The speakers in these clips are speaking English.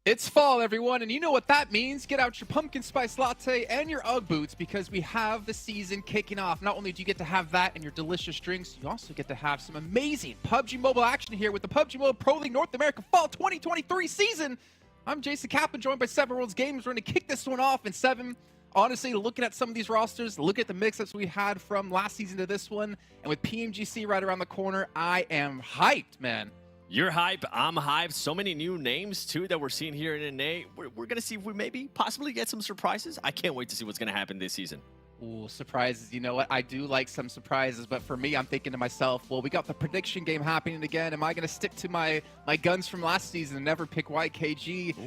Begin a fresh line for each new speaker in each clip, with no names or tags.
It's fall, everyone, and you know what that means. Get out your pumpkin spice latte and your UGG boots because we have the season kicking off. Not only do you get to have that and your delicious drinks, you also get to have some amazing PUBG Mobile action here with the PUBG Mobile Pro League North America Fall 2023 season. I'm Jason Kaplan, joined by Seven Worlds Games. We're going to kick this one off, and Seven, honestly, looking at some of these rosters, look at the mix-ups we had from last season to this one, and with PMGC right around the corner, I am hyped, man.
You're hype. I'm hyped. So many new names, too, that we're seeing here in NA. We're going to see if we maybe possibly get some surprises. I can't wait to see what's going to happen this season.
Ooh, surprises. You know what? I do like some surprises, but for me, I'm thinking to myself, well, we got the prediction game happening again. Am I going to stick to my guns from last season and never pick YKG? Ooh.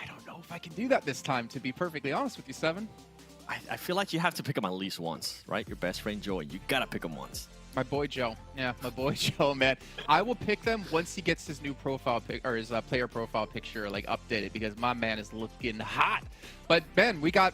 I don't know if I can do that this time, to be perfectly honest with you, Seven.
I feel like you have to pick him at least once, right? Your best friend, Joey. You got to pick him once.
My boy Joe. Yeah, my boy Joe, man. I will pick them once he gets his new profile pic or his player profile picture like updated, because my man is looking hot. But Ben, we got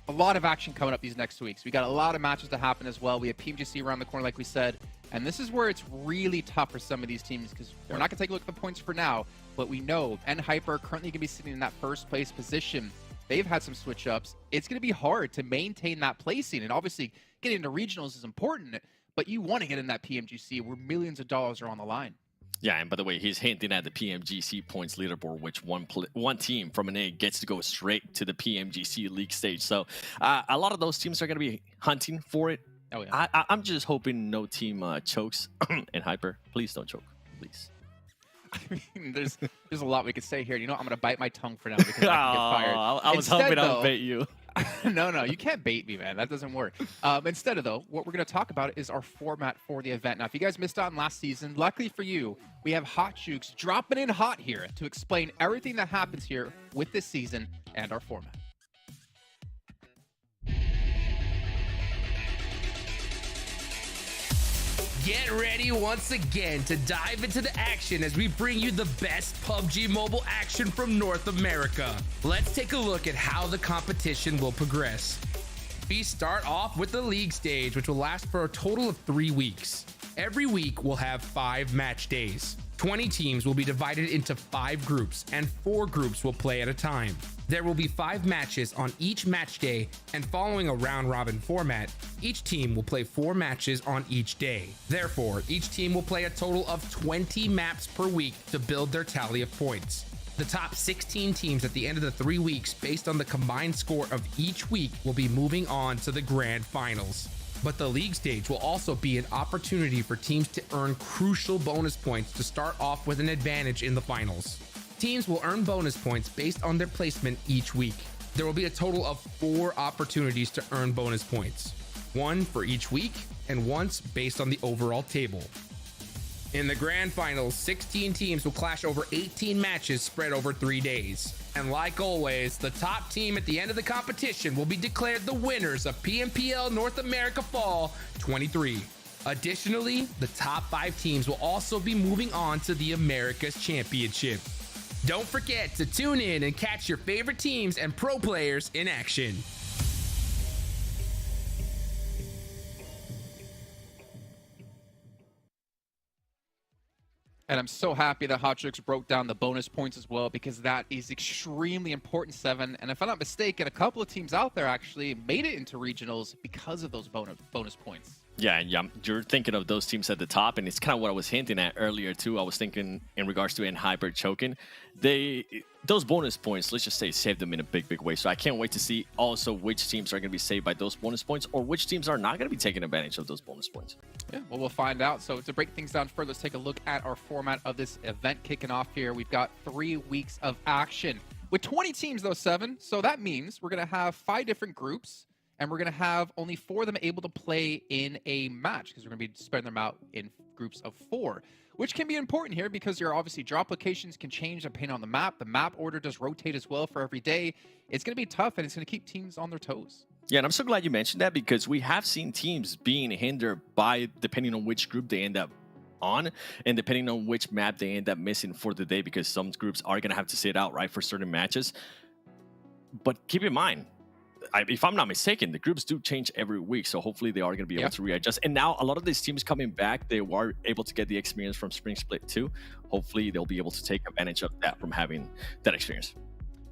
a lot of action coming up these next weeks. We got a lot of matches to happen as well. We have PMGC around the corner, like we said, and this is where it's really tough for some of these teams, because we're not gonna take a look at the points for now, but we know NHyper currently gonna be sitting in that first place position. They've had some switch ups. It's gonna be hard to maintain that placing, and obviously getting into regionals is important, but you want to get in that PMGC where millions of dollars are on the line.
Yeah, and by the way, he's hinting at the PMGC points leaderboard, which one team from an A gets to go straight to the PMGC league stage. So a lot of those teams are going to be hunting for it.
Oh, yeah.
I'm just hoping no team chokes. And Hyper, please don't choke, please.
I mean, there's a lot we could say here. You know, I'm going to bite my tongue for now because I can get fired.
I was hoping I would bait you.
No, you can't bait me, man. That doesn't work. Instead of, though, what we're going to talk about is our format for the event. Now, if you guys missed out on last season, luckily for you, we have Hot Jukes dropping in hot here to explain everything that happens here with this season and our format.
Get ready once again to dive into the action as we bring you the best PUBG mobile action from North America. Let's take a look at how the competition will progress. We start off with the league stage, which will last for a total of 3 weeks. Every week we'll have 5 match days. 20 teams will be divided into 5 groups, and 4 groups will play at a time. There will be 5 matches on each match day, and following a round-robin format, each team will play 4 matches on each day. Therefore, each team will play a total of 20 maps per week to build their tally of points. The top 16 teams at the end of the 3 weeks, based on the combined score of each week, will be moving on to the grand finals. But the league stage will also be an opportunity for teams to earn crucial bonus points to start off with an advantage in the finals. Teams will earn bonus points based on their placement each week. There will be a total of 4 opportunities to earn bonus points, 1 for each week and once based on the overall table. In the grand finals, 16 teams will clash over 18 matches spread over 3 days. And like always, the top team at the end of the competition will be declared the winners of PMPL North America Fall 23. Additionally, the top 5 teams will also be moving on to the Americas Championship. Don't forget to tune in and catch your favorite teams and pro players in action.
And I'm so happy that Hot Jukes broke down the bonus points as well, because that is extremely important, Seven. And if I'm not mistaken, a couple of teams out there actually made it into regionals because of those bonus points.
Yeah, you're thinking of those teams at the top, and it's kind of what I was hinting at earlier too. I was thinking in regards to NHyper choking, those bonus points, let's just say, saved them in a big way. So I can't wait to see also which teams are going to be saved by those bonus points, or which teams are not going to be taking advantage of those bonus points.
Yeah, well, we'll find out. So to break things down further, let's take a look at our format of this event kicking off here. We've got 3 weeks of action with 20 teams, though, Seven. So that means we're going to have 5 different groups, and we're going to have only 4 of them able to play in a match, because we're going to be spreading them out in groups of 4, which can be important here because your obviously drop locations can change depending on the map. The map order does rotate as well for every day. It's going to be tough, and it's going to keep teams on their toes.
Yeah, and I'm so glad you mentioned that, because we have seen teams being hindered by depending on which group they end up on and depending on which map they end up missing for the day, because some groups are going to have to sit out, right, for certain matches. But keep in mind, if I'm not mistaken, the groups do change every week, so hopefully they are going to be able to readjust. And now a lot of these teams coming back, they were able to get the experience from Spring Split 2. Hopefully they'll be able to take advantage of that from having that experience.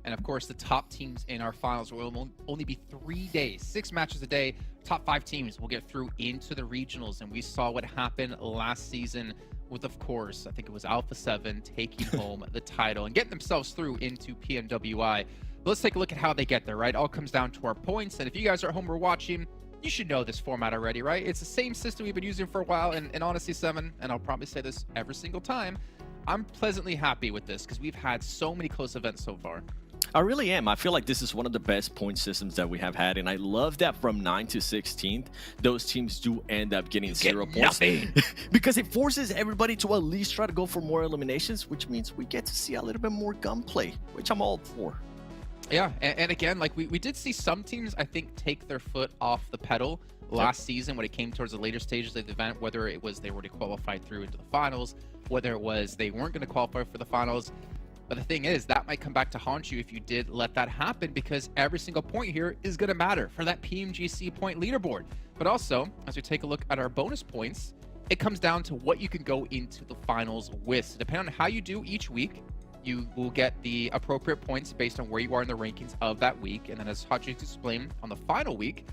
And of course, the top teams in our finals will only be 3 days, 6 matches a day. Top 5 teams will get through into the regionals, and we saw what happened last season with, of course, I think it was Alpha 7 taking home the title and getting themselves through into PMWI. But let's take a look at how they get there, right? All comes down to our points. And if you guys are at home or watching, you should know this format already, right? It's the same system we've been using for a while. And honestly, 7, and I'll probably say this every single time, I'm pleasantly happy with this because we've had so many close events so far.
I really am. I feel like this is one of the best point systems that we have had, and I love that from 9th to 16th, those teams do end up getting 0 points because it forces everybody to at least try to go for more eliminations, which means we get to see a little bit more gunplay, which I'm all for.
Yeah, and again, like we did see some teams, I think, take their foot off the pedal last season when it came towards the later stages of the event, whether it was they were to qualify through into the finals, whether it was they weren't going to qualify for the finals. But the thing is, that might come back to haunt you if you did let that happen, because every single point here is going to matter for that PMGC point leaderboard. But also, as we take a look at our bonus points, it comes down to what you can go into the finals with. So depending on how you do each week, you will get the appropriate points based on where you are in the rankings of that week. And then as Hachi explained, on the final week,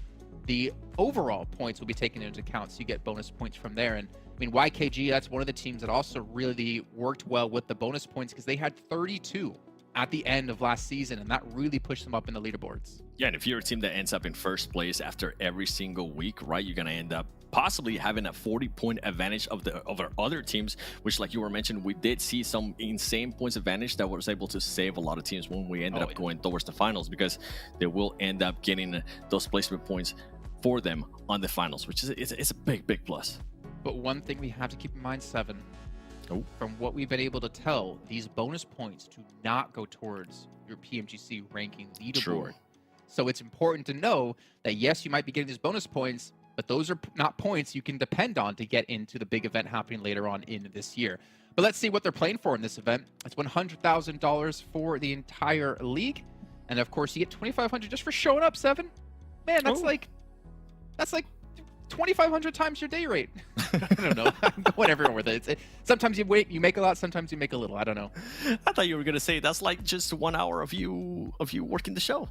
the overall points will be taken into account, so you get bonus points from there. And I mean, YKG, that's one of the teams that also really worked well with the bonus points because they had 32 at the end of last season, and that really pushed them up in the leaderboards.
Yeah, and if you're a team that ends up in first place after every single week, right, you're going to end up possibly having a 40-point advantage of our other teams, which, like you were mentioning, we did see some insane points advantage that was able to save a lot of teams when we ended up going towards the finals, because they will end up getting those placement points for them on the finals, which is it's a big plus.
But one thing we have to keep in mind, 7, from what we've been able to tell, these bonus points do not go towards your PMGC ranking leaderboard. True. So it's important to know that, yes, you might be getting these bonus points, but those are not points you can depend on to get into the big event happening later on in this year. But let's see what they're playing for in this event. It's $100,000 for the entire league. And of course, you get $2,500 just for showing up, 7. Man, that's like 2,500 times your day rate. I don't know. I'm going everywhere with it. Sometimes you make a lot, sometimes you make a little. I don't know.
I thought you were gonna say that's like just 1 hour of you working the show.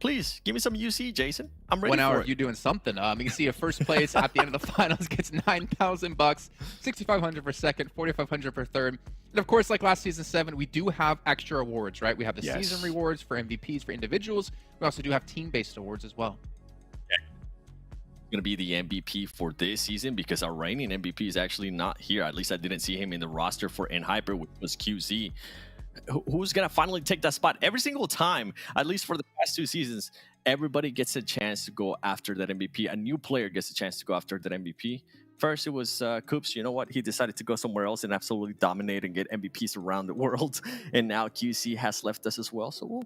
Please give me some UC, Jason. I'm ready.
1 hour
for
of you doing something. You can see a first place at the end of the finals gets $9,000, 6,500 for second, 4,500 for third. And of course, like last season 7, we do have extra awards, right? We have the season rewards for MVPs for individuals. We also do have team-based awards as well.
Going to be the MVP for this season because our reigning MVP is actually not here. At least I didn't see him in the roster for NHyper, which was QZ. Who's going to finally take that spot? Every single time, at least for the past 2 seasons, everybody gets a chance to go after that MVP. A new player gets a chance to go after that MVP. First, it was Coops. You know what? He decided to go somewhere else and absolutely dominate and get MVPs around the world. And now QC has left us as well. So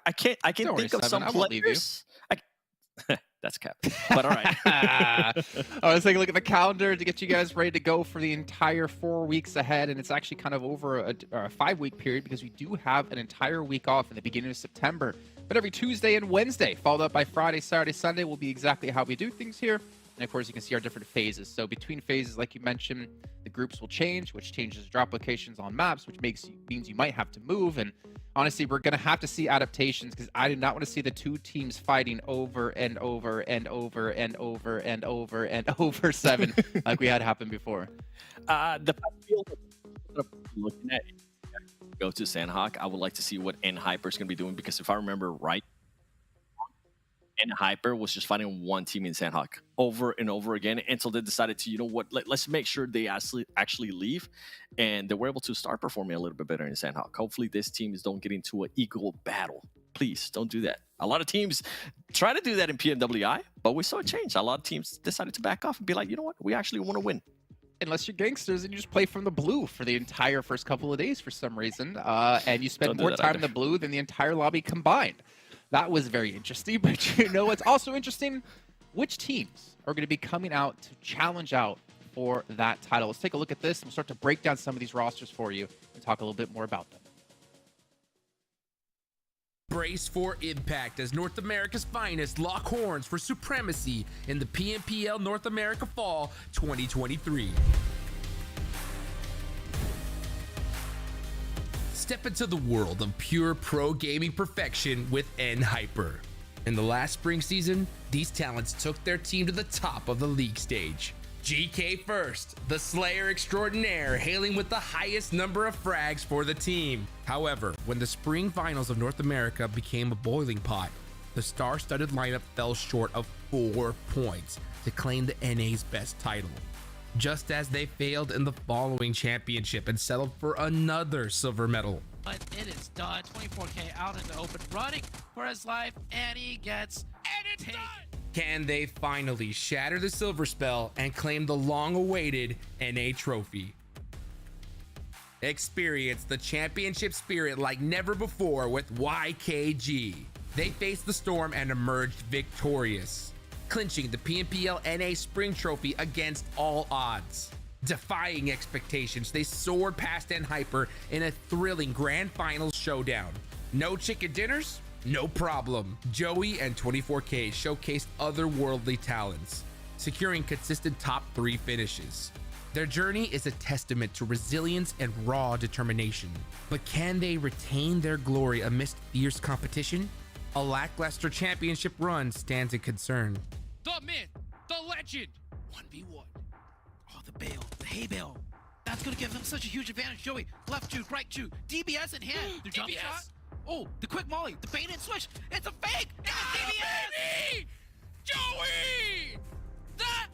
I can't think of some players. That's cap. But all right.
Let's take a look at the calendar to get you guys ready to go for the entire 4 weeks ahead. And it's actually kind of over a 5-week period because we do have an entire week off in the beginning of September. But every Tuesday and Wednesday, followed up by Friday, Saturday, Sunday, will be exactly how we do things here. And of course, you can see our different phases. So between phases, like you mentioned, the groups will change, which changes drop locations on maps, which means you might have to move. And honestly, we're going to have to see adaptations because I do not want to see the 2 teams fighting over and over and over and over and over and over 7 like we had happen before.
The field looking at go to Sanhok. I would like to see what NHyper is going to be doing because if I remember right, NHyper was just fighting one team in Sanhok over and over again until they decided to, you know what, let's make sure they actually leave, and they were able to start performing a little bit better in Sanhok. Hopefully these teams don't get into an equal battle. Please don't do that. A lot of teams try to do that in PMWI, but we saw a change. A lot of teams decided to back off and be like, you know what, we actually want to win.
Unless you're gangsters and you just play from the blue for the entire first couple of days for some reason, and you spend more time in the blue than the entire lobby combined. That was very interesting, but you know what's also interesting? Which teams are going to be coming out to challenge out for that title? Let's take a look at this and we'll start to break down some of these rosters for you and talk a little bit more about them.
Brace for impact as North America's finest lock horns for supremacy in the PMPL North America Fall 2023. Step into the world of pure pro gaming perfection with NHyper. In the last spring season, these talents took their team to the top of the league stage. GK first, the Slayer extraordinaire, hailing with the highest number of frags for the team. However, when the spring finals of North America became a boiling pot, the star-studded lineup fell short of 4 points to claim the NA's best title. Just as they failed in the following championship and settled for another silver medal.
But it is done. 24K out in the open, running for his life, and he gets and it's done.
Can they finally shatter the silver spell and claim the long-awaited NA trophy? Experience the championship spirit like never before with YKG. They faced the storm and emerged victorious, clinching the PMPL NA Spring Trophy against all odds. Defying expectations, they soared past Hyper in a thrilling grand finals showdown. No chicken dinners? No problem. Joey and 24K showcased otherworldly talents, securing consistent top 3 finishes. Their journey is a testament to resilience and raw determination. But can they retain their glory amidst fierce competition? A lackluster championship run stands in concern.
The myth, the legend, 1v1. Oh, the bail, the hay bail. That's gonna give them such a huge advantage. Joey, left juke, right juke, DBS in hand. The jump shot. Oh, the quick molly, the bait and switch. It's a fake. It's DBS. Baby! Joey! That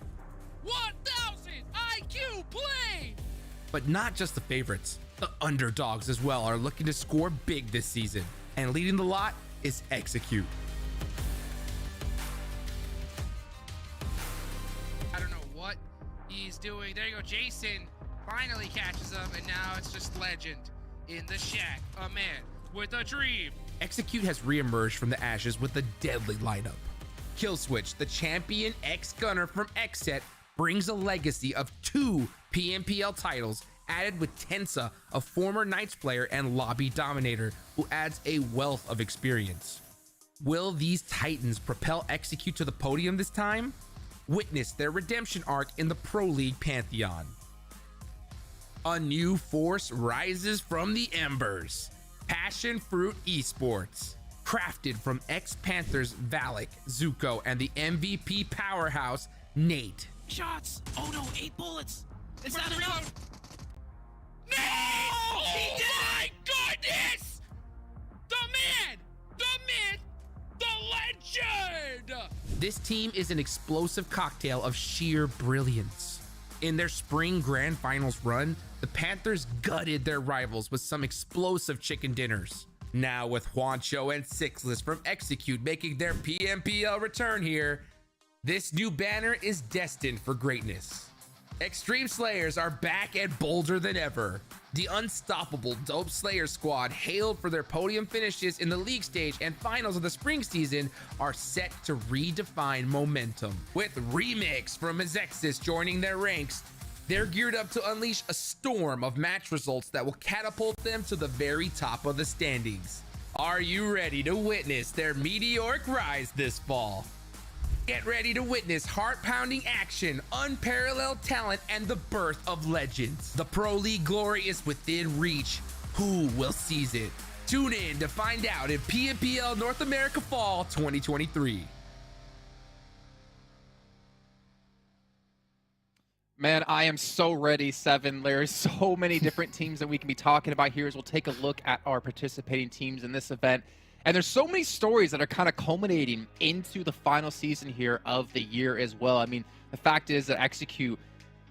1000 IQ play.
But not just the favorites. The underdogs as well are looking to score big this season. And leading the lot is Execute.
I don't know what he's doing. There you go, Jason finally catches him, and now it's just legend in the shack. A man with a dream.
Execute has reemerged from the ashes with a deadly lineup. Killswitch, the champion ex-gunner from Xset, brings a legacy of 2 PMPL titles, added with Tensa, a former Knights player and lobby dominator, who adds a wealth of experience. Will these titans propel Execute to the podium this time? Witness their redemption arc in the Pro League Pantheon. A new force rises from the embers. PASSIONFRUIT Esports. Crafted from ex-Panthers Valak, Zuko, and the MVP powerhouse, Nate.
Shots. Oh no, 8 bullets. Is that enough? Nate! Oh my goodness! The man, the myth, the legend!
This team is an explosive cocktail of sheer brilliance. In their spring grand finals run, the Panthers gutted their rivals with some explosive chicken dinners. Now with Juancho and Sixless from Execute making their PMPL return here, this new banner is destined for greatness. Extreme Slayers are back and bolder than ever. The unstoppable Dope Slayer squad, hailed for their podium finishes in the league stage and finals of the spring season, are set to redefine momentum. With Remix from MEZEXIS joining their ranks, they're geared up to unleash a storm of match results that will catapult them to the very top of the standings. Are you ready to witness their meteoric rise this fall? Get ready to witness heart-pounding action, unparalleled talent, and the birth of legends. The Pro League glory is within reach. Who will seize it? Tune in to find out in PMPL North America Fall 2023.
Man, I am so ready, Seven. There's so many different teams that we can be talking about here as we'll take a look at our participating teams in this event. And there's so many stories that are kind of culminating into the final season here of the year as well. I mean, the fact is that Execute,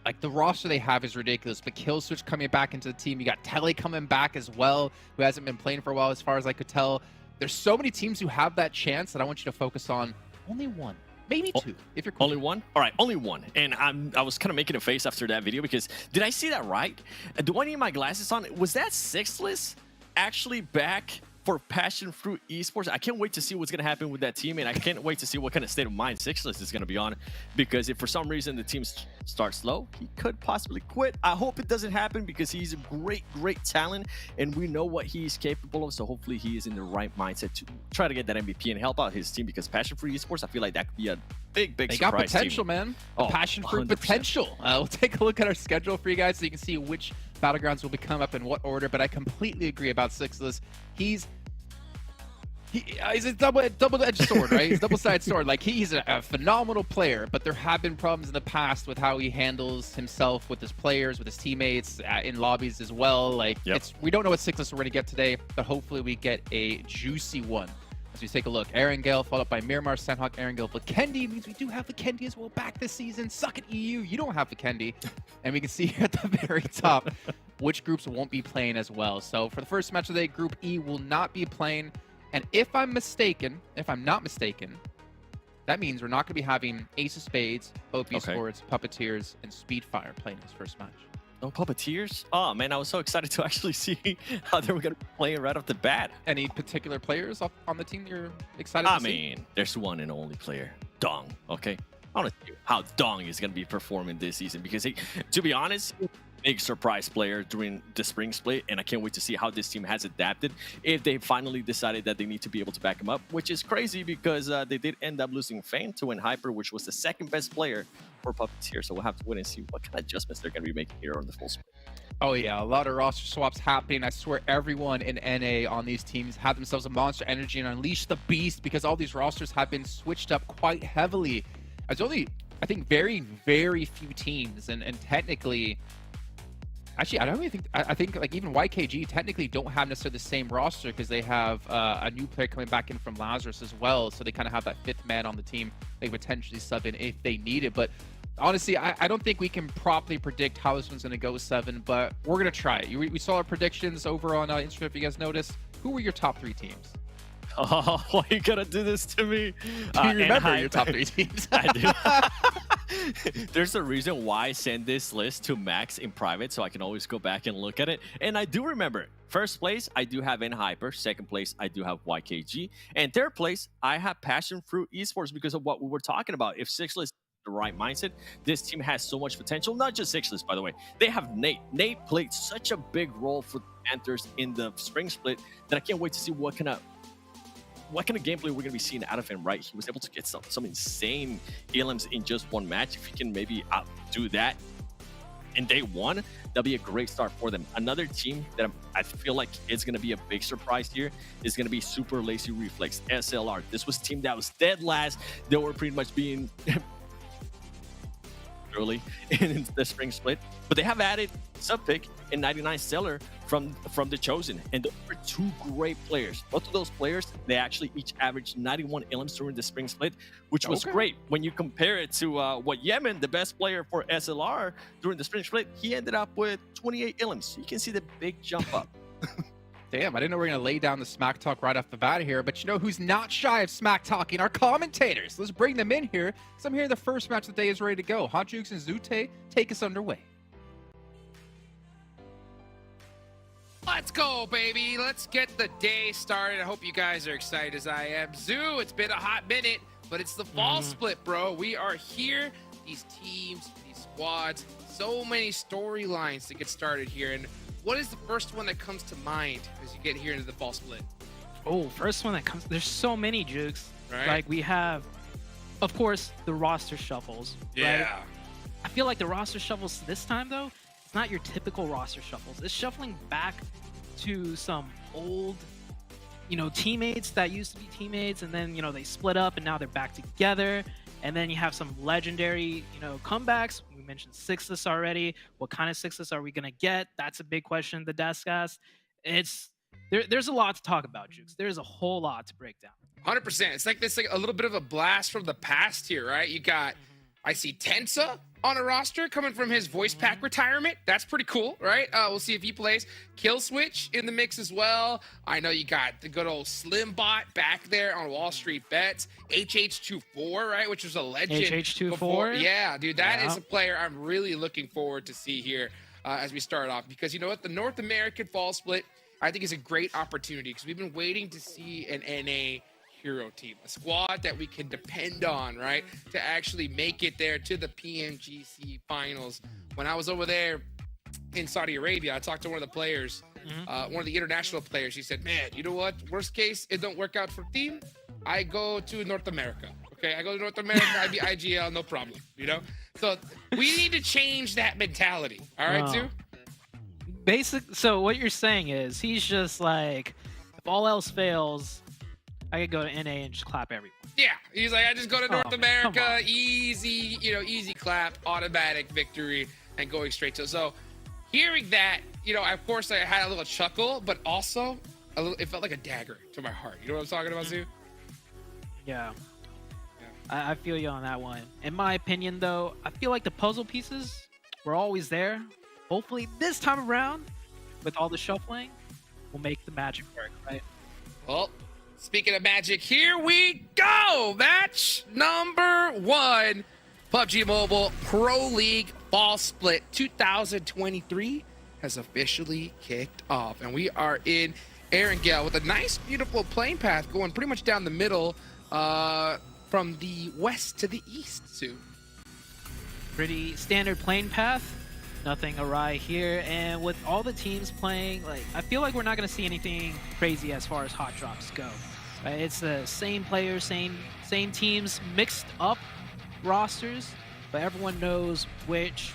like, the roster they have is ridiculous, but Killswitch coming back into the team. You got Tele coming back as well, who hasn't been playing for a while as far as I could tell. There's so many teams who have that chance that I want you to focus on only one. Maybe 2, if you're cool.
Only 1? All right, only 1. And I was kind of making a face after that video because did I see that right? Do I need my glasses on? Was that Sixless actually back for PASSIONFRUIT Esports? I can't wait to see what's going to happen with that team, and I can't wait to see what kind of state of mind Sixless is going to be on, because if for some reason the team starts slow, he could possibly quit. I hope it doesn't happen because he's a great talent, and we know what he's capable of, so hopefully he is in the right mindset to try to get that MVP and help out his team, because PASSIONFRUIT Esports, I feel like that could be a big
They
surprise
got potential,
team.
man.
Oh,
PASSIONFRUIT
100%.
potential. We'll take a look at our schedule for you guys so you can see which battlegrounds will be coming up in what order, but I completely agree about Sixless. He's He's a double-edged sword, right? He's a double-sided sword. Like, he's a phenomenal player, but there have been problems in the past with how he handles himself with his players, with his teammates, in lobbies as well. Like, we don't know what 6 lists we're going to get today, but hopefully we get a juicy one. As we take a look, Erangel followed by Miramar, Sanhok, Erangel, Vikendi means we do have Vikendi as well back this season. Suck it, EU. You don't have Vikendi. And we can see here at the very top which groups won't be playing as well. So for the first match of the day, Group E will not be playing. And if I'm not mistaken, that means we're not going to be having Ace of Spades, BOPE Esports, Puppeteers, and Speedfire playing this first match.
No Puppeteers? Oh, man, I was so excited to actually see how they were going to play right off the bat.
Any particular players on the team you're excited to see?
I mean, there's one and only player, Dong, okay? I want to see how Dong is going to be performing this season because, to be honest, big surprise player during the spring split, and I can't wait to see how this team has adapted if they finally decided that they need to be able to back him up, which is crazy because they did end up losing Fane to Hyper, which was the second best player for Puppeteer. So we'll have to wait and see what kind of adjustments they're going to be making here on the full split.
Oh yeah, a lot of roster swaps happening. I swear everyone in NA on these teams have themselves a monster energy and unleash the beast because all these rosters have been switched up quite heavily. There's only, I think, very, very few teams, and technically, actually, I don't really think, I think like even YKG technically don't have necessarily the same roster because they have a new player coming back in from Lazarus as well. So they kind of have that 5th man on the team they could potentially sub in if they need it. But honestly, I don't think we can properly predict how this one's going to go 7, but we're going to try it. We saw our predictions over on Instagram, if you guys noticed. Who were your top 3 teams?
Oh, why you gotta do this to me?
Do you remember your top 3 teams?
I do. There's a reason why I send this list to Max in private, so I can always go back and look at it. And I do remember, first place, I do have Hyper. Second place, I do have YKG. And third place, I have PASSIONFRUIT Esports because of what we were talking about. If 6 list the right mindset, this team has so much potential. Not just 6 list, by the way. They have Nate. Nate played such a big role for the Panthers in the spring split that I can't wait to see what kind of gameplay we're going to be seeing out of him, right? He was able to get some insane elims in just one match. If he can maybe outdo that in day 1, that'll be a great start for them. Another team that I feel like is going to be a big surprise here is going to be Super Lazy Reflex, SLR. This was a team that was dead last. They were pretty much being early in the spring split, but they have added Subpick and 99 Stellar from the Chosen, and those were 2 great players. Both of those players, they actually each averaged 91 elims during the spring split, which was great. When you compare it to what Yemen, the best player for SLR during the spring split, he ended up with 28 elims. So you can see the big jump up.
Damn, I didn't know we were going to lay down the smack talk right off the bat here, but you know who's not shy of smack talking? Our commentators. Let's bring them in here, because I'm here the first match of the day is ready to go. Hot Jukes and Zute, take us underway.
Let's go, baby. Let's get the day started. I hope you guys are excited as I am. Zoo, it's been a hot minute, but it's the fall split, bro. We are here. These teams, these squads, so many storylines to get started here. And what is the first one that comes to mind as you get here into the fall split?
Oh, first one that comes, there's so many, Jukes.
Right.
Like we have, of course, the roster shuffles.
Yeah.
Right? I feel like the roster shuffles this time, though, it's not your typical roster shuffles. It's shuffling back to some old, teammates that used to be teammates, and then, they split up and now they're back together. And then you have some legendary, comebacks. We mentioned 6 lists already. What kind of 6 lists are we going to get? That's a big question the desk asked. There's a lot to talk about, Jukes. There's a whole lot to break down.
100%. It's like this, like a little bit of a blast from the past here, right? You got, I see Tensa on a roster coming from his voice pack retirement. That's pretty cool, right? We'll see if he plays. Kill Switch in the mix as well. I know you got the good old Slimbot back there on Wall Street Bets. HH24, right? Which was a legend.
HH24?
Before. Yeah, dude, that is a player I'm really looking forward to see here as we start off. Because you know what? The North American Fall Split, I think, is a great opportunity because we've been waiting to see an NA hero team, a squad that we can depend on, right, to actually make it there to the PMGC finals. When I was over there in Saudi Arabia, I talked to one of the players, one of the international players. He said, man, you know what? Worst case, it don't work out for team. I go to North America. Okay, I go to North America, I be IGL, no problem, So we need to change that mentality. All right, Sue?
So what you're saying is he's just like, if all else fails, I could go to NA and just clap everyone.
Yeah, he's like, I just go to North
man,
America, easy, easy clap, automatic victory, and going straight to. So, hearing that, of course, I had a little chuckle, but also it felt like a dagger to my heart. You know what I'm talking about, Sue?
Yeah. I feel you on that one. In my opinion, though, I feel like the puzzle pieces were always there. Hopefully, this time around, with all the shuffling, we'll make the magic work, right?
Well, speaking of magic, here we go! Match number 1. PUBG Mobile Pro League Fall Split 2023 has officially kicked off. And we are in Erangel with a nice, beautiful playing path going pretty much down the middle from the west to the east, Sue.
Pretty standard playing path. Nothing awry here. And with all the teams playing, I feel like we're not going to see anything crazy as far as hot drops go. Right? It's the same players, same teams, mixed up rosters, but everyone knows which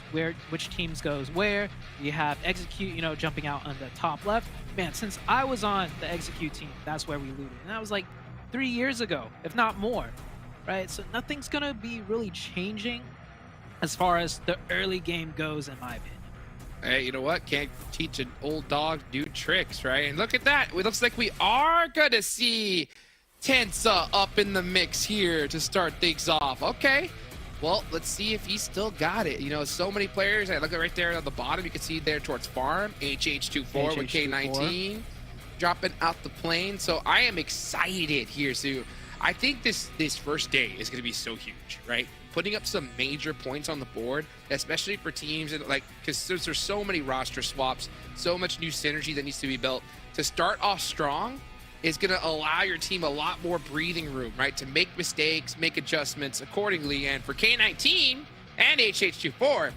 teams goes where. You have Execute, jumping out on the top left. Man, since I was on the Execute team, that's where we looted. And that was like 3 years ago, if not more, right? So nothing's going to be really changing as far as the early game goes, in my opinion.
Hey, you know what? Can't teach an old dog new tricks, right? And look at that. It looks like we are going to see Tensa up in the mix here to start things off. Okay. Well, let's see if he's still got it. So many players. I look at right there on the bottom. You can see there towards farm. HH24 with K19 dropping out the plane. So I am excited here, Sue. I think this first day is going to be so huge, right? Putting up some major points on the board, especially for teams, and because there's so many roster swaps, so much new synergy that needs to be built. To start off strong is going to allow your team a lot more breathing room, right? To make mistakes, make adjustments accordingly. And for K19 and HH24,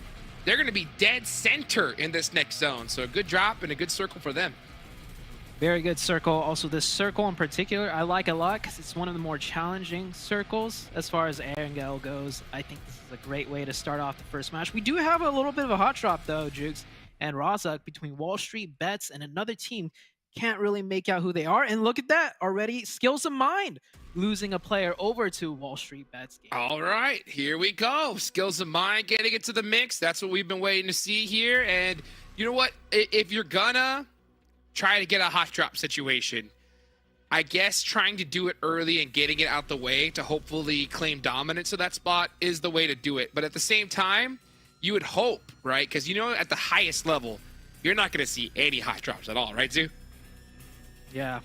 they're going to be dead center in this next zone. So a good drop and a good circle for them.
Very good circle. Also, this circle in particular, I like a lot because it's one of the more challenging circles as far as Erangel goes. I think this is a great way to start off the first match. We do have a little bit of a hot drop, though, Jukes and Razak, between Wall Street Bets and another team. Can't really make out who they are. And look at that already. Skills of Mind losing a player over to Wall Street Bets game.
All right, here we go. Skills of Mind getting into the mix. That's what we've been waiting to see here. And you know what? If you're gonna try to get a hot drop situation, I guess trying to do it early and getting it out the way to hopefully claim dominance of that spot is the way to do it. But at the same time, you would hope, right? Because at the highest level, you're not going to see any hot drops at all, right, Zoo?
Yeah,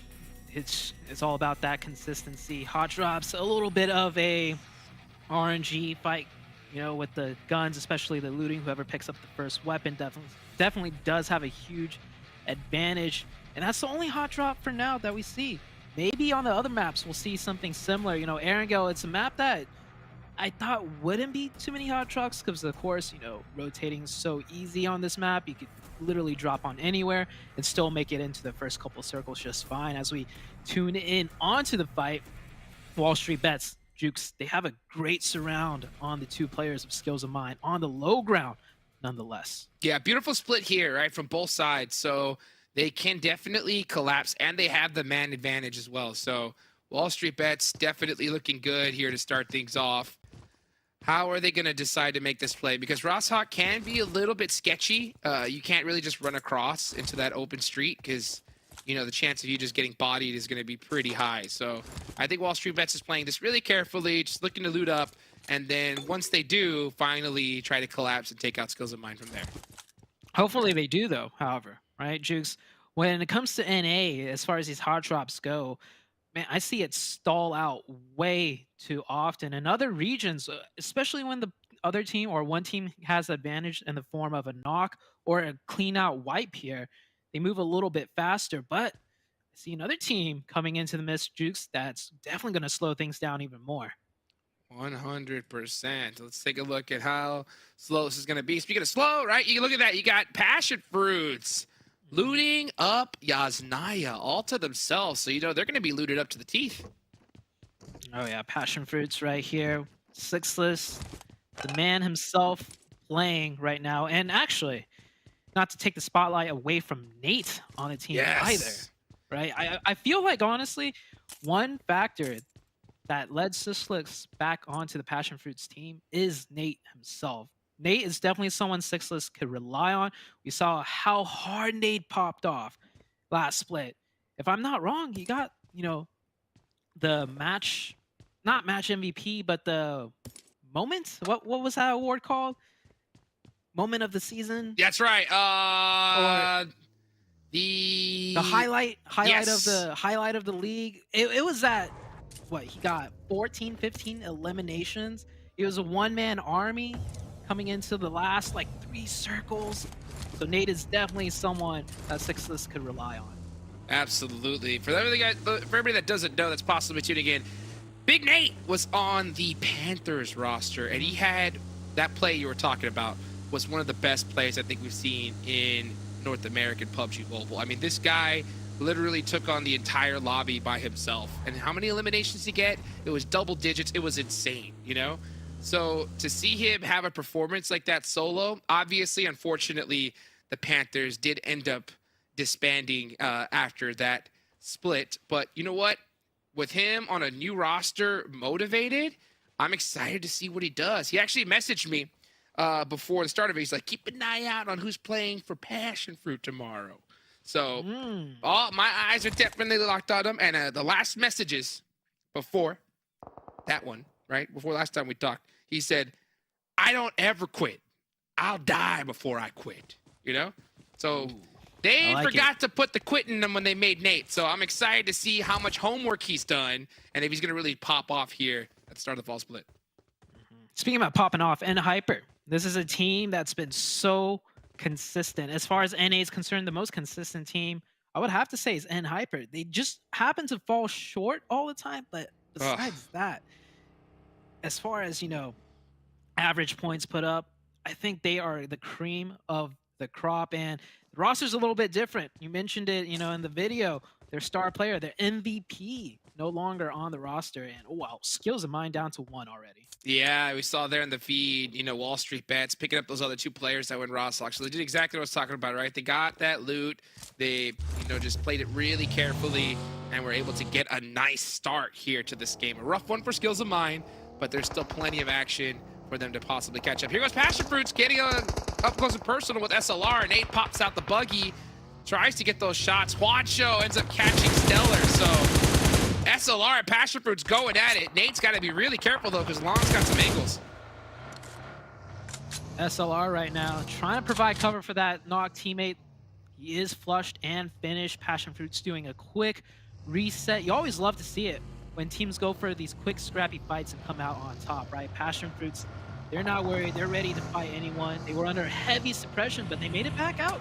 it's all about that consistency. Hot drops, a little bit of a RNG fight, with the guns, especially the looting. Whoever picks up the first weapon definitely does have a huge advantage, and that's the only hot drop for now that we see. Maybe on the other maps we'll see something similar. Erangel, it's a map that I thought wouldn't be too many hot drops because, of course, rotating is so easy on this map. You could literally drop on anywhere and still make it into the first couple circles just fine. As we tune in onto the fight, Wall Street Bets, Jukes, they have a great surround on the two players of Skills of Mind on the low ground. Nonetheless.
Yeah, beautiful split here, right, from both sides. So they can definitely collapse, and they have the man advantage as well. So Wall Street Bets definitely looking good here to start things off. How are they going to decide to make this play? Because Rosshawk can be a little bit sketchy. You can't really just run across into that open street because, the chance of you just getting bodied is going to be pretty high. So I think Wall Street Bets is playing this really carefully, just looking to loot up. And then once they do, finally try to collapse and take out Skills of Mind from there.
Hopefully they do, though, however, right, Jukes? When it comes to NA, as far as these hot drops go, man, I see it stall out way too often. In other regions, especially when the other team or one team has advantage in the form of a knock or a clean out wipe here, they move a little bit faster. But I see another team coming into the mist, Jukes, that's definitely going to slow things down even more.
100%. Let's take a look at how slow this is going to be. Speaking of slow, right? You look at that. You got PASSIONFRUITs looting up Yasnaya all to themselves. So, they're going to be looted up to the teeth.
Oh, yeah. PASSIONFRUITs right here. Sixless. The man himself playing right now. And actually, not to take the spotlight away from Nate on the team either. Right? I feel like, honestly, one factor that led Sixless back onto the Passion Fruits team is Nate himself. Nate is definitely someone Sixless could rely on. We saw how hard Nate popped off last split. If I'm not wrong, he got, you know, the match, not match MVP, but the moment. What was that award called? Moment of the season.
That's right.
The highlight
Yes.
of the league. It was that, what, he got 14, 15 eliminations. It was a one-man army coming into the last like 3 circles. So Nate is definitely someone that Sixless could rely on.
Absolutely. For everybody that doesn't know, that's possibly tuning in, Big Nate was on the Panthers roster, and he had that play you were talking about was one of the best plays I think we've seen in North American PUBG Mobile. I mean, this guy literally took on the entire lobby by himself. And how many eliminations he get? It was double digits. It was insane, you know? So to see him have a performance like that solo, obviously, unfortunately, the Panthers did end up disbanding after that split. But you know what? With him on a new roster, motivated, I'm excited to see what he does. He actually messaged me before the start of it. He's like, keep an eye out on who's playing for Passion Fruit tomorrow. So my eyes are definitely locked on him. And the last messages before that one, right? Before last time we talked, he said, I don't ever quit. I'll die before I quit, you know? So they forgot to put the quit in them when they made Nate. So I'm excited to see how much homework he's done and if he's going to really pop off here at the start of the fall split.
Speaking about popping off, NHyper. This is a team that's been so consistent. As far as NA is concerned, the most consistent team, I would have to say, is NHyper. They just happen to fall short all the time, but besides that, as far as, you know, average points put up, I think they are the cream of the crop, and the roster's a little bit different. You mentioned it, you know, in the video. Their star player, their MVP, no longer on the roster, and oh wow, skills of mine down to 1 already.
Yeah, we saw there in the feed, you know, Wall Street Bets picking up those other 2 players that went Rostock. So they did exactly what I was talking about, right? They got that loot. They, you know, just played it really carefully and were able to get a nice start here to this game. A rough one for Skills of Mine, but there's still plenty of action for them to possibly catch up. Here goes Passion Fruits getting up close and personal with SLR. Nate pops out the buggy, tries to get those shots. Juancho ends up catching Stellar. So SLR and Passion Fruits going at it. Nate's got to be really careful, though, because Long's got some angles.
SLR right now trying to provide cover for that knocked teammate. He is flushed and finished. Passion Fruit's doing a quick reset. You always love to see it when teams go for these quick, scrappy fights and come out on top, right? Passion Fruits, they're not worried. They're ready to fight anyone. They were under heavy suppression, but they made it back out,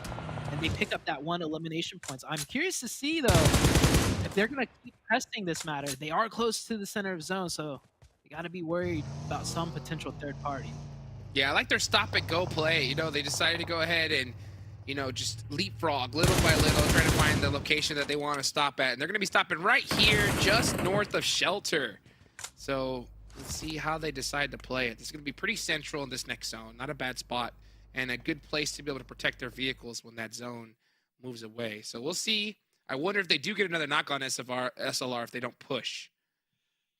and they pick up that 1 elimination points. I'm curious to see, though, if they're going to keep pressing this matter. They are close to the center of zone, so you got to be worried about some potential third party.
Yeah, I like their stop-and-go play. You know, they decided to go ahead and, you know, just leapfrog little by little, trying to find the location that they want to stop at. And they're going to be stopping right here, just north of Shelter. So let's see how they decide to play it. This is going to be pretty central in this next zone. Not a bad spot, and a good place to be able to protect their vehicles when that zone moves away. So we'll see. I wonder if they do get another knock on SLR if they don't push.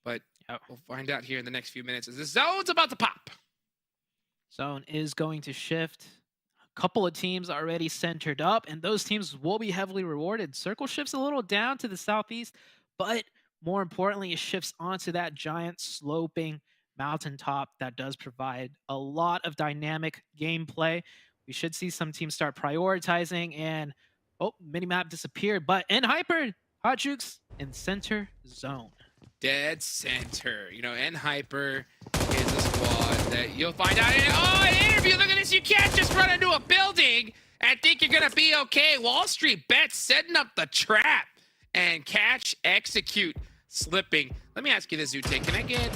But we'll find out here in the next few minutes as this zone's about to pop.
Zone is going to shift. A couple of teams already centered up, and those teams will be heavily rewarded. Circle shifts a little down to the southeast, but more importantly, it shifts onto that giant sloping mountaintop that does provide a lot of dynamic gameplay. We should see some teams start prioritizing, and minimap disappeared, but NHyper, Hot Jukes in center zone.
Dead center. You know, NHyper is a squad that you'll find out in an interview. Look at this. You can't just run into a building and think you're going to be okay. Wall Street Bets setting up the trap and catch, execute, slipping. Let me ask you this, Zute. Can I get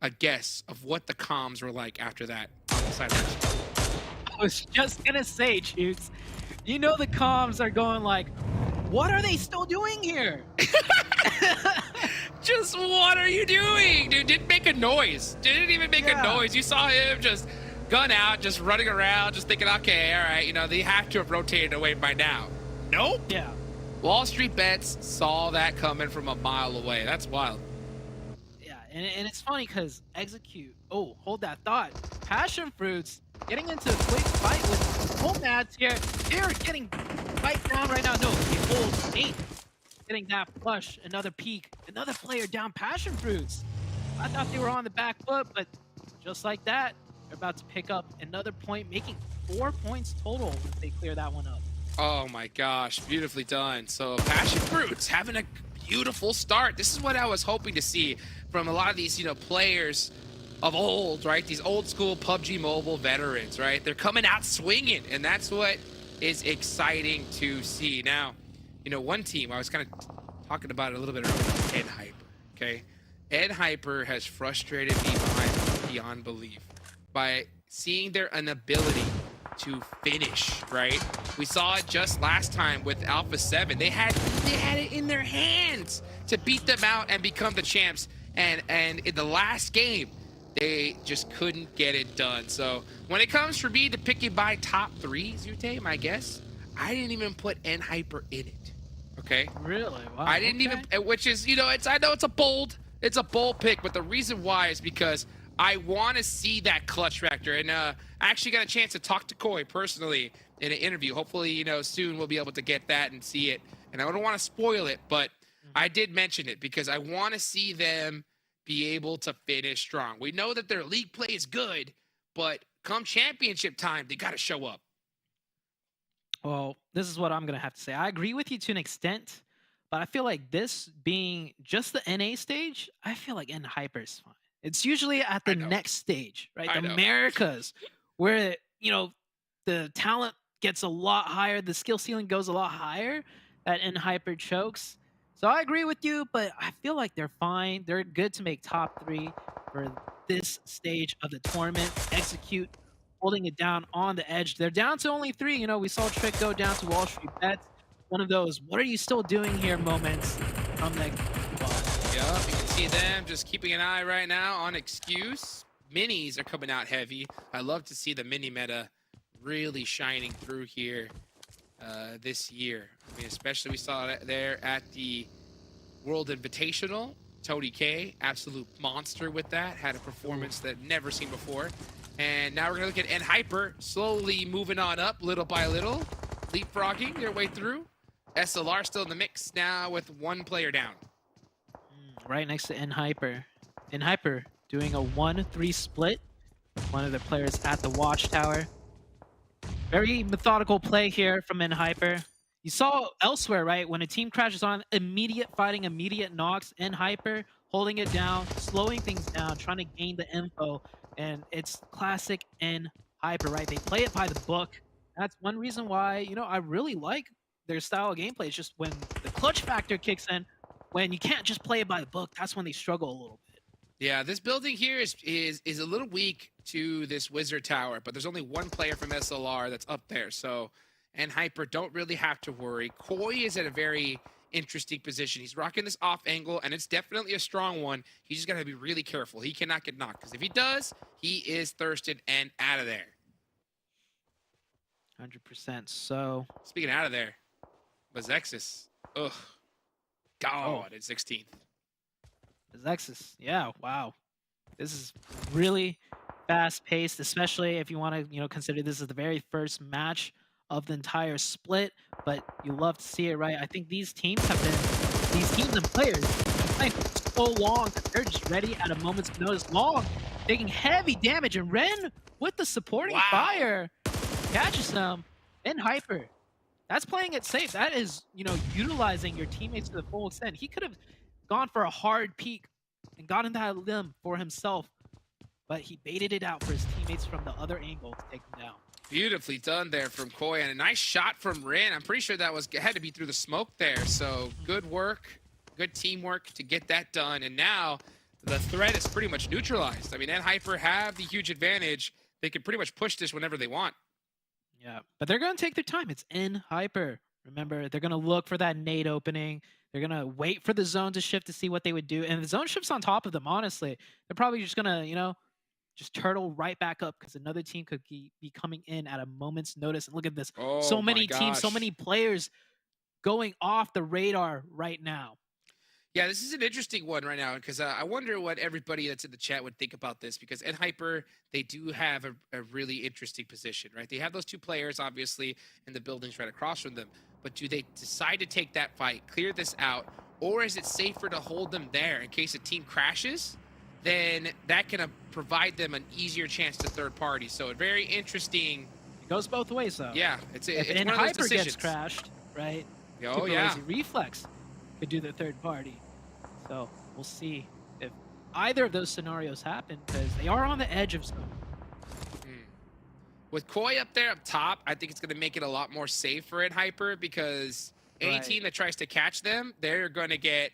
a guess of what the comms were like after that on the side of the
I was just going to say, Jukes, you know the comms are going like, what are they still doing here?
Just what are you doing? Dude, didn't make a noise. Didn't even make a noise. You saw him just gun out, just running around, just thinking, okay, all right, you know, they have to have rotated away by now. Nope.
Yeah.
Wall Street Bets saw that coming from a mile away. That's wild.
Yeah, and it's funny because execute. Oh, hold that thought. Passion Fruits getting into a quick fight with NOMADS here. They're getting right down right now. No, the old 8 getting that flush. Another peek. Another player down. Passion Fruits. I thought they were on the back foot, but just like that, they're about to pick up another point, making 4 points total once they clear that one up.
Oh my gosh, beautifully done. So Passion Fruits having a beautiful start. This is what I was hoping to see from a lot of these, players of old, right? These old school PUBG Mobile veterans, right? They're coming out swinging, and that's what is exciting to see. Now, one team, I was kind of talking about it a little bit earlier, NHyper, okay? NHyper has frustrated me beyond belief by seeing their inability to finish, right? We saw it just last time with Alpha 7. They had it in their hands to beat them out and become the champs. And in the last game, they just couldn't get it done. So when it comes for me to picking by top 3, Zute, my guess, I didn't even put NHyper in it. Okay?
Really? Wow.
I didn't even, which is, I know it's a bold pick, but the reason why is because I want to see that clutch factor. And I actually got a chance to talk to Koi personally in an interview. Hopefully, soon we'll be able to get that and see it. And I don't want to spoil it, but I did mention it because I want to see them be able to finish strong. We know that their league play is good, but come championship time, they got to show up.
Well, this is what I'm going to have to say. I agree with you to an extent, but I feel like this being just the NA stage, I feel like NHyper is fine. It's usually at the next stage, right? The Americas, where, the talent gets a lot higher, the skill ceiling goes a lot higher, that NHyper chokes. So I agree with you, but I feel like they're fine. They're good to make top 3 for this stage of the tournament. Execute, holding it down on the edge. They're down to only 3. We saw Trick go down to Wall Street Bets. One of those, what are you still doing here moments from the
Yeah, you can see them just keeping an eye right now on Excuse. Minis are coming out heavy. I love to see the mini meta really shining through here this year. I mean, especially we saw it there at the World Invitational. Tony K, absolute monster with that. Had a performance that never seen before. And now we're gonna look at NHyper slowly moving on up little by little, leapfrogging their way through. SLR still in the mix now with 1 player down.
Right next to NHyper. NHyper doing a 1-3 split. One of the players at the watchtower. Very methodical play here from NHyper. You saw elsewhere, right? When a team crashes on, immediate fighting, immediate knocks. NHyper holding it down, slowing things down, trying to gain the info. And it's classic NHyper, right? They play it by the book. That's one reason why, I really like their style of gameplay. It's just when the clutch factor kicks in, when you can't just play it by the book, that's when they struggle a little bit.
Yeah, this building here is a little weak to this Wizard Tower, but there's only 1 player from SLR that's up there, so NHyper don't really have to worry. Koi is at a very interesting position. He's rocking this off angle, and it's definitely a strong one. He's just got to be really careful. He cannot get knocked, because if he does, he is thirsted and out of there.
100%. So,
speaking out of there, MEZEXIS. Ugh. God, it's 16th.
MEZEXIS. Yeah, wow. This is really fast-paced, especially if you want to, consider this is the very first match of the entire split. But you love to see it, right? I think these teams and players have been playing for so long that they're just ready at a moment's notice. Long, taking heavy damage, and Ren with the supporting fire catches them. NHyper. That's playing it safe. That is, utilizing your teammates to the full extent. He could have gone for a hard peek and gotten that limb for himself, but he baited it out for his teammates from the other angle to take him down.
Beautifully done there from Koi, and a nice shot from Rin. I'm pretty sure that had to be through the smoke there. So good work, good teamwork to get that done. And now the threat is pretty much neutralized. I mean, NHyper have the huge advantage. They can pretty much push this whenever they want.
Yeah, but they're going to take their time. It's NHyper. Remember, they're going to look for that nade opening. They're going to wait for the zone to shift to see what they would do. And the zone shifts on top of them, honestly. They're probably just going to, just turtle right back up because another team could be coming in at a moment's notice. And look at this.
Oh,
so many teams, so many players going off the radar right now.
Yeah, this is an interesting one right now because I wonder what everybody that's in the chat would think about this because NHyper, they do have a really interesting position, right? They have those two players, obviously, in the buildings right across from them. But do they decide to take that fight, clear this out, or is it safer to hold them there in case a team crashes? Then that can provide them an easier chance to third party. So a very interesting.
It goes both ways, though.
Yeah, it's one of those
NHyper
decisions.
gets crashed, right?
Oh,
Super
yeah.
Lazy Reflex could do the third party. So we'll see if either of those scenarios happen because they are on the edge of zone.
With Koi up there up top, I think it's going to make it a lot more safe for NHyper because any team that tries to catch them, they're going to get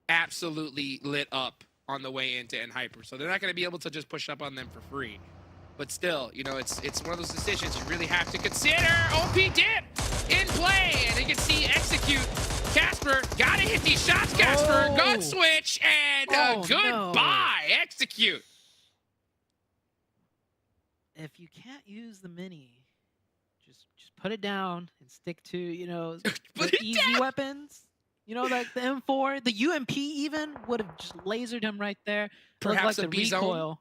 absolutely lit up on the way into NHyper. So they're not going to be able to just push up on them for free. But still, you know, it's one of those decisions you really have to consider. OP dip in play, and you can see execute. Casper, gotta hit these shots, Casper.
Oh.
Gun switch, and goodbye.
No.
Execute.
If you can't use the mini, just put it down and stick to, you know,
Put
the
it
easy
down.
weapons. You know, like the M4, the UMP even would have just lasered him right there.
Perhaps
like
a
the
B-zone?
recoil.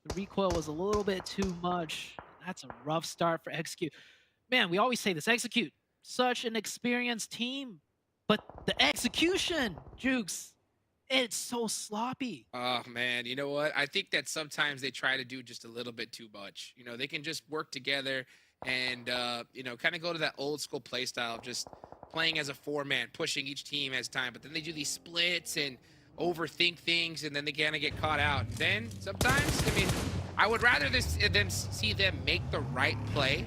The recoil was a little bit too much. That's a rough start for Execute. Man, we always say this, Execute, such an experienced team, but the execution, Jukes, it's so sloppy.
Oh, man. You know what? I think that sometimes they try to do just a little bit too much. You know, they can just work together and, you know, kind of go to that old school play style of just playing as a four-man, pushing each team as time. But then they do these splits and overthink things, and then they kind of get caught out. Then sometimes, I mean, I would rather see them make the right play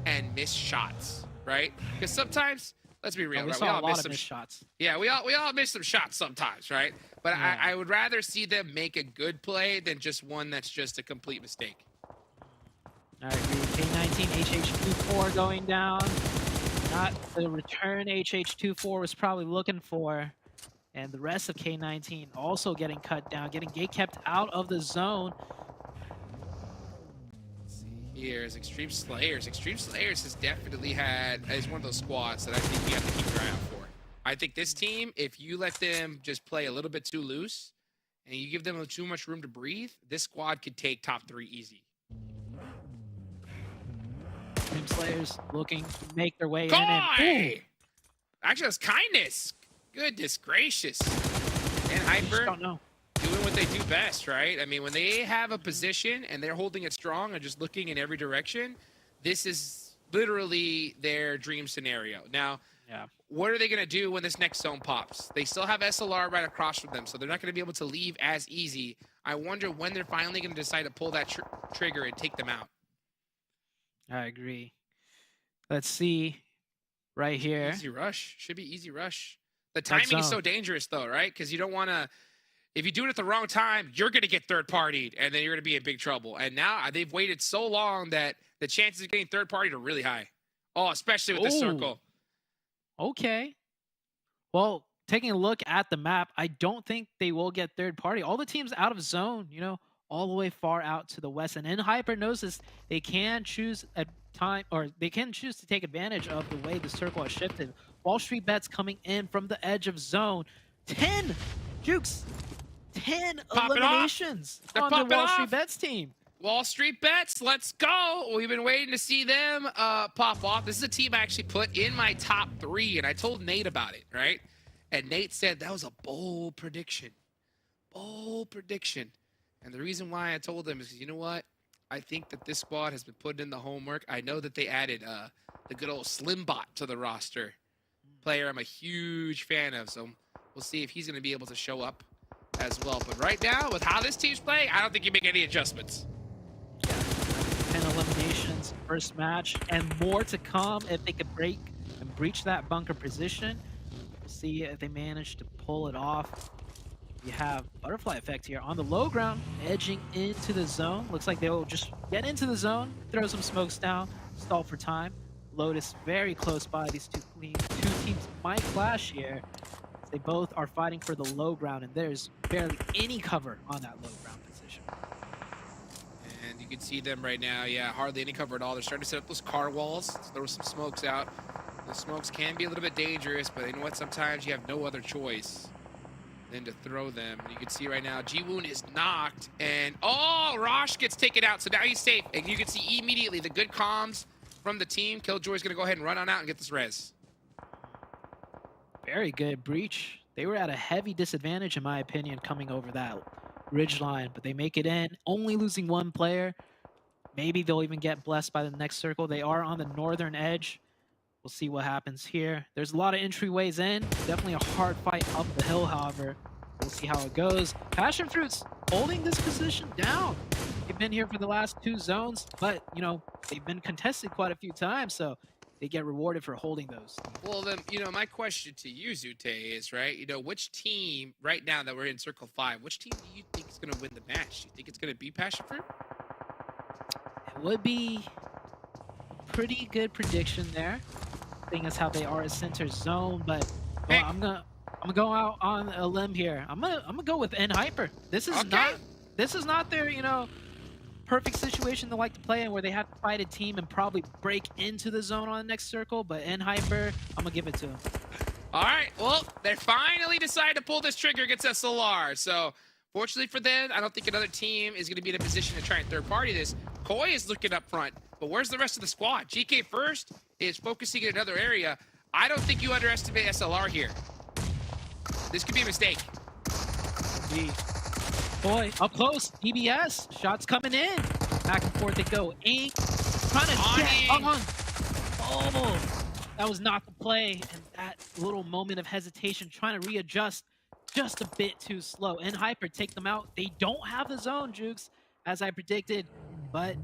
and miss shots, right? Because sometimes, let's be real,
We
right?
saw
all
a lot
miss
of
some
missed shots.
Yeah, we all miss some shots sometimes, right? But
Yeah.
I would rather see them make a good play than just one that's just a complete mistake.
I agree. K19 HH24 going down. Not the return HH24 was probably looking for. And the rest of K19 also getting cut down, getting gate kept out of the zone.
Here's Extreme Slayers. Extreme Slayers has definitely is one of those squads that I think we have to keep an eye out for. I think this team, if you let them just play a little bit too loose and you give them too much room to breathe, this squad could take top 3 easy.
Extreme Slayers looking to make their way in.
Koi! Actually, that's kindness. Goodness gracious. And
I just
Hyper
don't know.
doing what they do best, right? I mean, when they have a position and they're holding it strong and just looking in every direction, this is literally their dream scenario. Now,
Yeah.
what are they going to do when this next zone pops? They still have SLR right across from them, so they're not going to be able to leave as easy. I wonder when they're finally going to decide to pull that trigger and take them out.
I agree. Let's see right here.
Easy rush. Should be easy rush. The timing is so dangerous, though, right? Because you don't want to... If you do it at the wrong time, you're going to get third-partied, and then you're going to be in big trouble. And now they've waited so long that the chances of getting third-partied are really high. Oh, especially with the circle.
Okay. Well, taking a look at the map, I don't think they will get third party. All the teams out of zone, you know, all the way far out to the west. And in Hypergnosis, they can choose a time, or they can choose to take advantage of the way the circle has shifted. Wall Street Bets coming in from the edge of zone. 10 Jukes. 10 eliminations on the Wall Street Bets team.
Wall Street Bets, let's go. We've been waiting to see them pop off. This is a team I actually put in my top 3, and I told Nate about it, right? And Nate said that was a bold prediction. Bold prediction. And the reason why I told him is because, you know what? I think that this squad has been putting in the homework. I know that they added the good old Slimbot to the roster. Player I'm a huge fan of, so we'll see if he's going to be able to show up as well. But right now, with how this team's playing, I don't think you make any adjustments.
10 eliminations, first match, and more to come if they could break and breach that bunker position. We'll see if they manage to pull it off. You have butterfly effect here on the low ground, edging into the zone. Looks like they will just get into the zone, throw some smokes down, stall for time. Lotus very close by. These two teams might clash here. They both are fighting for the low ground, and there's barely any cover on that low ground position.
And you can see them right now. Yeah, hardly any cover at all. They're starting to set up those car walls. So there were some smokes out. The smokes can be a little bit dangerous, but you know what? Sometimes you have no other choice than to throw them. You can see right now, Ji-Woon is knocked, and oh, Rosh gets taken out, so now he's safe. And you can see immediately the good comms from the team. Killjoy's gonna go ahead and run on out and get this res.
Very good breach. They were at a heavy disadvantage, in my opinion, coming over that ridge line, but they make it in, only losing one player. Maybe they'll even get blessed by the next circle. They are on the northern edge. We'll see what happens here. There's a lot of entryways in. Definitely a hard fight up the hill, however. We'll see how it goes. PASSIONFRUIT's holding this position down. They've been here for the last 2 zones, but, you know, they've been contested quite a few times, so they get rewarded for holding those.
Well, then, you know, my question to you, Zute, is, right, you know, which team right now that we're in Circle 5, which team do you think is going to win the match? Do you think it's going to be PASSIONFRUIT?
It would be a pretty good prediction there, seeing as how they are a center zone, but well, I'm gonna go out on a limb here. I'm gonna go with N-Hyper. This is not their, you know, perfect situation to like to play in, where they have to fight a team and probably break into the zone on the next circle, but N-Hyper, I'm gonna give it to him.
All right, well, they finally decided to pull this trigger against SLR, so fortunately for them, I don't think another team is going to be in a position to try and third-party this. Koi is looking up front, but where's the rest of the squad? GK First is focusing in another area. I don't think you underestimate SLR here. This could be a mistake.
Boy, up close, DBS, shots coming in. Back and forth they go. Ink, trying to get on. Oh, that was not the play. And that little moment of hesitation, trying to readjust, just a bit too slow. N-Hyper take them out. They don't have the zone, Jukes, as I predicted, but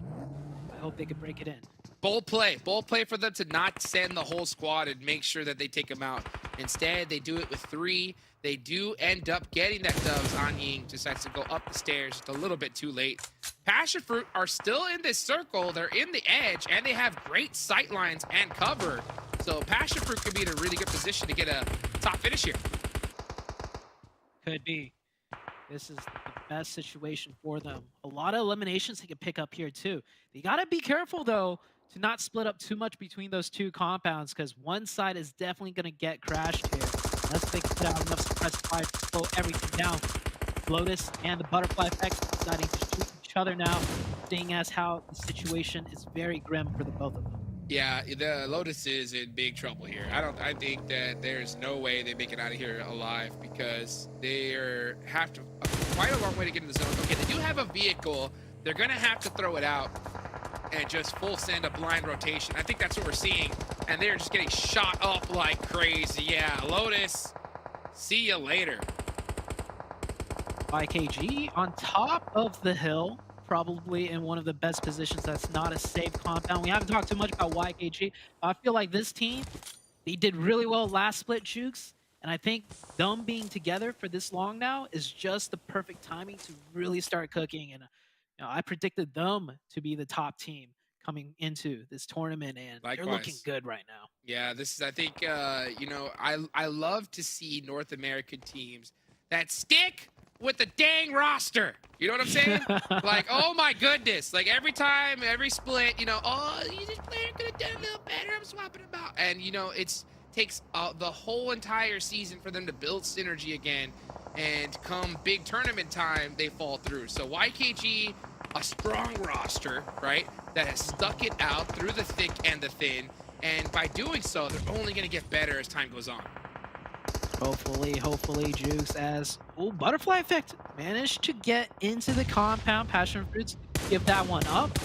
I hope they can break it in.
Bold play for them to not send the whole squad and make sure that they take them out. Instead, they do it with 3. They do end up getting that dubs. On Ying decides to go up the stairs just a little bit too late. PASSIONFRUIT are still in this circle. They're in the edge, and they have great sight lines and cover. So PASSIONFRUIT could be in a really good position to get a top finish here.
Could be. This is the best situation for them. A lot of eliminations they can pick up here too. They gotta be careful though to not split up too much between those 2 compounds, because one side is definitely gonna get crashed here. Unless they can put out enough suppressed fire to slow everything down. LOTUS and the butterfly effect deciding to shoot each other now, seeing as how the situation is very grim for the both of them.
Yeah, the LOTUS is in big trouble here. I think that there's no way they make it out of here alive, because they have to quite a long way to get in the zone. Okay, they do have a vehicle. They're gonna have to throw it out and just full send a blind rotation. I think that's what we're seeing, and they're just getting shot up like crazy. Yeah, LOTUS, see you later.
YKG on top of the hill, probably in one of the best positions. That's not a safe compound. We haven't talked too much about YKG. I feel like this team, they did really well last split, Jukes, and I think them being together for this long now is just the perfect timing to really start cooking. And you know, I predicted them to be the top team coming into this tournament, and
Likewise.
They're looking good right now.
Yeah, this is, I think, you know, I love to see North American teams that stick with the dang roster. You know what I'm saying? Like, oh my goodness. Like every time, every split, you know, oh, this player could have done a little better. I'm swapping him out. And, you know, it takes the whole entire season for them to build synergy again. And come big tournament time, they fall through. So YKG, a strong roster, right, that has stuck it out through the thick and the thin. And by doing so, they're only going to get better as time goes on.
Hopefully, Jukes, as butterfly effect managed to get into the compound. PASSIONFRUITs give that one up.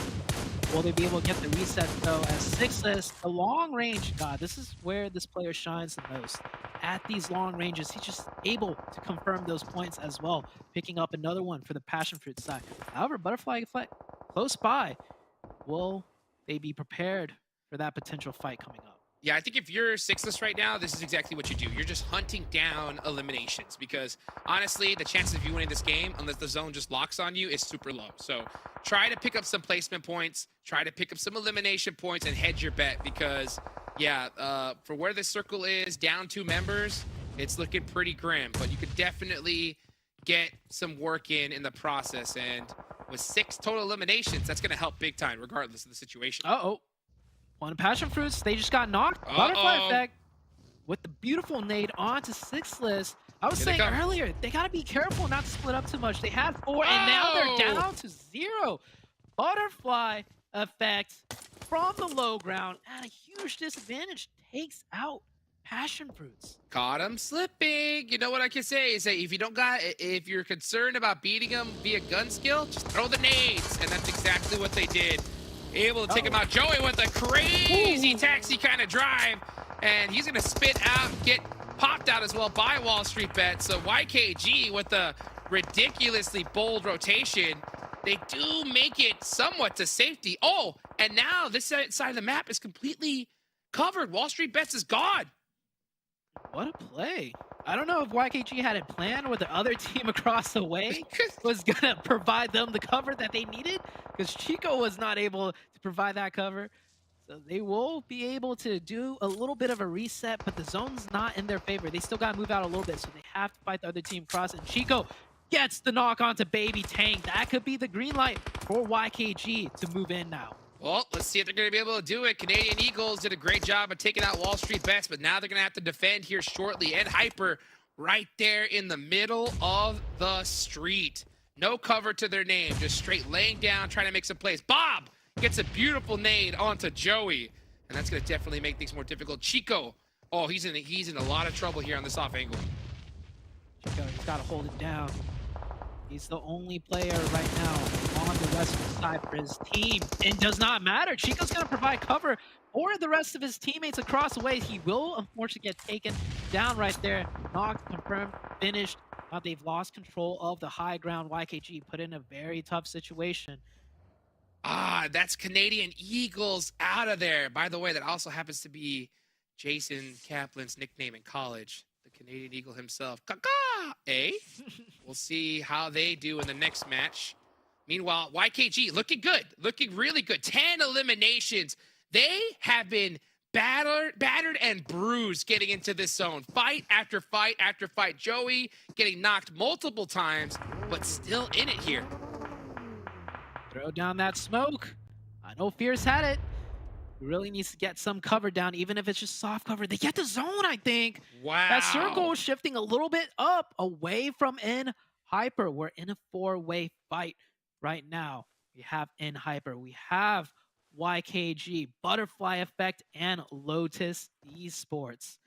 Will they be able to get the reset though? As SPADES, the long range, God, this is where this player shines the most. At these long ranges, he's just able to confirm those points as well, picking up another one for the PASSIONFRUIT side. However, butterfly effect close by. Will they be prepared for that potential fight coming up?
Yeah, I think if you're sixless right now, this is exactly what you do. You're just hunting down eliminations, because honestly, the chances of you winning this game, unless the zone just locks on you, is super low. So try to pick up some placement points, try to pick up some elimination points, and hedge your bet, because yeah, for where this circle is, down 2 members, it's looking pretty grim, but you could definitely get some work in the process. And with 6 total eliminations, that's going to help big time, regardless of the situation.
Uh-oh. One Passion Fruits, they just got knocked. Butterfly effect with the beautiful nade onto Sixless. I was saying earlier, they gotta be careful not to split up too much. They had 4 and now they're down to 0. Butterfly effect from the low ground at a huge disadvantage takes out Passion Fruits.
Caught him slipping. You know what I can say is that if you're concerned about beating him via gun skill, just throw the nades, and that's exactly what they did. Able to take him out. Joey with a crazy taxi kind of drive, and he's gonna spit out, get popped out as well by Wall Street Bet. So YKG with a ridiculously bold rotation, they do make it somewhat to safety. Oh, and now this side of the map is completely covered. Wall Street Bets is gone.
What a play. I don't know if YKG had it planned or the other team across the way was going to provide them the cover that they needed, because Chico was not able to provide that cover. So they will be able to do a little bit of a reset, but the zone's not in their favor. They still got to move out a little bit, so they have to fight the other team across. And Chico gets the knock onto Baby Tank. That could be the green light for YKG to move in now.
Well, let's see if they're going to be able to do it. Canadian Eagles did a great job of taking out Wall Street Bets, but now they're going to have to defend here shortly. And Hyper right there in the middle of the street. No cover to their name, just straight laying down, trying to make some plays. Bob gets a beautiful nade onto Joey, and that's going to definitely make things more difficult. Chico, oh, he's in a lot of trouble here on this off angle.
Chico, he's got to hold it down. He's the only player right now on the western side for his team. It does not matter. Chico's going to provide cover for the rest of his teammates across the way. He will, unfortunately, get taken down right there. Knocked, confirmed, finished. Now they've lost control of the high ground. YKG put in a very tough situation.
Ah, that's Canadian Eagles out of there. By the way, that also happens to be Jason Kaplan's nickname in college. The Canadian Eagle himself. Kaka! Eh? We'll see how they do in the next match. Meanwhile, YKG looking good. Looking really good. 10 eliminations. They have been battered and bruised getting into this zone. Fight after fight after fight. Joey getting knocked multiple times, but still in it here.
Throw down that smoke. I know Fierce had it. He really needs to get some cover down, even if it's just soft cover. They get the zone, I think.
Wow.
That circle is shifting a little bit up, away from N Hyper. We're in a 4-way fight right now. We have N Hyper. We have YKG, Butterfly Effect, and Lotus Esports.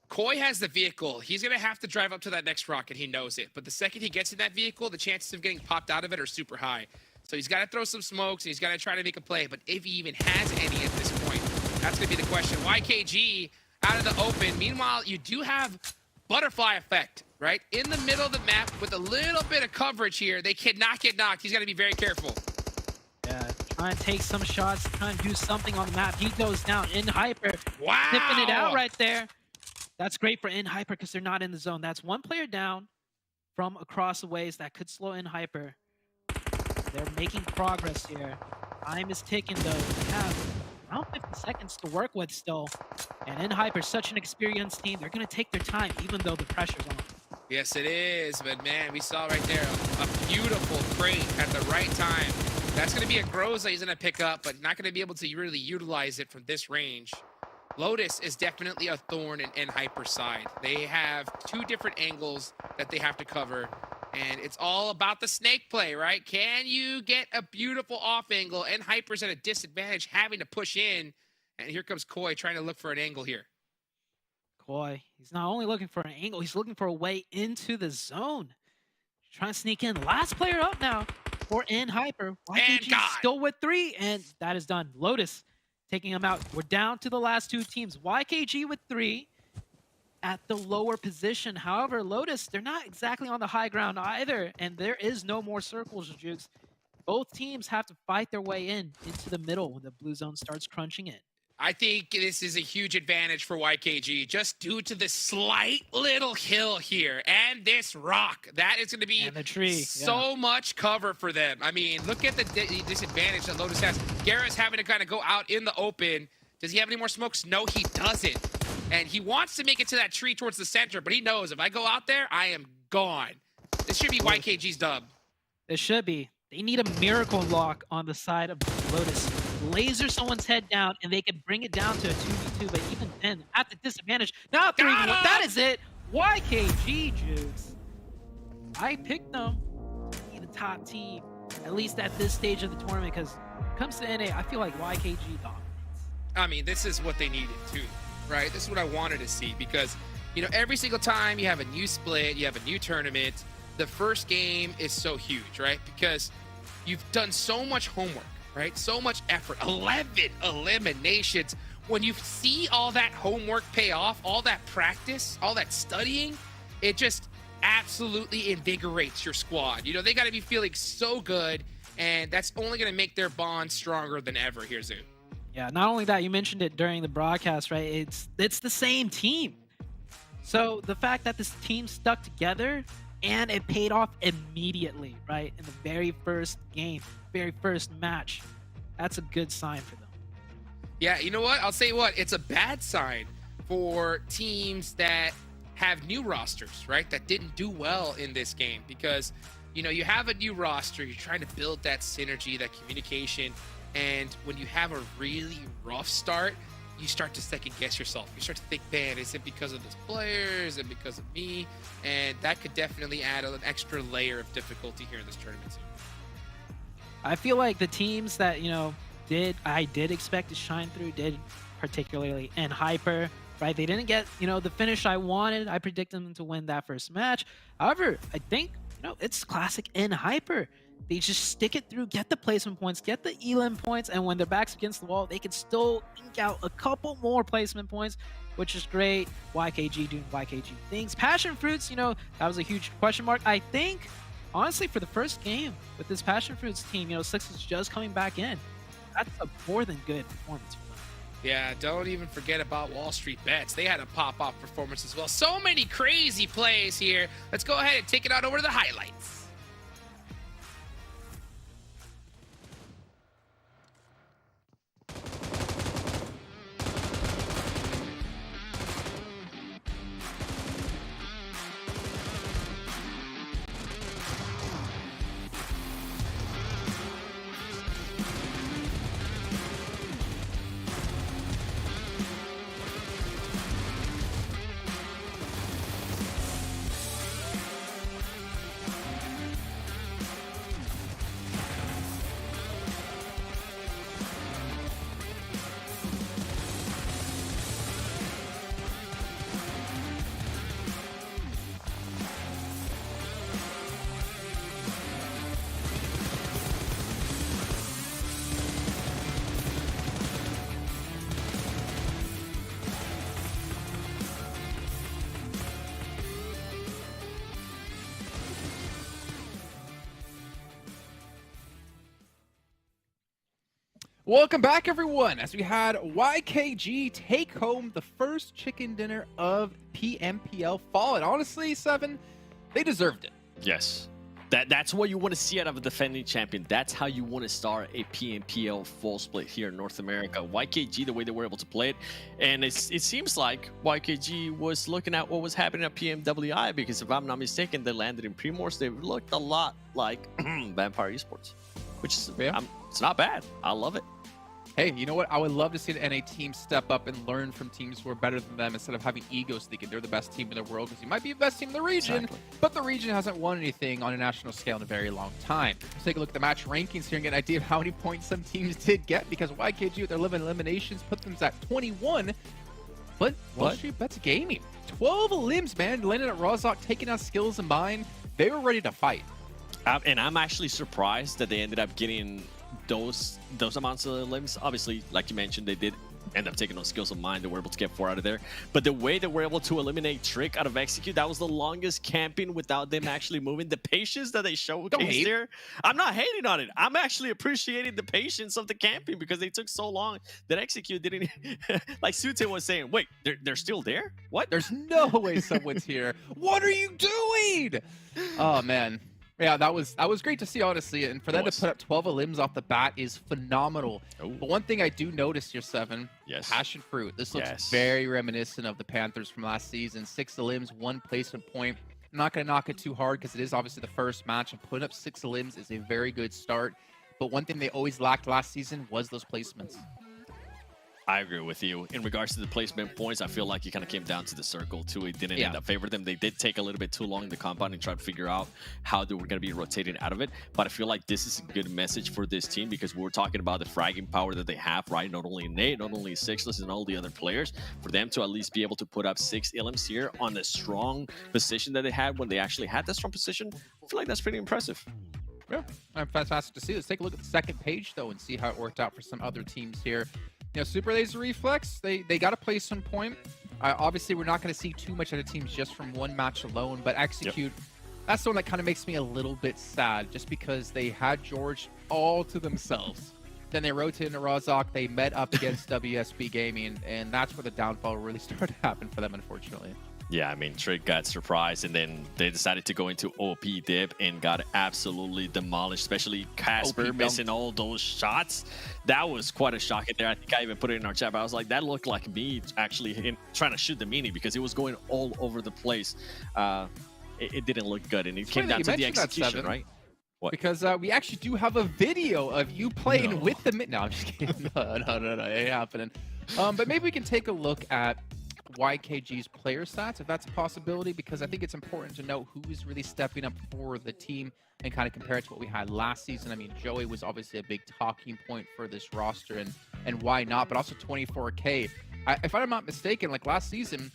Koi has the vehicle. He's going to have to drive up to that next rock, and he knows it. But the second he gets in that vehicle, the chances of getting popped out of it are super high. So he's got to throw some smokes, and he's got to try to make a play. But if he even has any at this point, that's going to be the question. YKG out of the open. Meanwhile, you do have Butterfly Effect, right? In the middle of the map with a little bit of coverage here. They cannot get knocked. He's got to be very careful.
Yeah, try and take some shots, try and do something on the map. He goes down in Hyper.
Wow.
Sniffing it out right there. That's great for in Hyper because they're not in the zone. That's one player down from across the ways that could slow in Hyper. They're making progress here. Time is ticking though. They have around 50 seconds to work with still. And in Hyper, such an experienced team. They're going to take their time even though the pressure's on.
Yes, it is. But man, we saw right there a beautiful crate at the right time. That's going to be a Groza he's going to pick up, but not going to be able to really utilize it from this range. Lotus is definitely a thorn in Hyper side. They have 2 different angles that they have to cover. And it's all about the snake play, right? Can you get a beautiful off angle? And Hyper's at a disadvantage having to push in. And here comes Koi trying to look for an angle here.
Koi, he's not only looking for an angle, he's looking for a way into the zone. Trying to sneak in. Last player up now for in Hyper. YKG still with 3, and that is done. Lotus taking him out. We're down to the last 2 teams. YKG with 3. At the lower position. However, Lotus, they're not exactly on the high ground either, and there is no more circles, Jukes. Both teams have to fight their way into the middle when the blue zone starts crunching it.
I think this is a huge advantage for YKG, just due to the slight little hill here and this rock. That is going to be
the tree.
So much cover for them. I mean, look at the disadvantage that Lotus has. Garrett's having to kind of go out in the open. Does he have any more smokes? No, he doesn't. And he wants to make it to that tree towards the center, but he knows if I go out there, I am gone. This should be YKG's dub.
It should be. They need a miracle lock on the side of Lotus. laser someone's head down, and they could bring it down to a 2v2, but even then, at the disadvantage, now 3v1, that is it! YKG Jukes. I picked them to be the top team, at least at this stage of the tournament, because when it comes to NA, I feel like YKG dominates.
I mean, this is what they needed too, right? This is what I wanted to see because, you know, every single time you have a new split, you have a new tournament, the first game is so huge, right? Because you've done so much homework, right? So much effort, 11 eliminations. When you see all that homework pay off, all that practice, all that studying, it just absolutely invigorates your squad. You know, they got to be feeling so good, and that's only going to make their bond stronger than ever here, Zoo.
Yeah, not only that, you mentioned it during the broadcast, right? It's the same team. So the fact that this team stuck together and it paid off immediately, right? In the very first game, very first match, that's a good sign for them.
Yeah, you know what? I'll say what, it's a bad sign for teams that have new rosters, right? That didn't do well in this game because, you know, you have a new roster, you're trying to build that synergy, that communication, and when you have a really rough start, you start to second guess yourself. You start to think, man, is it because of this player? Is it because of me? And that could definitely add an extra layer of difficulty here in this tournament.
I feel like the teams that, you know, I did expect to shine through, did particularly in Hyper, right? They didn't get, you know, the finish I wanted. I predicted them to win that first match. However, I think, you know, it's classic in Hyper. They just stick it through, get the placement points, get the elim points, and when their back's against the wall, they can still ink out a couple more placement points, which is great. YKG doing YKG things. Passion Fruits, you know, that was a huge question mark. I think, honestly, for the first game with this Passion Fruits team, you know, Six is just coming back in. That's a more than good performance for them.
Yeah, don't even forget about Wall Street Bets. They had a pop-off performance as well. So many crazy plays here. Let's go ahead and take it out over to the highlights.
Welcome back, everyone, as we had YKG take home the first chicken dinner of PMPL Fall. And honestly, Seven, they deserved it.
Yes. That's what you want to see out of a defending champion. That's how you want to start a PMPL full split here in North America. YKG, the way they were able to play it. And it seems like YKG was looking at what was happening at PMWI, because if I'm not mistaken, they landed in Primors. They looked a lot like Vampire Esports, which is, it's not bad. I love it.
Hey, you know what? I would love to see the NA team step up and learn from teams who are better than them instead of having egos thinking they're the best team in the world, because you might be the best team in the region, but the region hasn't won anything on a national scale in a very long time. Let's take a look at the match rankings here and get an idea of how many points some teams did get, because YKG with their 11 eliminations put them at 21. But Wall Street Bets Gaming, 12 limbs, man, landing at Rozhok, taking out Skills and Mine. They were ready to fight.
And I'm actually surprised that they ended up getting those amounts of limbs. Obviously, like you mentioned, they did end up taking those Skills of Mine. They were able to get 4 out of there. But the way they were able to eliminate Trick out of Execute, that was the longest camping without them actually moving. The patience that they showcased there, I'm not hating on it. I'm actually appreciating the patience of the camping, because they took so long that Execute didn't, like Sute was saying, wait, they're still there? What?
There's no way someone's here. What are you doing? Oh, man. Yeah, that was great to see, honestly, and for them to put up 12 limbs off the bat is phenomenal. But one thing I do notice here, Seven, Passion Fruit. This looks very reminiscent of the Panthers from last season. 6 limbs, 1 placement point. I'm not going to knock it too hard because it is obviously the first match, and putting up 6 limbs is a very good start. but one thing they always lacked last season was those placements.
I agree with you. In regards to the placement points, I feel like it kind of came down to the circle too. It didn't end up favor them. They did take a little bit too long in the compound and try to figure out how they were going to be rotating out of it. But I feel like this is a good message for this team because we're talking about the fragging power that they have, right? Not only Nate, not only Sixless and all the other players. For them to at least be able to put up 6 Illims here on the strong position that they had when they actually had that strong position, I feel like that's pretty impressive.
Yeah, fantastic to see. Let's take a look at the second page though and see how it worked out for some other teams here. You know, Super Laser Reflex, they got a placement point. Obviously, we're not going to see too much of the teams just from one match alone, but Execute, that's the one that kind of makes me a little bit sad just because they had George all to themselves. Then they rotated into Rozhok, they met up against WSB Gaming, and that's where the downfall really started to happen for them, unfortunately.
Yeah, I mean, Trick got surprised, and then they decided to go into OP dip and got absolutely demolished, especially Casper missing all those shots. That was quite a shock in there. I think I even put it in our chat, but I was like, that looked like me actually trying to shoot the mini because it was going all over the place. It didn't look good, and it came down to the execution, right? What?
Because we actually do have a video of you playing with the mid. No, I'm just kidding. No, it ain't happening. But maybe we can take a look at YKG's player stats, if that's a possibility, because I think it's important to know who is really stepping up for the team and kind of compare it to what we had last season. I mean, Joey was obviously a big talking point for this roster, and why not, but also 24K. If I'm not mistaken, like last season,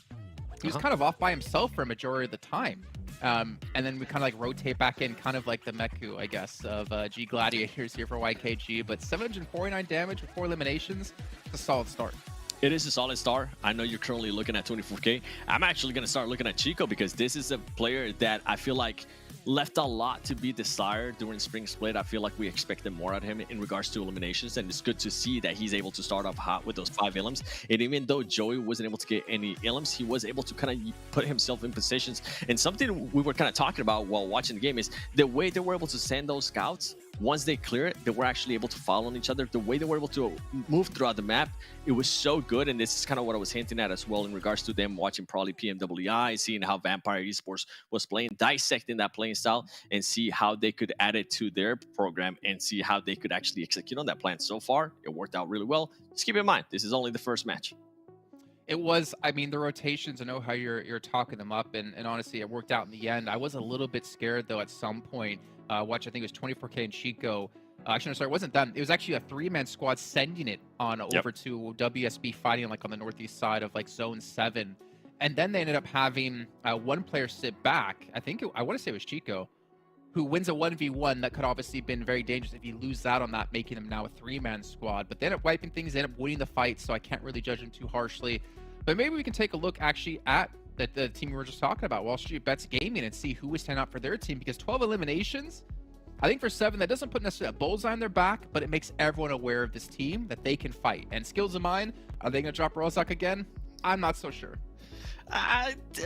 he was kind of off by himself for a majority of the time. And then we kind of like rotate back in, kind of like the Meku, I guess, of G Gladiators here for YKG, but 749 damage with 4 eliminations, it's a solid start.
It is a solid start. I know you're currently looking at 24K. I'm actually going to start looking at Chico because this is a player that I feel like left a lot to be desired during Spring Split. I feel like we expected more out of him in regards to eliminations, and it's good to see that he's able to start off hot with those 5 Illims. And even though Joey wasn't able to get any Illims, he was able to kind of put himself in positions. And something we were kind of talking about while watching the game is the way they were able to send those scouts. Once they clear it, they were actually able to follow on each other. The way they were able to move throughout the map, it was so good. And this is kind of what I was hinting at as well in regards to them watching probably PMWI, seeing how Vampire Esports was playing, dissecting that playing style, and see how they could add it to their program and see how they could actually execute on that plan. So far, it worked out really well. Just keep in mind, this is only the first match.
It was, I mean, the rotations, I know how you're talking them up, and honestly, it worked out in the end. I was a little bit scared, though, at some point. Watch, I think it was 24K and Chico. Actually, no, sorry, it wasn't them. It was actually a 3-man squad sending it on over to WSB, fighting like on the northeast side of like Zone 7. And then they ended up having one player sit back. I want to say it was Chico, who wins a 1v1 that could obviously been very dangerous if you lose out on that, making them now a 3-man squad. But they ended up wiping things, they ended up winning the fight, so I can't really judge them too harshly. But maybe we can take a look actually at the team we were just talking about, Wall Street Bets Gaming, and see who was standing out for their team, because 12 eliminations, I think for 7, that doesn't put necessarily a bullseye on their back, but it makes everyone aware of this team, that they can fight. And Skills of Mine, are they going to drop Rozhok again? I'm not so sure.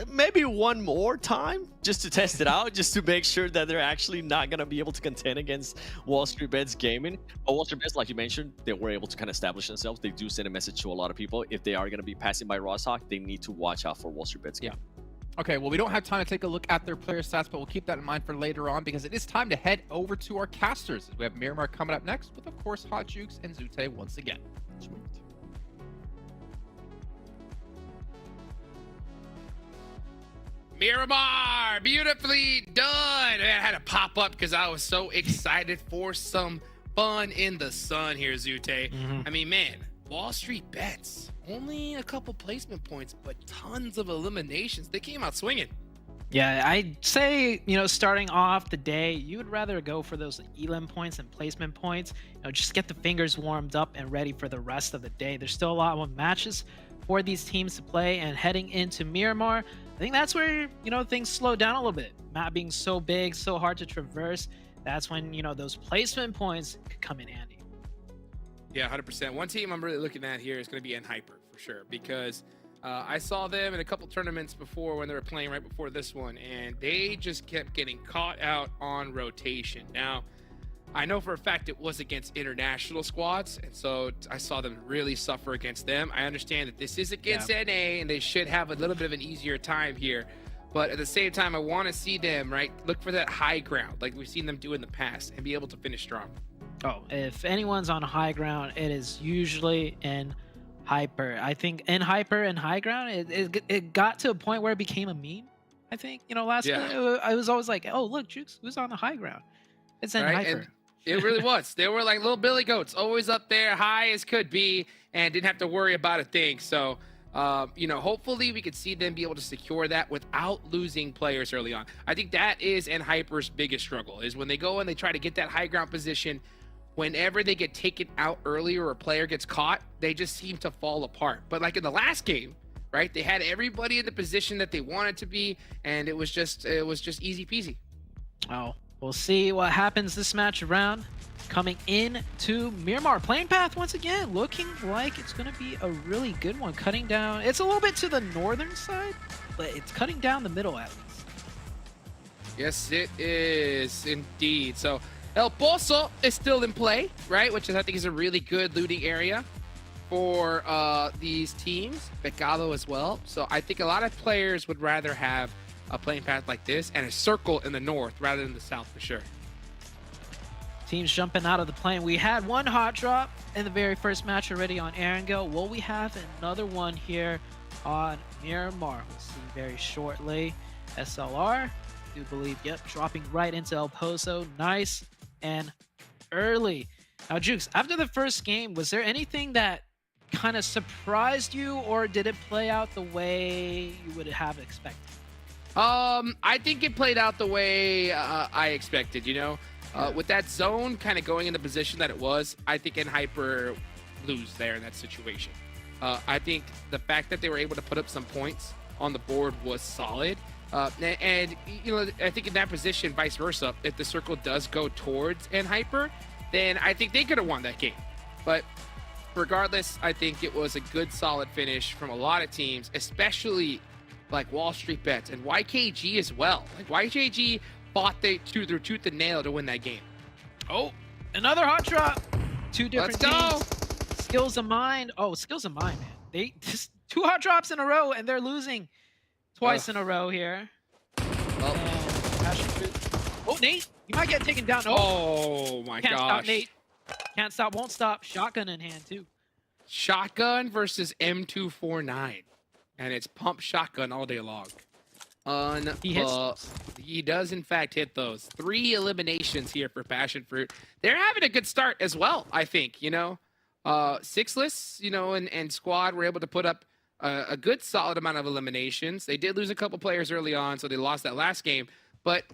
Maybe one more time just to test it out, just to make sure that they're actually not going to be able to contend against Wall Street Bets Gaming. But Wall Street Bets, like you mentioned, they were able to kind of establish themselves. They do send a message to a lot of people. If they are going to be passing by Rozhok, they need to watch out for Wall Street Bets Gaming.
Okay, well, we don't have time to take a look at their player stats, but we'll keep that in mind for later on, because it is time to head over to our casters. We have Miramar coming up next with, of course, Hot Jukes and Zute once again.
Sweet.
Miramar, beautifully done. Man, I had to pop up because I was so excited for some fun in the sun here, Zute. I mean, man, Wall Street Bets, only a couple placement points, but tons of eliminations. They came out swinging.
Yeah, I'd say, starting off the day, you would rather go for those elim points and placement points. Just get the fingers warmed up and ready for the rest of the day. There's still a lot of matches for these teams to play, and heading into Miramar, I think that's where, things slow down a little bit. Map being so big, so hard to traverse, that's when, those placement points could come in handy.
Yeah, 100%. One team I'm really looking at here is going to be Hyper for sure, because I saw them in a couple tournaments before when they were playing right before this one, and they just kept getting caught out on rotation. Now, I know for a fact it was against international squads, and so I saw them really suffer against them. I understand that this is against NA, and they should have a little bit of an easier time here. But at the same time, I want to see them, look for that high ground like we've seen them do in the past and be able to finish strong.
Oh, if anyone's on high ground, it is usually in hyper. I think in hyper and high ground, it got to a point where it became a meme. I think, you know, I was always like, oh, look, Jukes, who's on the high ground? It's in hyper.
And it really was. They were like little billy goats, always up there, high as could be, and didn't have to worry about a thing. So, you know, hopefully we could see them be able to secure that without losing players early on. I think that is Hyper's biggest struggle, is when they go and they try to get that high ground position. Whenever they get taken out early or a player gets caught, they just seem to fall apart. But like in the last game, right, they had everybody in the position that they wanted to be, and it was just easy peasy.
Oh, we'll see what happens this match around. Coming in to Miramar, playing path once again, looking like it's going to be a really good one. Cutting down, it's a little bit to the northern side, but it's cutting down the middle at least.
Yes, it is indeed. So El Pozo is still in play, right? Which is, I think, is a really good looting area for these teams. Pecado as well. So I think a lot of players would rather have a playing path like this and a circle in the north rather than the south for sure.
Teams jumping out of the plane. We had one hot drop in the very first match already on Erangel. Will we have another one here on Miramar? We'll see very shortly. SLR, I do believe, yep, dropping right into El Pozo. Nice and early. Now, Jukes, after the first game, was there anything that kind of surprised you, or did it play out the way you would have expected?
I think it played out the way I expected, you know? With that zone kind of going in the position that it was, I think Hyper lose there in that situation. I think the fact that they were able to put up some points on the board was solid. And, you know, I think in that position, vice versa, if the circle does go towards Hyper, then I think they could have won that game. But regardless, I think it was a good, solid finish from a lot of teams, especially like Wall Street Bets and YKG as well. Like YKG fought their tooth and nail to win that game.
Oh, another hot drop. Two different
Let's
teams. Skills of Mine. Oh, Skills of Mine, man. They just 2 hot drops in a row, and they're losing twice in a row here.
Well,
oh, Nate, you might get taken down.
Oh my
Can't
gosh.
stop, Nate. Can't stop, won't stop. Shotgun in hand, too.
Shotgun versus M249. And it's pump shotgun all day long.
He hits those.
He does, in fact, hit those. 3 eliminations here for PASSIONFRUIT. They're having a good start as well, I think, you know. Sixless, you know, and squad were able to put up a good, solid amount of eliminations. They did lose a couple players early on, so they lost that last game. But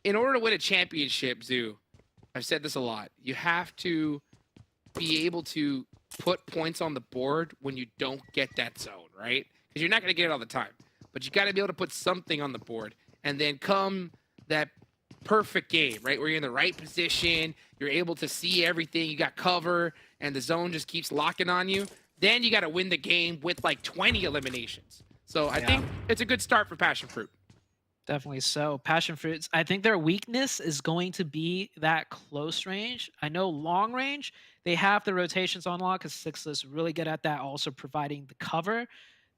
in order to win a championship, Zoo, I've said this a lot, you have to be able to put points on the board when you don't get that zone, right? Because you're not going to get it all the time. But you got to be able to put something on the board. And then come that perfect game, right? Where you're in the right position, you're able to see everything, you got cover, and the zone just keeps locking on you. Then you got to win the game with like 20 eliminations. So I think it's a good start for PASSIONFRUIT.
Definitely so. PASSIONFRUIT, I think their weakness is going to be that close range. I know long range, they have the rotations on lock because Sixless really good at that, also providing the cover.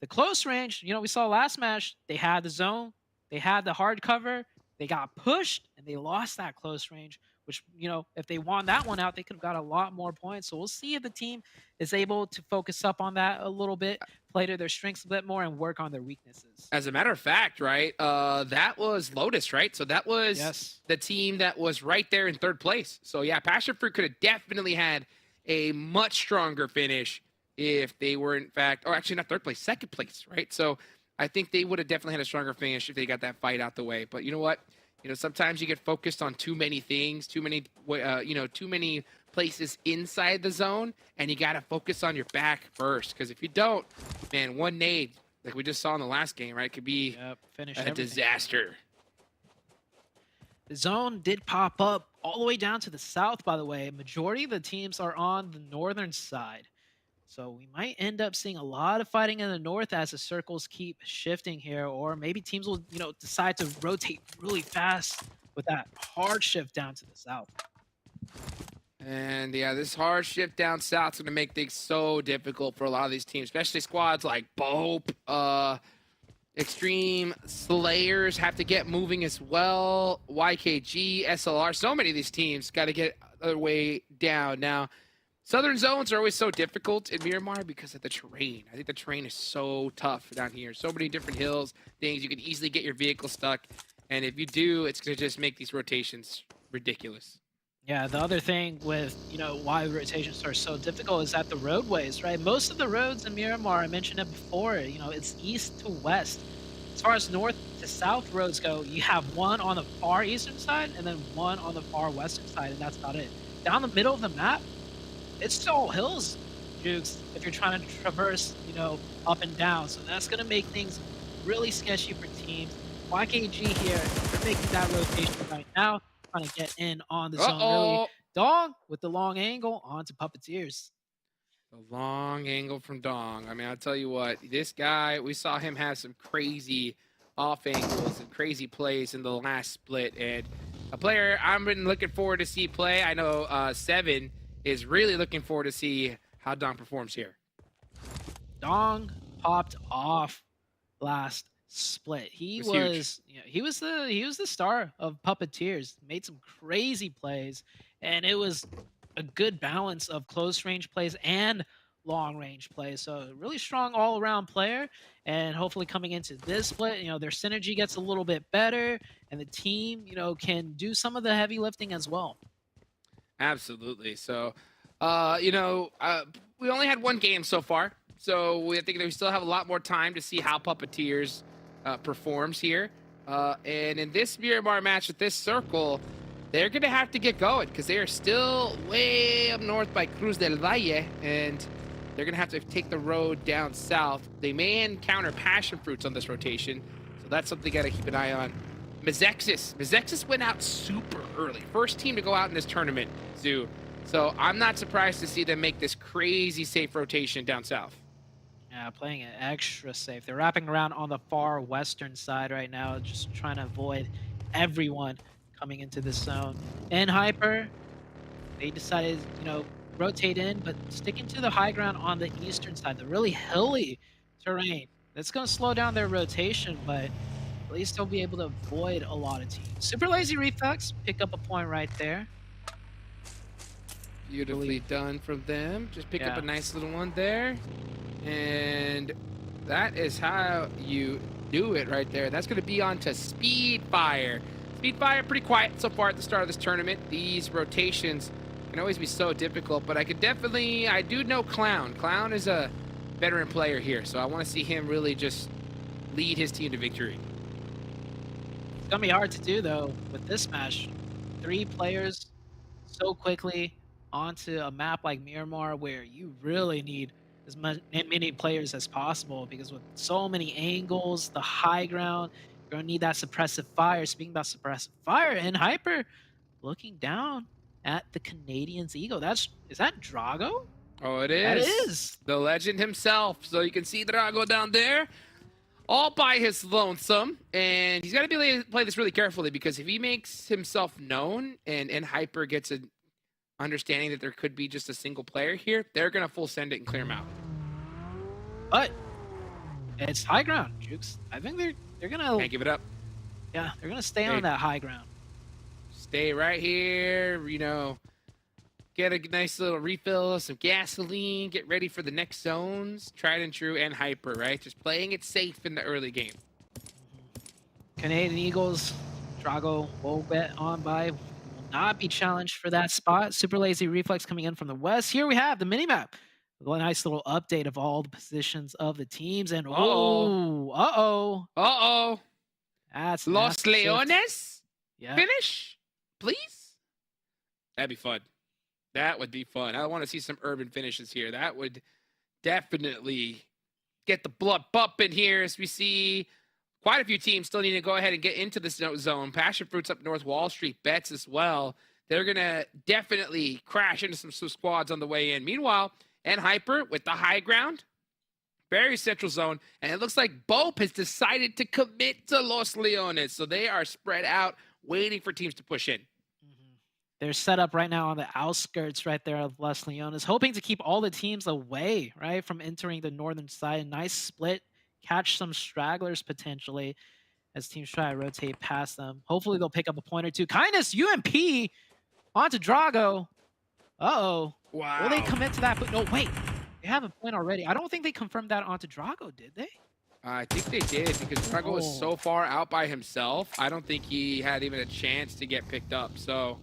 The close range, you know, we saw last match, they had the zone, they had the hard cover, they got pushed, and they lost that close range, which, you know, if they won that one out, they could have got a lot more points. So we'll see if the team is able to focus up on that a little bit, play to their strengths a bit more, and work on their weaknesses.
As a matter of fact, right, that was LOTUS, right? So that was the team that was right there in 3rd place. So yeah, PASSIONFRUIT could have definitely had a much stronger finish if they were, in fact, or actually not 3rd place, 2nd place, right? So I think they would have definitely had a stronger finish if they got that fight out the way. But you know what? You know, sometimes you get focused on too many things, too many places inside the zone, and you got to focus on your back first. Because if you don't, man, one nade, like we just saw in the last game, right, could be a disaster.
The zone did pop up all the way down to the south, by the way. Majority of the teams are on the northern side. So we might end up seeing a lot of fighting in the north as the circles keep shifting here, or maybe teams will, you know, decide to rotate really fast with that hard shift down to the south.
And yeah, this hard shift down south is going to make things so difficult for a lot of these teams, especially squads like BOPE, XTREME, Slayers have to get moving as well, YKG, SLR. So many of these teams got to get
other way down. Now, southern zones are always so difficult in Miramar because of the terrain. I think the terrain is so tough down here. So many different hills, things. You can easily get your vehicle stuck. And if you do, it's going to just make these rotations ridiculous.
Yeah, the other thing with, why rotations are so difficult is that the roadways, right? Most of the roads in Miramar, I mentioned it before, it's east to west. As far as north to south roads go, you have one on the far eastern side and then one on the far western side, and that's about it. Down the middle of the map, it's all hills, Jukes, if you're trying to traverse, up and down. So that's going to make things really sketchy for teams. YKG here, they're making that rotation right now, trying to get in on the zone early. Dong with the long angle onto Puppeteers.
The long angle from Dong. I mean, I'll tell you what, this guy, we saw him have some crazy off angles and crazy plays in the last split. And a player I've been looking forward to see play, I know Seven is really looking forward to see how Dong performs here.
Dong popped off last split. He was the star of Puppeteers. Made some crazy plays, and it was a good balance of close range plays and long range plays. So really strong all around player, and hopefully coming into this split, their synergy gets a little bit better, and the team, can do some of the heavy lifting as well.
Absolutely. So, we only had one game so far, so I think that we still have a lot more time to see how Puppeteers performs here. And in this Miramar match with this circle, they're going to have to get going because they are still way up north by Cruz del Valle, and they're going to have to take the road down south. They may encounter passion fruits on this rotation, so that's something you got to keep an eye on. MEZEXIS went out super early. First team to go out in this tournament, Zoo. So I'm not surprised to see them make this crazy safe rotation down south.
Yeah, playing it extra safe. They're wrapping around on the far western side right now, just trying to avoid everyone coming into this zone. And Hyper, they decided, rotate in, but sticking to the high ground on the eastern side, the really hilly terrain. That's going to slow down their rotation, but at least they'll be able to avoid a lot of teams. Super Lazy Reflex, pick up a point right there.
Beautifully done from them. Just pick up a nice little one there. And that is how you do it right there. That's going to be on to Speedfire. Speedfire pretty quiet so far at the start of this tournament. These rotations can always be so difficult, but I do know Clown. Clown is a veteran player here, so I want to see him really just lead his team to victory.
It's going to be hard to do, though, with this match. 3 players so quickly onto a map like Miramar where you really need as many players as possible, because with so many angles, the high ground, you're going to need that suppressive fire. Speaking about suppressive fire, and Hyper looking down at the Canadian's ego. Is that Drago?
Oh, it is.
That is.
The legend himself. So you can see Drago down there all by his lonesome. And he's got to be play this really carefully, because if he makes himself known and Hyper gets an understanding that there could be just a single player here, they're going to full send it and clear him out.
But it's high ground, Jukes. I think they're going to...
Can't give it up.
Yeah, they're going to stay on that high ground.
Stay right here, get a nice little refill of some gasoline, get ready for the next zones. Tried and true and Hyper, right? Just playing it safe in the early game.
Canadian Eagles, Drago will bet on by, will not be challenged for that spot. Super Lazy Reflex coming in from the west. Here we have the minimap. A nice little update of all the positions of the teams. And that's
Los Leones?
Yeah.
Finish, please? That'd be fun. That would be fun. I want to see some urban finishes here. That would definitely get the blood pumping here, as we see quite a few teams still need to go ahead and get into this zone. Passion Fruits up north, Wall Street bets as well. They're going to definitely crash into some squads on the way in. Meanwhile, and Hyper with the high ground, very central zone, and it looks like BOPE has decided to commit to Los Leones, so they are spread out, waiting for teams to push in.
They're set up right now on the outskirts right there of Los Leones, hoping to keep all the teams away, right, from entering the northern side. Nice split, catch some stragglers potentially as teams try to rotate past them. Hopefully they'll pick up a point or two. Kindness, UMP On to Drago. Uh-oh.
Wow.
Will they commit to that? But no, wait. They have a point already. I don't think they confirmed that onto Drago, did they?
I think they did because Drago was so far out by himself. I don't think he had even a chance to get picked up. So,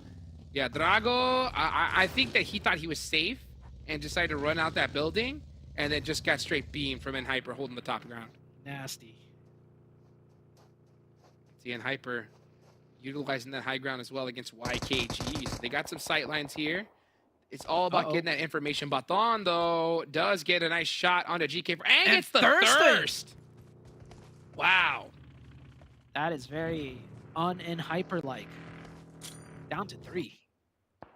yeah, Drago, I think that he thought he was safe and decided to run out that building and then just got straight beamed from N-Hyper holding the top ground.
Nasty.
See, N-Hyper utilizing that high ground as well against YKG. So they got some sight lines here. It's all about getting that information. Baton, though, does get a nice shot onto GK and gets the thirst. Wow.
That is very N-Hyper-like. Down to 3.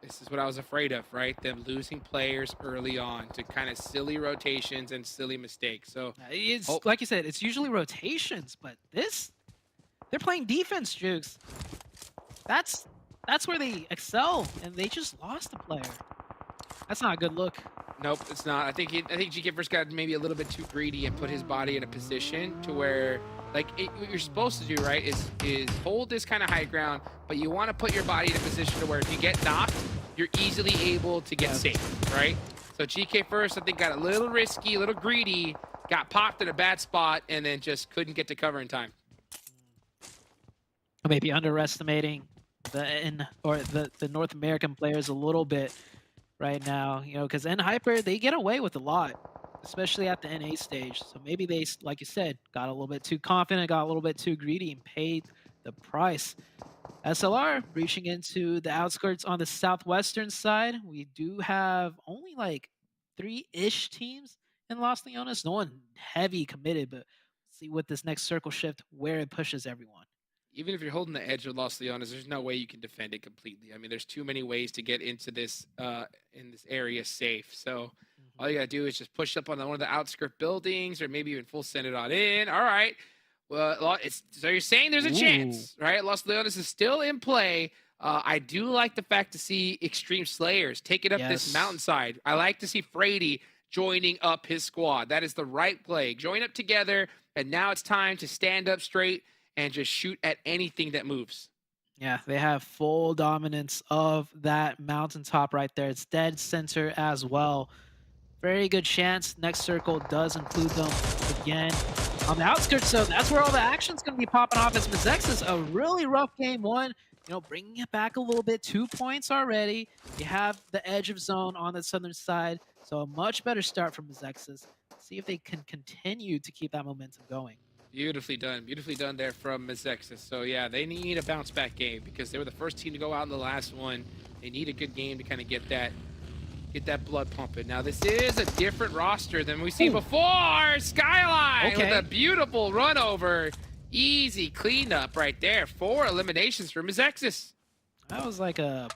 This is what I was afraid of, right? Them losing players early on to kind of silly rotations and silly mistakes. So
it's like you said, it's usually rotations, but they're playing defense, Jukes. That's where they excel, and they just lost a player. That's not a good look.
Nope, it's not. I think GK first got maybe a little bit too greedy and put his body in a position to where, like, what you're supposed to do, right, is hold this kind of high ground, but you want to put your body in a position to where if you get knocked, you're easily able to get safe, right? So GK first, I think, got a little risky, a little greedy, got popped in a bad spot, and then just couldn't get to cover in time.
Maybe underestimating the North American players a little bit right now, you know, because N-Hyper, they get away with a lot, especially at the NA stage. So maybe they, like you said, got a little bit too confident, got a little bit too greedy, and paid the price. SLR reaching into the outskirts on the southwestern side. We do have only like 3-ish teams in Los Leones. No one heavy committed, but see with this next circle shift where it pushes everyone.
Even if you're holding the edge of Los Leones, there's no way you can defend it completely. I mean, there's too many ways to get into this in this area safe. So all you gotta do is just push up on one of the outskirt buildings, or maybe even full send it on in. All right. Well, so you're saying there's a chance, right? Los Leones is still in play. I do like the fact to see Extreme Slayers taking up this mountainside. I like to see Frady joining up his squad. That is the right play. Join up together, and now it's time to stand up straight and just shoot at anything that moves.
Yeah, they have full dominance of that mountaintop right there. It's dead center as well. Very good chance. Next circle does include them again on the outskirts, so that's where all the action's going to be popping off as MEZEXIS. A really rough game one, you know, bringing it back a little bit. 2 points already. You have the edge of zone on the southern side, so a much better start from MEZEXIS. See if they can continue to keep that momentum going. Beautifully
done there from MEZEXIS. So yeah, they need a bounce back game because they were the first team to go out in the last one. They need a good game to kind of get that blood pumping. Now this is a different roster than we've seen before. Skyline with a beautiful run over. Easy cleanup right there. 4 eliminations for MEZEXIS.
That was like a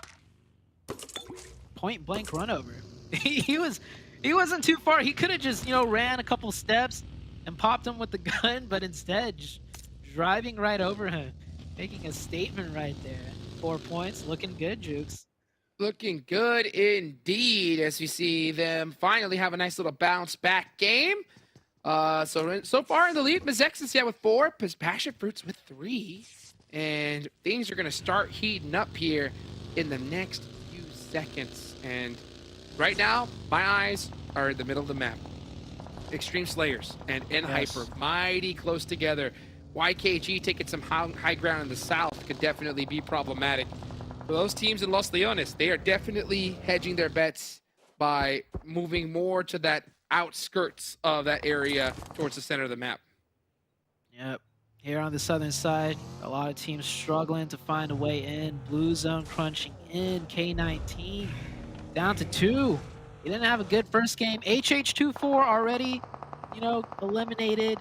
point blank run over. he wasn't too far. He could have just, you know, ran a couple steps and popped him with the gun, but instead just driving right over him, making a statement right there. 4 points, looking good, Jukes.
Looking good indeed, as we see them finally have a nice little bounce back game. So far in the lead, MEZEXIS with 4, PASSIONFRUIT's with 3, and things are going to start heating up here in the next few seconds. And right now, my eyes are in the middle of the map. Extreme Slayers and N-Hyper mighty close together. YKG taking some high ground in the south could definitely be problematic. For those teams in Los Leones, they are definitely hedging their bets by moving more to that outskirts of that area towards the center of the map.
Yep. Here on the southern side, a lot of teams struggling to find a way in. Blue zone crunching in. K19 down to 2. He didn't have a good first game. HH24 already, you know, eliminated.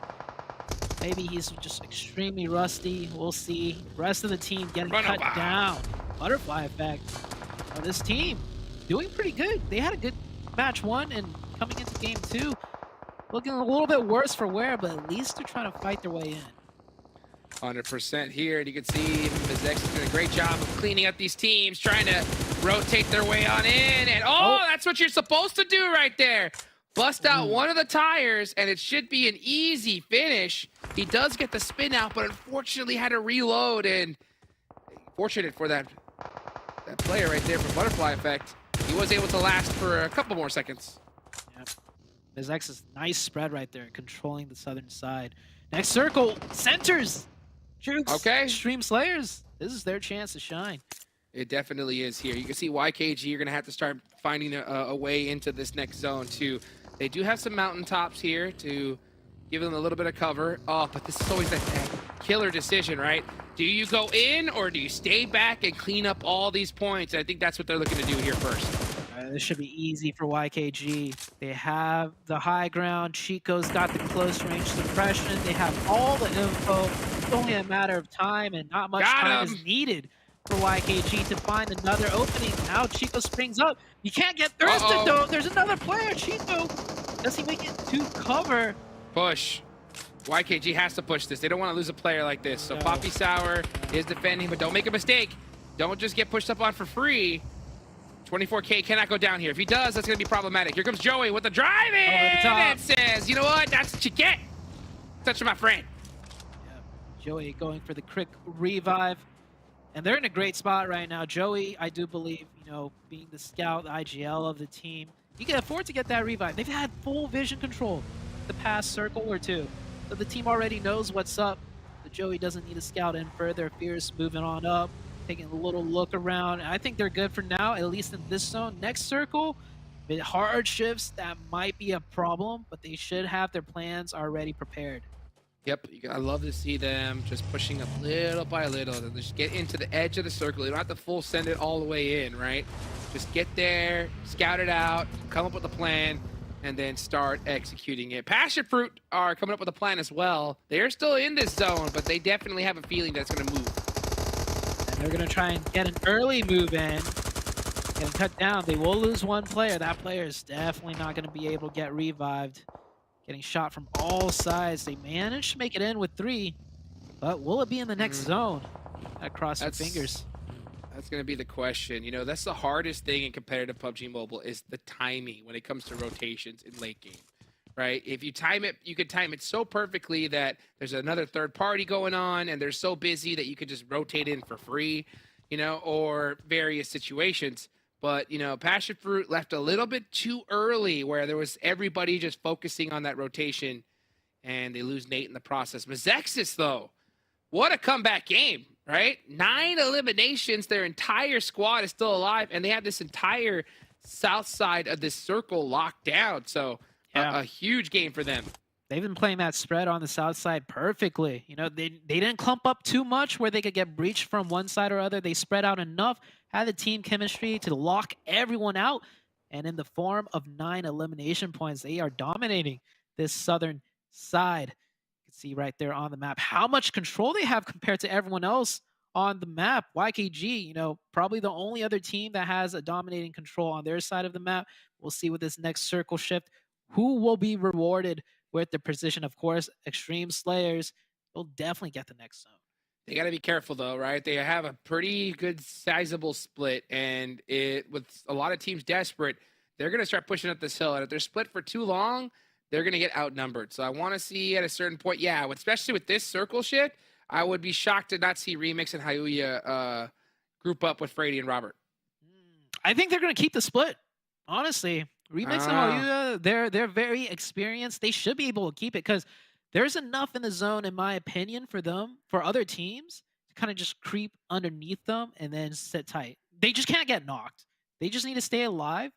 Maybe he's just extremely rusty. We'll see. Rest of the team getting cut down. Butterfly effect. This team doing pretty good. They had a good match 1, and coming into game 2, looking a little bit worse for wear, but at least they're trying to fight their way in.
100% here, and you can see MEZEXIS doing a great job of cleaning up these teams, trying to rotate their way on in, and that's what you're supposed to do right there. Bust out one of the tires, and it should be an easy finish. He does get the spin out, but unfortunately had to reload, and fortunate for that that player right there for Butterfly Effect, he was able to last for a couple more seconds.
Yep. MEZEXIS, nice spread right there, controlling the southern side. Next circle, centers! Jukes,
Okay.
Extreme Slayers. This is their chance to shine.
It definitely is here. You can see YKG, you're going to have to start finding a way into this next zone, too. They do have some mountaintops here to give them a little bit of cover. Oh, but this is always that killer decision, right? Do you go in or do you stay back and clean up all these points? I think that's what they're looking to do here first.
This should be easy for YKG. They have the high ground. Chico's got the close range suppression. They have all the info. It's only a matter of time, and not much time is needed for YKG to find another opening. Now Chico springs up. You can't get thirsted, though. There's another player. Chico, does he make it to cover?
Push. YKG has to push this. They don't want to lose a player like this. So Poppy Sour is defending, but don't make a mistake. Don't just get pushed up on for free. 24K cannot go down here. If he does, that's going to be problematic. Here comes Joey with the drive in and says, you know what? That's what you get. Touching my friend.
Yep. Joey going for the quick revive. And they're in a great spot right now. Joey, I do believe, you know, being the scout, the IGL of the team, he can afford to get that revive. They've had full vision control the past circle or two. So the team already knows what's up. The Joey doesn't need to scout in further. Fierce moving on up, taking a little look around. I think they're good for now, at least in this zone. Next circle, bit hard shifts, that might be a problem, but they should have their plans already prepared.
Yep, I love to see them just pushing up little by little. They just get into the edge of the circle. You don't have to full send it all the way in, right? Just get there, scout it out, come up with a plan, and then start executing it. PASSIONFRUIT are coming up with a plan as well. They're still in this zone, but they definitely have a feeling that's going to move.
And they're going to try and get an early move in. Getting cut down. They will lose one player. That player is definitely not going to be able to get revived. Getting shot from all sides. They managed to make it in with 3, but will it be in the next zone? Cross your fingers.
That's going to be the question. You know, that's the hardest thing in competitive PUBG Mobile is the timing when it comes to rotations in late game, right? If you time it, you could time it so perfectly that there's another third party going on and they're so busy that you could just rotate in for free, you know, or various situations. But, you know, PASSIONFRUIT left a little bit too early where there was everybody just focusing on that rotation and they lose Nate in the process. MEZEXIS, though, what a comeback game, right? 9 eliminations. Their entire squad is still alive, and they have this entire south side of this circle locked down. So a huge game for them.
They've been playing that spread on the south side perfectly. You know, they didn't clump up too much where they could get breached from one side or other. They spread out enough, had the team chemistry to lock everyone out. And in the form of 9 elimination points, they are dominating this southern side. You can see right there on the map how much control they have compared to everyone else on the map. YKG, you know, probably the only other team that has a dominating control on their side of the map. We'll see with this next circle shift who will be rewarded with the position. Of course, Extreme Slayers will definitely get the next zone.
They got to be careful, though, right? They have a pretty good sizable split, and with a lot of teams desperate, they're going to start pushing up this hill. And if they're split for too long, they're going to get outnumbered. So I want to see at a certain point, especially with this circle shift, I would be shocked to not see Remix and Hyuya group up with Frady and Robert.
I think they're going to keep the split, honestly. Remix and Hyuya, they're very experienced. They should be able to keep it because there's enough in the zone, in my opinion, for other teams to kind of just creep underneath them and then sit tight. They just can't get knocked. They just need to stay alive,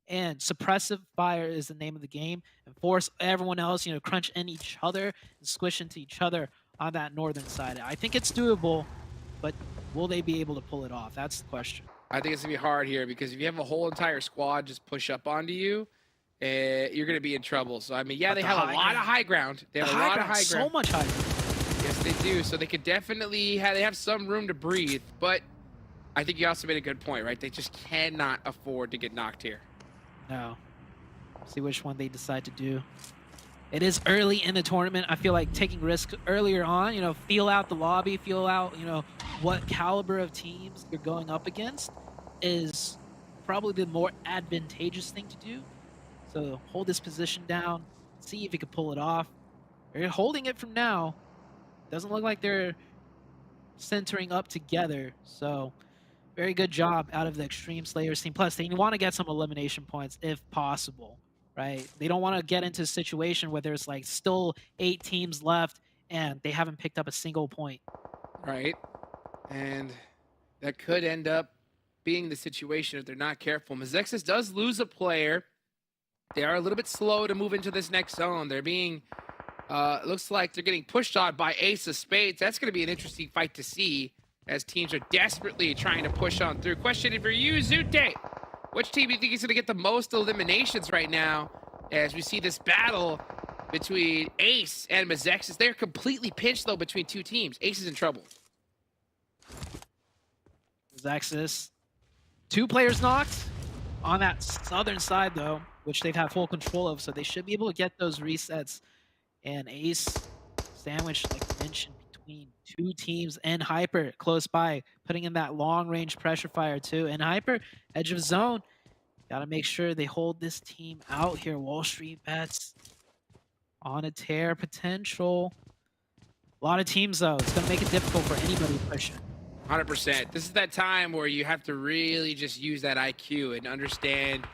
and suppressive fire is the name of the game, and force everyone else, you know, crunch in each other and squish into each other on that northern side. I think it's doable, but will they be able to pull it off? That's the question.
I think it's going to be hard here because if you have a whole entire squad just push up onto you, you're going to be in trouble. So, I mean, they have a lot of high ground. They have a lot of high ground.
So much high ground.
Yes, they do. So they could definitely they have some room to breathe. But I think you also made a good point, right? They just cannot afford to get knocked here.
No. See which one they decide to do. It is early in the tournament. I feel like taking risks earlier on, you know, feel out the lobby, feel out, you know, what caliber of teams you're going up against is probably the more advantageous thing to do. So hold this position down, see if you can pull it off. They're holding it from now. Doesn't look like they're centering up together. So Very good job out of the Extreme Slayers team. Plus, they want to get some elimination points if possible, right? They don't want to get into a situation where there's like still 8 teams left and they haven't picked up a single point.
Right. And that could end up being the situation if they're not careful. MEZEXIS does lose a player. They are a little bit slow to move into this next zone. They're being, looks like they're getting pushed on by Ace of Spades. That's going to be an interesting fight to see as teams are desperately trying to push on through. Question for you, Zute. Which team do you think is going to get the most eliminations right now as we see this battle between Ace and MEZEXIS? They're completely pinched, though, between two teams. Ace is in trouble.
MEZEXIS, 2 players knocked on that southern side, though, which they've had full control of, so they should be able to get those resets. And Ace sandwiched, like I mentioned, between 2 teams, and Hyper close by, putting in that long-range pressure fire, too. And Hyper, edge of zone, got to make sure they hold this team out here. Wall Street Bets on a tear potential. A lot of teams, though. It's going to make it difficult for anybody pushing.
100%. This is that time where you have to really just use that IQ and understand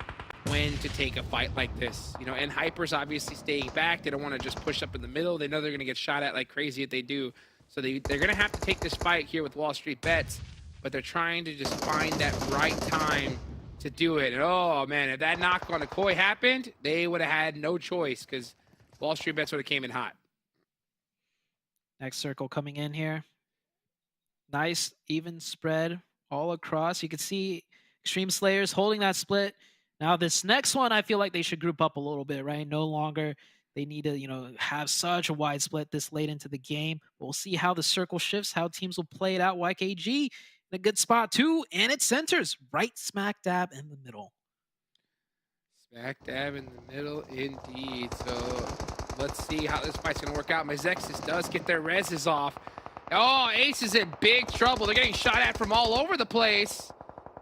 when to take a fight like this. You know, and Hyper's obviously staying back. They don't want to just push up in the middle. They know they're going to get shot at like crazy if they do. So they're going to have to take this fight here with Wall Street Bets, but they're trying to just find that right time to do it. And oh, man, if that knock on Akoi happened, they would have had no choice because Wall Street Bets would have came in hot.
Next circle coming in here. Nice even spread all across. You can see Extreme Slayers holding that split. Now this next one, I feel like they should group up a little bit, right? No longer they need to, you know, have such a wide split this late into the game. We'll see how the circle shifts, how teams will play it out. YKG in a good spot too, and it centers right smack dab in the middle.
Smack dab in the middle, indeed. So let's see how this fight's gonna work out. MEZEXIS does get their reses off. Oh, Ace is in big trouble. They're getting shot at from all over the place.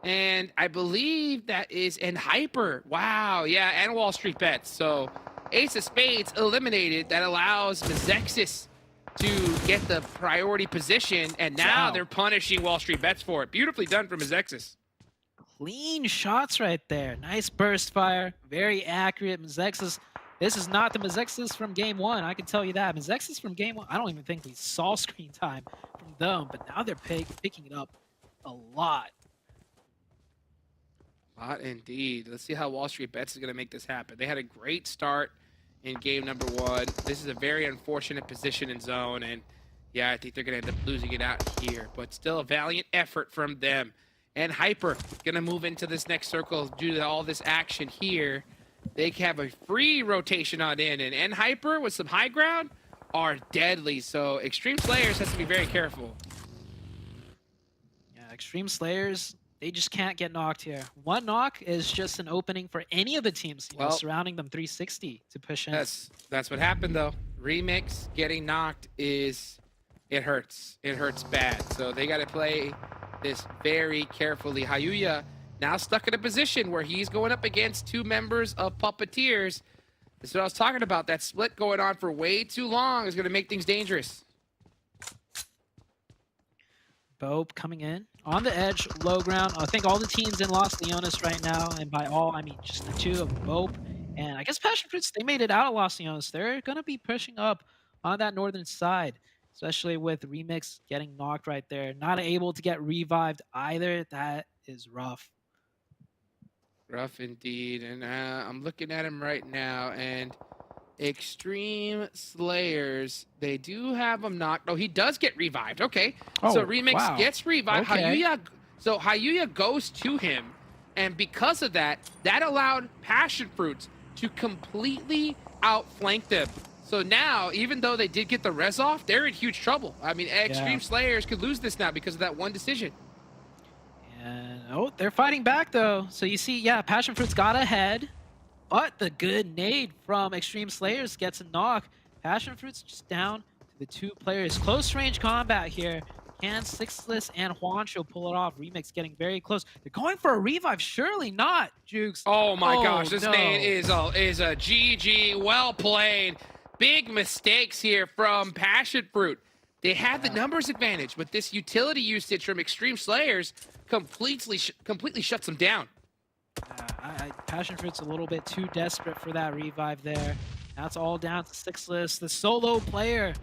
And I believe that is in Hyper. Wow, yeah, and Wall Street Bets. So Ace of Spades eliminated. That allows MEZEXIS to get the priority position. And now they're punishing Wall Street Bets for it. Beautifully done from MEZEXIS.
Clean shots right there. Nice burst fire. Very accurate. MEZEXIS. This is not the MEZEXIS from game 1. I can tell you that. MEZEXIS from game 1, I don't even think we saw screen time from them. But now they're picking it up a lot.
Indeed. Let's see how Wall Street Bets is going to make this happen. They had a great start in game number 1. This is a very unfortunate position in zone, and yeah, I think they're going to end up losing it out here, but still a valiant effort from them. And Hyper going to move into this next circle due to all this action here. They have a free rotation on in, and Hyper with some high ground are deadly, so Extreme Slayers has to be very careful.
Yeah, Extreme Slayers, they just can't get knocked here. One knock is just an opening for any of the teams, you know, surrounding them 360 to push in.
That's what happened, though. Remix getting knocked it hurts. It hurts bad. So they got to play this very carefully. Hayuya now stuck in a position where he's going up against 2 members of Puppeteers. This is what I was talking about. That split going on for way too long is going to make things dangerous.
BOPE coming in on the edge, low ground. I think all the teams in Los Leones right now, and by all, I mean just the 2 of BOPE. And I guess PASSIONFRUIT, they made it out of Los Leones. They're going to be pushing up on that northern side, especially with Remix getting knocked right there. Not able to get revived either. That is rough.
Rough indeed. And I'm looking at him right now, and Extreme Slayers, they do have him knocked. Oh, he does get revived. Okay. So Remix gets revived.
Okay.
Hayuya goes to him, and because of that, that allowed PASSIONFRUIT to completely outflank them. So now, even though they did get the res off, they're in huge trouble. I mean, Extreme Slayers could lose this now because of that one decision.
And oh, they're fighting back though. So you see, yeah, PASSIONFRUIT's got ahead, but the good nade from Extreme Slayers gets a knock. PASSIONFRUIT's just down to the 2 players. Close range combat here. Can Sixless and Juancho pull it off? Remix getting very close. They're going for a revive. Surely not, Jukes.
Oh my gosh, this nade is a GG. Well played. Big mistakes here from PASSIONFRUIT. They have the numbers advantage, but this utility usage from Extreme Slayers completely shuts them down.
PASSIONFRUIT's a little bit too desperate for that revive there. That's all down to Sixless, the solo player.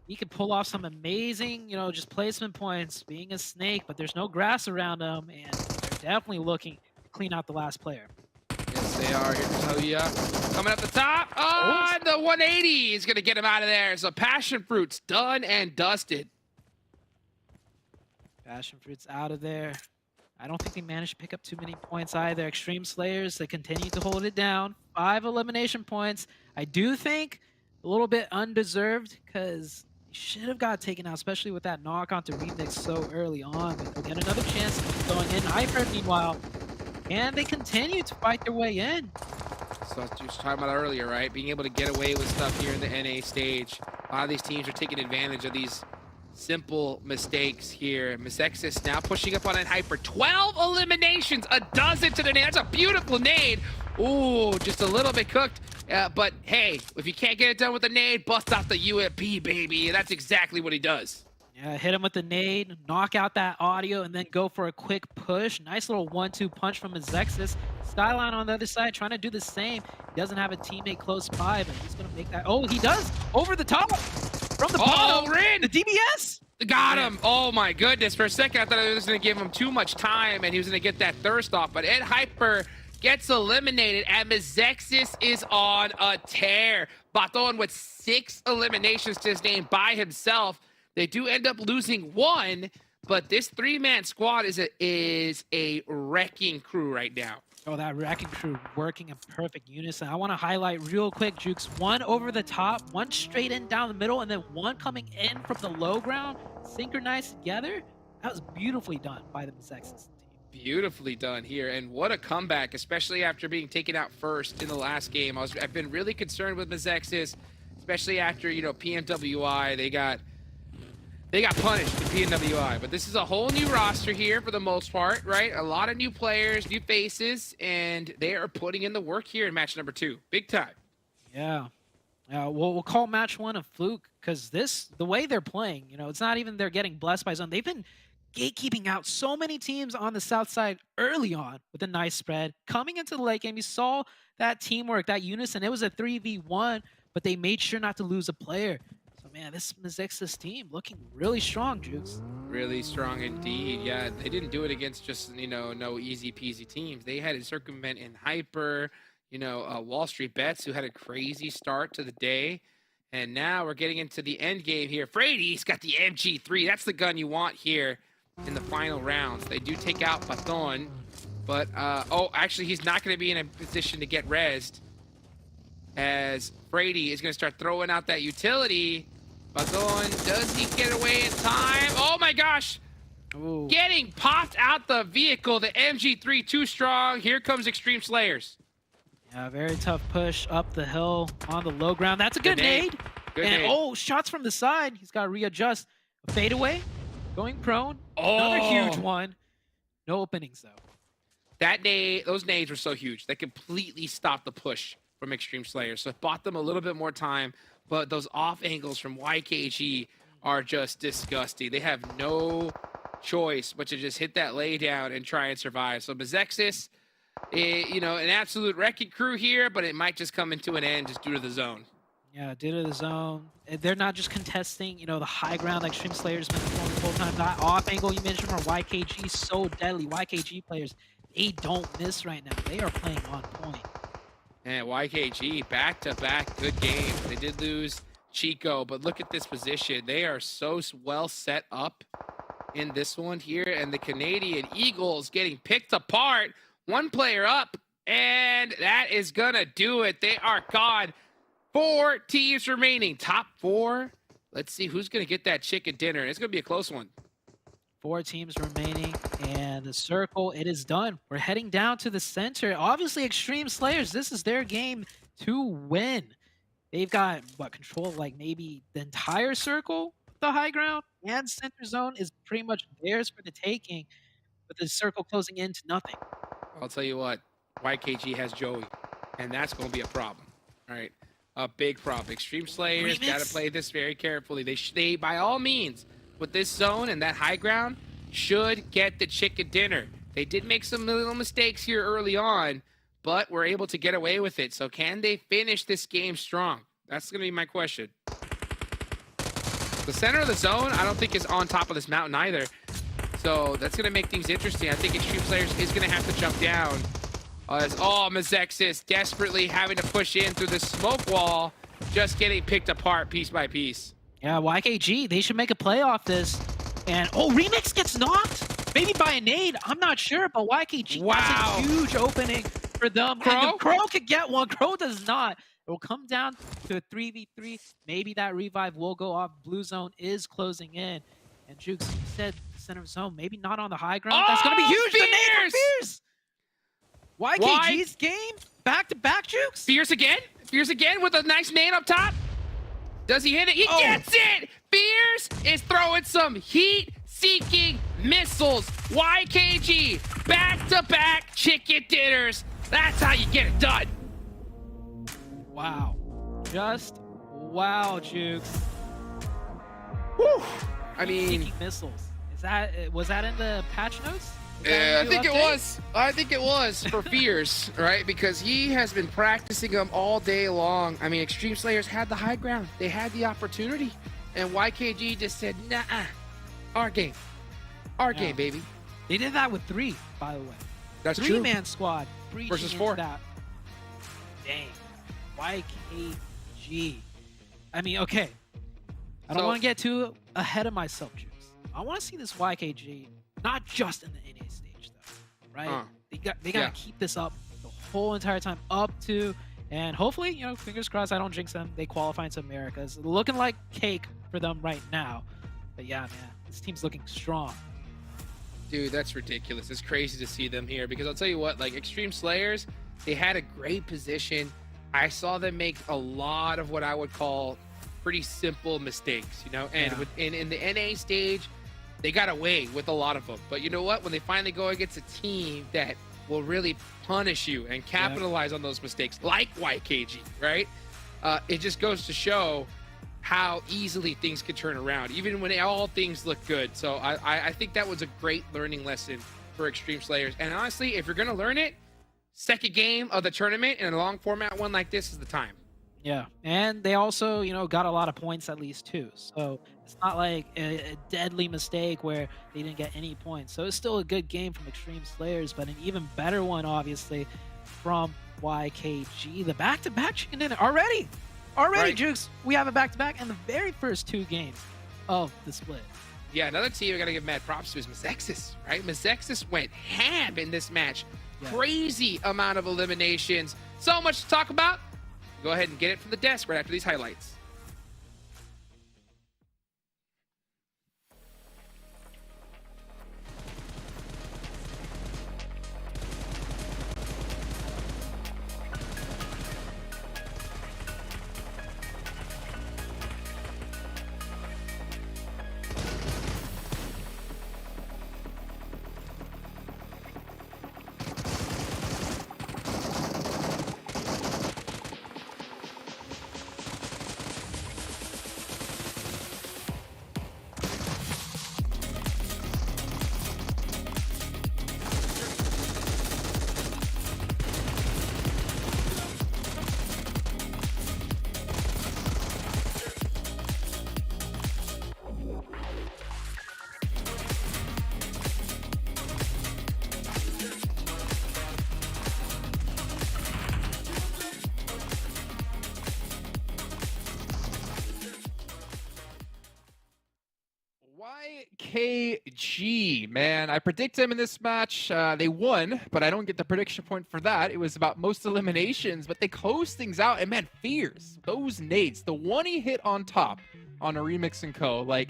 He could pull off some amazing, just placement points, being a snake, but there's no grass around him, and they're definitely looking to clean out the last player.
Yes, they are. Here comes Hoya. Coming up the top. Oh, and the 180 is going to get him out of there. So PASSIONFRUIT's done and dusted.
PASSIONFRUIT's out of there. I don't think they managed to pick up too many points either. Extreme Slayers, they continue to hold it down. 5 elimination points. I do think a little bit undeserved because they should have got taken out, especially with that knock onto Remix so early on. But they'll get another chance going in. Hyper, meanwhile, and they continue to fight their way in.
So I was just talking about earlier, right? Being able to get away with stuff here in the NA stage. A lot of these teams are taking advantage of these simple mistakes here. MEZEXIS now pushing up on that Hyper. 12 eliminations, a dozen to the nade. That's a beautiful nade. Ooh, just a little bit cooked. But hey, if you can't get it done with the nade, bust out the UMP, baby. And that's exactly what he does.
Yeah, hit him with the nade, knock out that audio, and then go for a quick push. Nice little 1-2 punch from MEZEXIS. Skyline on the other side trying to do the same. He doesn't have a teammate close by, but he's going to make that. Oh, he does! Over the top! From the bottom!
Rin!
The DBS!
Got him! Oh my goodness. For a second, I thought I was going to give him too much time and he was going to get that thirst off. But Ed Hyper gets eliminated, and MEZEXIS is on a tear. Baton with 6 eliminations to his name by himself. They do end up losing 1, but this 3-man squad is a wrecking crew right now.
Oh, that wrecking crew working in perfect unison. I want to highlight real quick, Jukes. 1 over the top, 1 straight in down the middle, and then 1 coming in from the low ground, synchronized together. That was beautifully done by the MEZEXIS team.
Beautifully done here, and what a comeback, especially after being taken out first in the last game. I've been really concerned with MEZEXIS, especially after, PMWI. They got punished in PMWI, but this is a whole new roster here for the most part, right? A lot of new players, new faces, and they are putting in the work here in match number 2. Big time.
Yeah. We'll call match 1 a fluke because the way they're playing, it's not even they're getting blessed by zone. They've been gatekeeping out so many teams on the south side early on with a nice spread. Coming into the late game, you saw that teamwork, that unison. It was a 3v1, but they made sure not to lose a player. Man, this MEZEXIS team looking really strong, Jukes.
Really strong indeed. Yeah, they didn't do it against just, no easy peasy teams. They had to circumvent in Hyper, Wall Street Bets, who had a crazy start to the day. And now we're getting into the end game here. Frady's got the MG3. That's the gun you want here in the final rounds. They do take out Baton, but, actually, he's not going to be in a position to get rezzed, as Frady is going to start throwing out that utility. Baton, does he get away in time? Oh my gosh!
Ooh.
Getting popped out the vehicle. The MG3 too strong. Here comes Extreme Slayers.
Yeah, very tough push up the hill on the low ground. That's a good nade.
Good
and
nade.
Shots from the side. He's got to readjust. Fade away, going prone.
Oh.
Another huge one. No openings though.
Those nades were so huge. They completely stopped the push from Extreme Slayers. So it bought them a little bit more time. But those off angles from YKG are just disgusting. They have no choice but to just hit that lay down and try and survive. So MEZEXIS, an absolute wrecking crew here, but it might just come into an end just due to the zone.
Yeah, due to the zone. They're not just contesting, the high ground like Extreme Slayers been performing the whole time. That off angle you mentioned from YKG, so deadly. YKG players, they don't miss right now. They are playing on point.
And YKG, back-to-back good games. They did lose Chico, but look at this position. They are so well set up in this one here, and the Canadian Eagles getting picked apart. 1 player up, and that is going to do it. They are gone. 4 teams remaining. Top 4. Let's see who's going to get that chicken dinner. It's going to be a close one.
4 teams remaining, and the circle, it is done. We're heading down to the center. Obviously, Extreme Slayers, this is their game to win. They've got, control of maybe the entire circle, the high ground, and center zone is pretty much theirs for the taking, with the circle closing into nothing.
I'll tell you what, YKG has Joey, and that's going to be a problem. All right. a big problem. Extreme Slayers got to play this very carefully. They, by all means, with this zone and that high ground, should get the chicken dinner. They did make some little mistakes here early on, but were able to get away with it. So can they finish this game strong? That's going to be my question. The center of the zone, I don't think is on top of this mountain either. So that's going to make things interesting. I think Extreme Slayers is going to have to jump down. MEZEXIS desperately having to push in through the smoke wall, just getting picked apart piece by piece.
Yeah, YKG, they should make a play off this. And, Remix gets knocked? Maybe by a nade, I'm not sure, but YKG, that's a huge opening for them.
Crow?
And the Crow could get one, Crow does not. It will come down to a 3v3. Maybe that revive will go off. Blue zone is closing in. And Jukes, you said center zone, maybe not on the high ground. That's going to be huge.
Fierce!
The nade for Fierce! YKG's game, back-to-back Jukes.
Fierce again? Fierce again with a nice nade up top? Does he hit it? He gets it! Fierce is throwing some heat-seeking missiles. YKG, back-to-back chicken dinners. That's how you get it done.
Wow. Just wow, Jukes.
Whew. I mean,
Heat missiles. Was that in the patch notes?
I think it was. I think it was for Fierce, right? Because he has been practicing them all day long. I mean, Extreme Slayers had the high ground. They had the opportunity. And YKG just said, nah, our game. Our game, baby.
They did that with 3, by the way.
That's true.
Three-man squad.
Versus 4.
That. Dang. YKG. I mean, okay. I don't want to get too ahead of myself, Juice. I want to see this YKG, not just in the NA stage, though, right? They got to keep this up the whole entire time up to, and hopefully, fingers crossed I don't jinx them. They qualify into Americas. Looking like cake for them right now. But yeah, man, this team's looking strong.
Dude, that's ridiculous. It's crazy to see them here because I'll tell you what, like Extreme Slayers, they had a great position. I saw them make a lot of what I would call pretty simple mistakes, and in the NA stage, they got away with a lot of them. But you know what? When they finally go against a team that will really punish you and capitalize on those mistakes, like YKG, right? It just goes to show how easily things can turn around, even when all things look good. So I think that was a great learning lesson for Extreme Slayers. And honestly, if you're going to learn it, second game of the tournament in a long format one like this is the time.
Yeah, and they also, got a lot of points at least too. So it's not like a deadly mistake where they didn't get any points. So it's still a good game from Extreme Slayers, but an even better one, obviously, from YKG. The back-to-back chicken dinner already, right. Jukes. We have a back-to-back in the very first 2 games of the split.
Yeah, another team I gotta give mad props to is MEZEXIS, right? MEZEXIS went ham in this match. Yeah. Crazy amount of eliminations. So much to talk about. Go ahead and get it from the desk right after these highlights.
YKG, man, I predict them in this match. They won, but I don't get the prediction point for that. It was about most eliminations, but they closed things out. And man, Fierce, those nades, the one he hit on top on a Remix and Co, like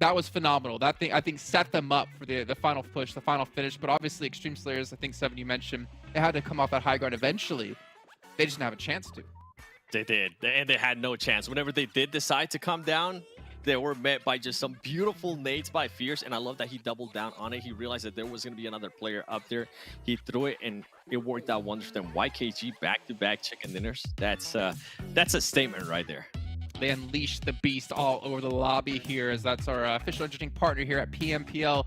that was phenomenal. That thing, I think, set them up for the final push, the final finish. But obviously, Extreme Slayers, I think, Seven, you mentioned, they had to come off that high ground eventually. They just didn't have a chance to.
They did, and they had no chance. Whenever they did decide to come down, they were met by just some beautiful nades by Fierce, and I love that he doubled down on it. He realized that there was going to be another player up there. He threw it, and it worked out wonders for them. YKG back-to-back chicken dinners. That's a statement right there.
They unleashed the beast all over the lobby here, as that's our official engineering partner here at PMPL.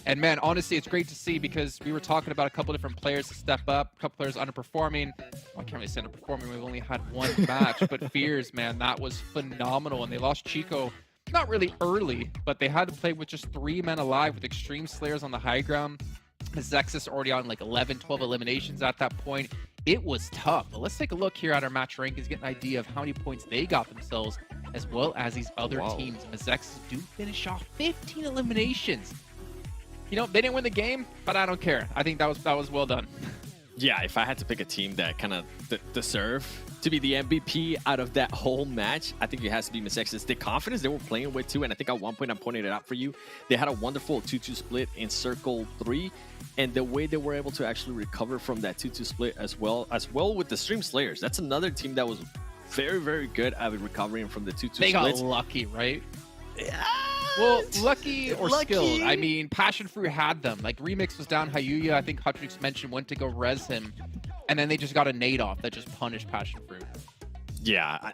And man, honestly, it's great to see, because we were talking about a couple different players to step up, a couple players underperforming. Well, I can't really say underperforming. We've only had one match, but Fears, man, that was phenomenal. And they lost Chico, not really early, but they had to play with just 3 men alive with Extreme Slayers on the high ground. MEZEXIS already on like 11, 12 eliminations at that point. It was tough. But let's take a look here at our match rankings, get an idea of how many points they got themselves, as well as these other teams. MEZEXIS do finish off 15 eliminations. You know, they didn't win the game, but I don't care. I think that was well done.
Yeah, if I had to pick a team that kind of deserve to be the MVP out of that whole match, I think it has to be MEZEXIS. The confidence they were playing with too, and I think at one point I pointed it out for you, they had a wonderful 2-2 split in Circle 3, and the way they were able to actually recover from that 2-2 split as well with the Extreme Slayers. That's another team that was very, very good at recovering from the 2-2 splits.
They got lucky, right?
Yeah.
Well, lucky or skilled. I mean, PASSIONFRUIT had them. Like, Remix was down. Hayuya, I think Hutchix mentioned, went to go res him. And then they just got a nade off that just punished PASSIONFRUIT.
Yeah,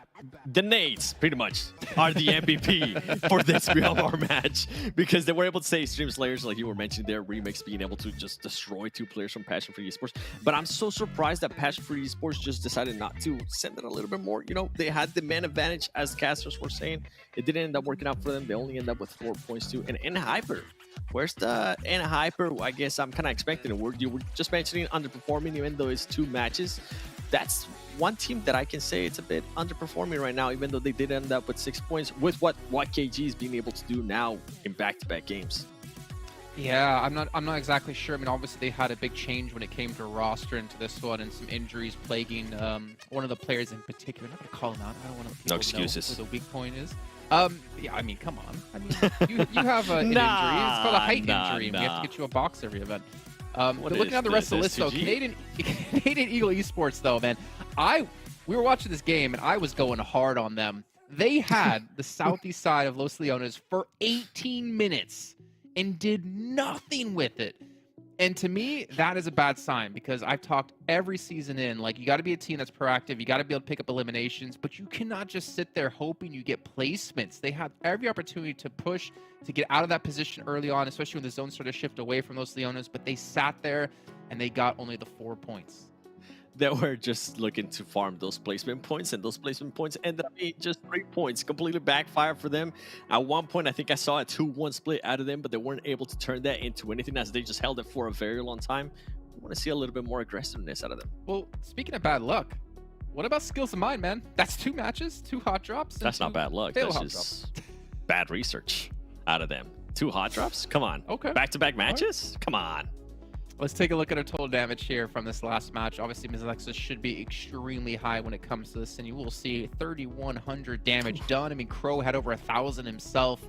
the nades pretty much are the MVP for this Miramar match, because they were able to say Extreme Slayers, like you were mentioning there, Remix being able to just destroy 2 players from PASSIONFRUIT Esports. But I'm so surprised that PASSIONFRUIT Esports just decided not to send it a little bit more. You know, they had the man advantage, as casters were saying. It didn't end up working out for them. They only end up with 4 points too. And NHyper, where's the NHyper? I guess I'm kind of expecting it. You were just mentioning underperforming, even though it's 2 matches. That's one team that I can say it's a bit underperforming right now, even though they did end up with 6 points with what YKG is being able to do now in back-to-back games.
Yeah, I'm not exactly sure. I mean, obviously they had a big change when it came to roster into this one, and some injuries plaguing one of the players in particular. I'm not gonna call him out. I don't want to.
No excuses.
Know who the weak point is. Yeah, I mean, come on. I mean, you have an injury. It's called a height injury. And we have to get you a box every event. But looking at the rest of the list, though, Canadian Eagle Esports, though, man, we were watching this game, and I was going hard on them. They had the southeast side of Los Leones for 18 minutes and did nothing with it. And to me, that is a bad sign, because I've talked every season in, like, you got to be a team that's proactive. You got to be able to pick up eliminations, but you cannot just sit there hoping you get placements. They had every opportunity to push, to get out of that position early on, especially when the zone started to shift away from Los Leones, but they sat there and they got only the 4 points.
They were just looking to farm those placement points, and those placement points ended up being just 3 points. Completely backfired for them. At one point, I think I saw a 2-1 split out of them, but they weren't able to turn that into anything, as they just held it for a very long time. I want to see a little bit more aggressiveness out of them.
Well, speaking of bad luck, what about skills of mine, man? That's 2 matches, 2 hot drops.
That's not bad luck. That's just bad research out of them. 2 hot drops? Come on.
Okay.
Back-to-back matches? Come on.
Let's take a look at our total damage here from this last match. Obviously, MEZEXIS should be extremely high when it comes to this, and you will see 3,100 damage done. I mean, Crow had over 1,000 himself.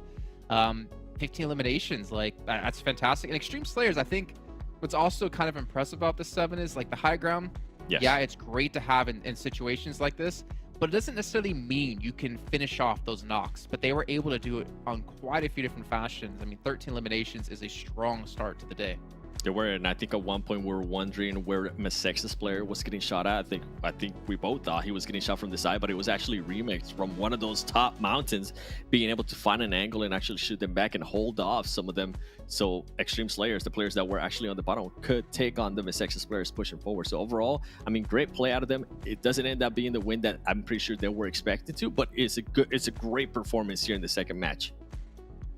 15 eliminations, like, that's fantastic. And Extreme Slayers, I think what's also kind of impressive about this 7 is, like, the high ground.
Yes.
Yeah, it's great to have in situations like this, but it doesn't necessarily mean you can finish off those knocks. But they were able to do it on quite a few different fashions. I mean, 13 eliminations is a strong start to the day.
They were, and I think at one point we were wondering where MEZEXIS player was getting shot at. I think we both thought he was getting shot from the side, but it was actually Remix from one of those top mountains, being able to find an angle and actually shoot them back and hold off some of them. So Extreme Slayers, the players that were actually on the bottom, could take on the MEZEXIS players pushing forward. So overall, I mean, great play out of them. It doesn't end up being the win that I'm pretty sure they were expected to, but it's a great performance here in the second match.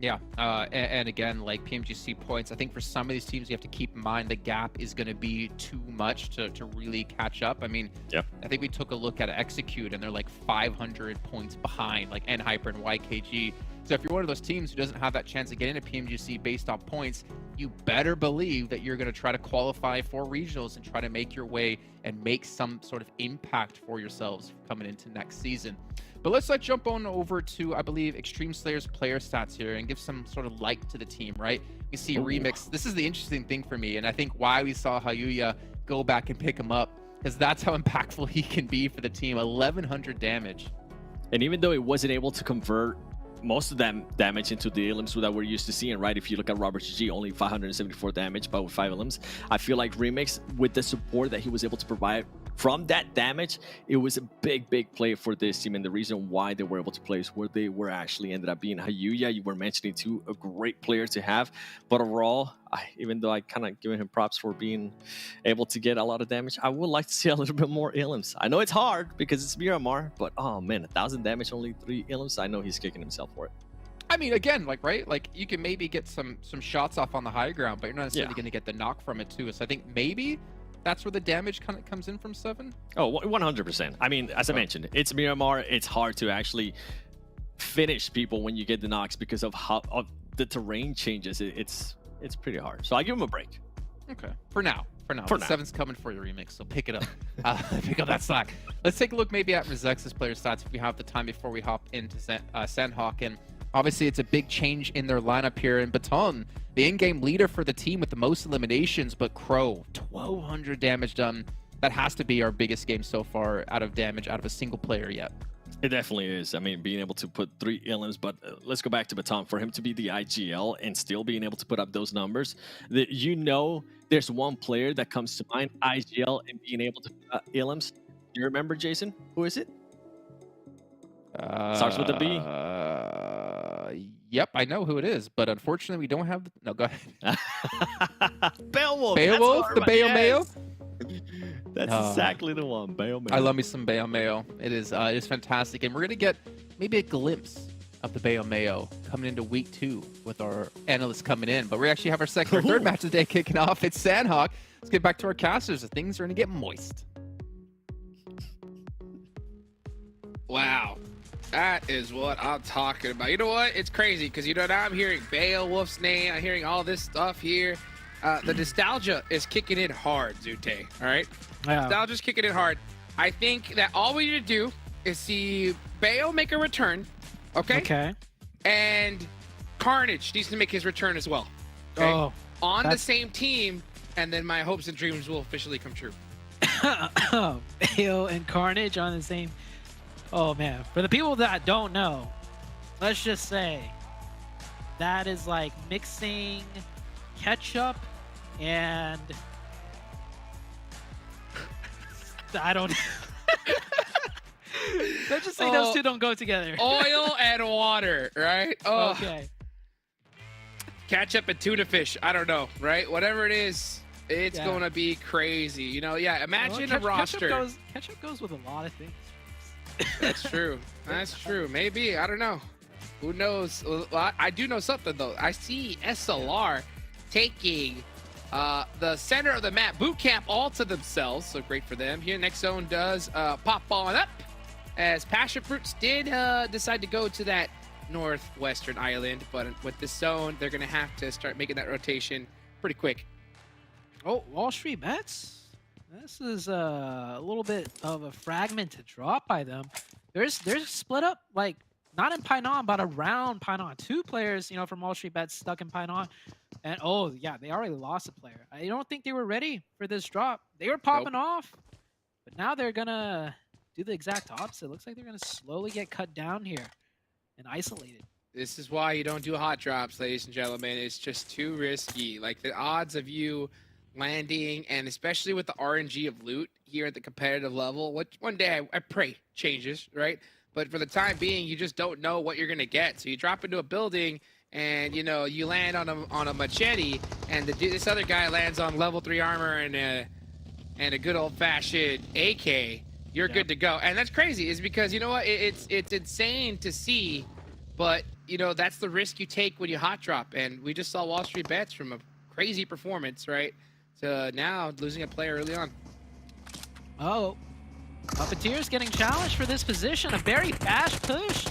Yeah, and again, like PMGC points, I think for some of these teams, you have to keep in mind the gap is going to be too much to really catch up. I mean,
yep.
I think we took a look at Execute, and they're like 500 points behind, like NHyper and YKG. So if you're one of those teams who doesn't have that chance to get into PMGC based off points, you better believe that you're going to try to qualify for regionals and try to make your way and make some sort of impact for yourselves coming into next season. But let's jump on over to, I believe, Extreme Slayers player stats here and give some sort of light to the team, right? We see Remix. This is the interesting thing for me, and I think why we saw Hayuya go back and pick him up, because that's how impactful he can be for the team. 1,100 damage.
And even though he wasn't able to convert most of that damage into the elims that we're used to seeing, right? If you look at Robert GG, only 574 damage, but with 5 elims. I feel like Remix, with the support that he was able to provide from that damage, it was a big play for this team, and the reason why they were able to place where they were actually ended up being. Hayuya, you were mentioning too, a great player to have, but overall, even though I kind of giving him props for being able to get a lot of damage, I would like to see a little bit more elims. I know it's hard because it's Miramar, but oh man, 1,000 damage, only 3 elims. I know he's kicking himself for it.
I mean, again, like, right? Like, you can maybe get some shots off on the high ground, but you're not necessarily going to get the knock from it too. So I think maybe that's where the damage kind of comes in from 7.
Oh, 100%. I mean, as I mentioned, it's Miramar. It's hard to actually finish people when you get the knocks because of how the terrain changes. It's pretty hard. So I give him a break.
Okay. For now. The 7's coming for your Remix, so pick it up. Pick up that slack. Let's take a look maybe at MEZEXIS player stats if we have the time before we hop into Sanhok. And obviously, it's a big change in their lineup here. And Baton, the in-game leader for the team with the most eliminations, but Crow, 1,200 damage done. That has to be our biggest game so far out of damage out of a single player yet.
It definitely is. I mean, being able to put 3 elims, but let's go back to Baton. For him to be the IGL and still being able to put up those numbers, there's one player that comes to mind, IGL, and being able to put elims. Do you remember, Jason? Who is it? Starts with a B.
Yep, I know who it is, but unfortunately, we don't have. No, go ahead.
Beowulf.
Beowulf, the Bayo Mayo.
That's exactly the one, Bayo Mayo.
I love me some Bayo Mayo. It's fantastic, and we're gonna get maybe a glimpse of the Bayo Mayo coming into week 2 with our analysts coming in. But we actually have our second or third match of the day kicking off. It's Sanhok. Let's get back to our casters. Things are gonna get moist.
Wow. That is what I'm talking about. You know what? It's crazy because, you know, now I'm hearing Beowulf's name. I'm hearing all this stuff here. The nostalgia is kicking in hard, Zute. All right?
Yeah.
Nostalgia's kicking in hard. I think that all we need to do is see Bayo make a return. Okay?
Okay.
And Carnage needs to make his return as well. Okay?
Oh,
on the same team, and then my hopes and dreams will officially come true.
Bayo and Carnage on the same. Oh man, for the people that don't know, let's just say that is like mixing ketchup and I don't. Let's just say those two don't go together.
Oil and water, right? Oh.
Okay.
Ketchup and tuna fish. I don't know, right? Whatever it is, it's gonna be crazy. You know, yeah. Imagine a roster.
Ketchup goes with a lot of things.
That's true. That's true. Maybe. I don't know. Who knows? Well, I do know something, though. I see SLR taking the center of the map, boot camp, all to themselves. So great for them. Here, Next Zone does pop on up as PASSIONFRUIT did decide to go to that northwestern island. But with this zone, they're going to have to start making that rotation pretty quick.
Oh, Wall Street Bets. This is a little bit of a fragmented drop by them. They're split up, like, not in Painan, but around Painan. 2 players, you know, from Wall Street Bets stuck in Painan. And, oh, yeah, they already lost a player. I don't think they were ready for this drop. They were popping off, but now they're going to do the exact opposite. Looks like they're going to slowly get cut down here and isolated.
This is why you don't do hot drops, ladies and gentlemen. It's just too risky. Like, the odds of you landing, and especially with the RNG of loot here at the competitive level, which one day I pray changes, right? But for the time being, you just don't know what you're gonna get. So you drop into a building, and you know you land on a machete, and this other guy lands on level 3 armor and a good old-fashioned AK. You're good to go, and that's crazy. Is because you know what? It's insane to see, but you know that's the risk you take when you hot drop. And we just saw Wall Street Bets from a crazy performance, right? So now losing a player early on.
Oh, Puppeteer's getting challenged for this position. A very fast push.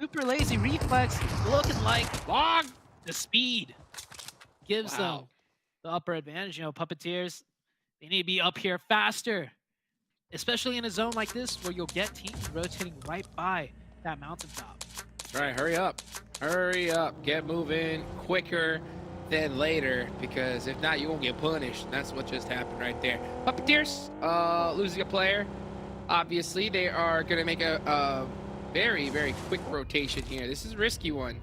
Super lazy reflex, looking like
Long.
The speed gives them the upper advantage. You know, Puppeteers, they need to be up here faster, especially in a zone like this where you'll get teams rotating right by that mountaintop.
All right, hurry up. Hurry up. Get moving quicker than later, because if not, you won't get punished. That's what just happened right there. Puppeteers losing a player. Obviously, they are going to make a very, very quick rotation here. This is a risky one.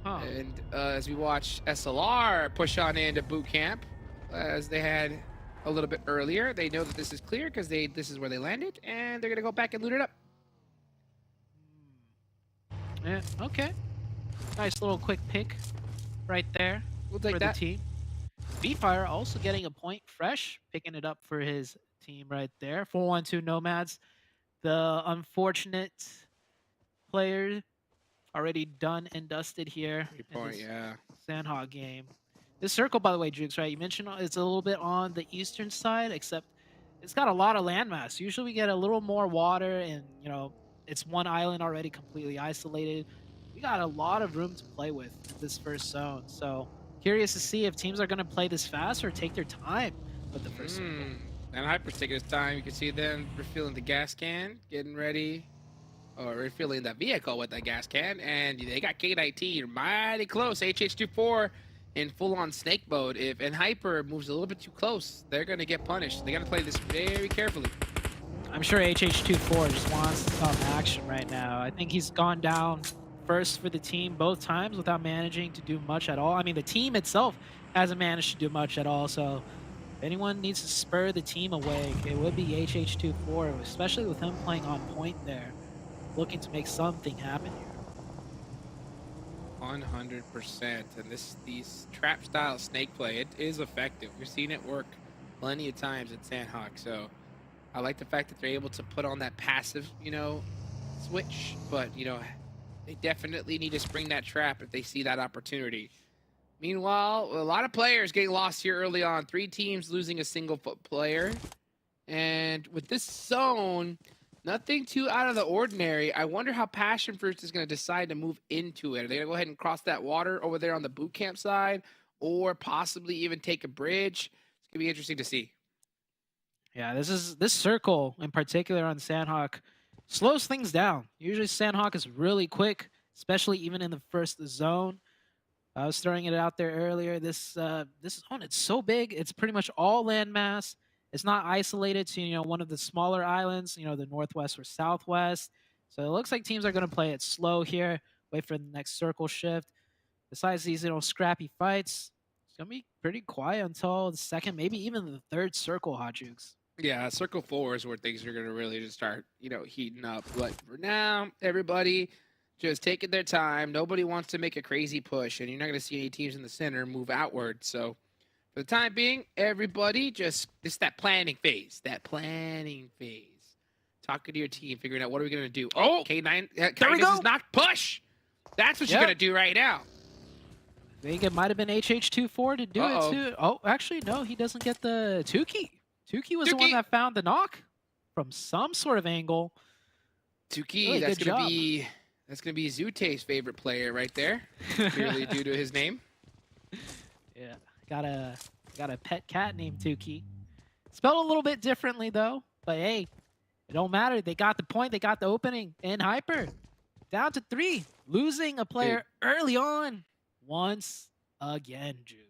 Huh.
And as we watch SLR push on into boot camp, as they had a little bit earlier, they know that this is clear because this is where they landed, and they're gonna go back and loot it up.
Yeah, okay. Nice little quick pick right there
We'll take
for
that.
the team. B-Fire also getting a point fresh, picking it up for his team right there. 4-1-2 Nomads. The unfortunate player already done and dusted here.
3
in
point,
this
yeah.
Sanhok game. This circle, by the way, Jukes, right? You mentioned it's a little bit on the eastern side, except it's got a lot of landmass. Usually we get a little more water and, you know, it's one island already completely isolated. We got a lot of room to play with in this first zone. So curious to see if teams are going to play this fast or take their time with the first circle.
And Hyper's taking his time. You can see them refilling the gas can, getting ready, or refilling the vehicle with the gas can. And they got K19 mighty close. HH24 in full-on snake mode. And Hyper moves a little bit too close, they're going to get punished. They got to play this very carefully.
I'm sure HH24 just wants some action right now. I think he's gone down first for the team both times without managing to do much at all. I mean, the team itself hasn't managed to do much at all, so if anyone needs to spur the team away, it would be HH24, especially with him playing on point there, looking to make something happen here.
100%. And these trap style snake play, it is effective. We've seen it work plenty of times at Sanhok. So I like the fact that they're able to put on that passive, you know, switch. But, you know, they definitely need to spring that trap if they see that opportunity. Meanwhile, a lot of players getting lost here early on. 3 teams losing a single foot player. And with this zone, nothing too out of the ordinary. I wonder how PASSIONFRUIT is going to decide to move into it. Are they going to go ahead and cross that water over there on the boot camp side, or possibly even take a bridge? It's going to be interesting to see.
Yeah, this circle in particular on Sanhok slows things down. Usually Sanhok is really quick, especially even in the first zone. I was throwing it out there earlier. This zone, it's so big. It's pretty much all landmass. It's not isolated to, you know, one of the smaller islands, you know, the northwest or southwest. So it looks like teams are going to play it slow here, wait for the next circle shift. Besides these, you know, scrappy fights, it's going to be pretty quiet until the second, maybe even the third circle, Hot Jukes.
Yeah, circle 4 is where things are going to really just start, you know, heating up. But for now, everybody just taking their time. Nobody wants to make a crazy push, and you're not going to see any teams in the center move outward. So for the time being, everybody just that planning phase. Talking to your team, figuring out what are we going to do. Oh, K9, Kindness is not push. That's what you're going to do right now.
I think it might have been HH24 to do it too. Oh, actually, no, he doesn't get the Tuki. Tuki was the one that found the knock from some sort of angle.
Tuki,
really
that's gonna be Zute's favorite player right there. Clearly due to his name.
Yeah, got a pet cat named Tuki. Spelled a little bit differently though, but hey, it don't matter. They got the point. They got the opening. And Hyper down to 3, losing a player early on once again, Jukes.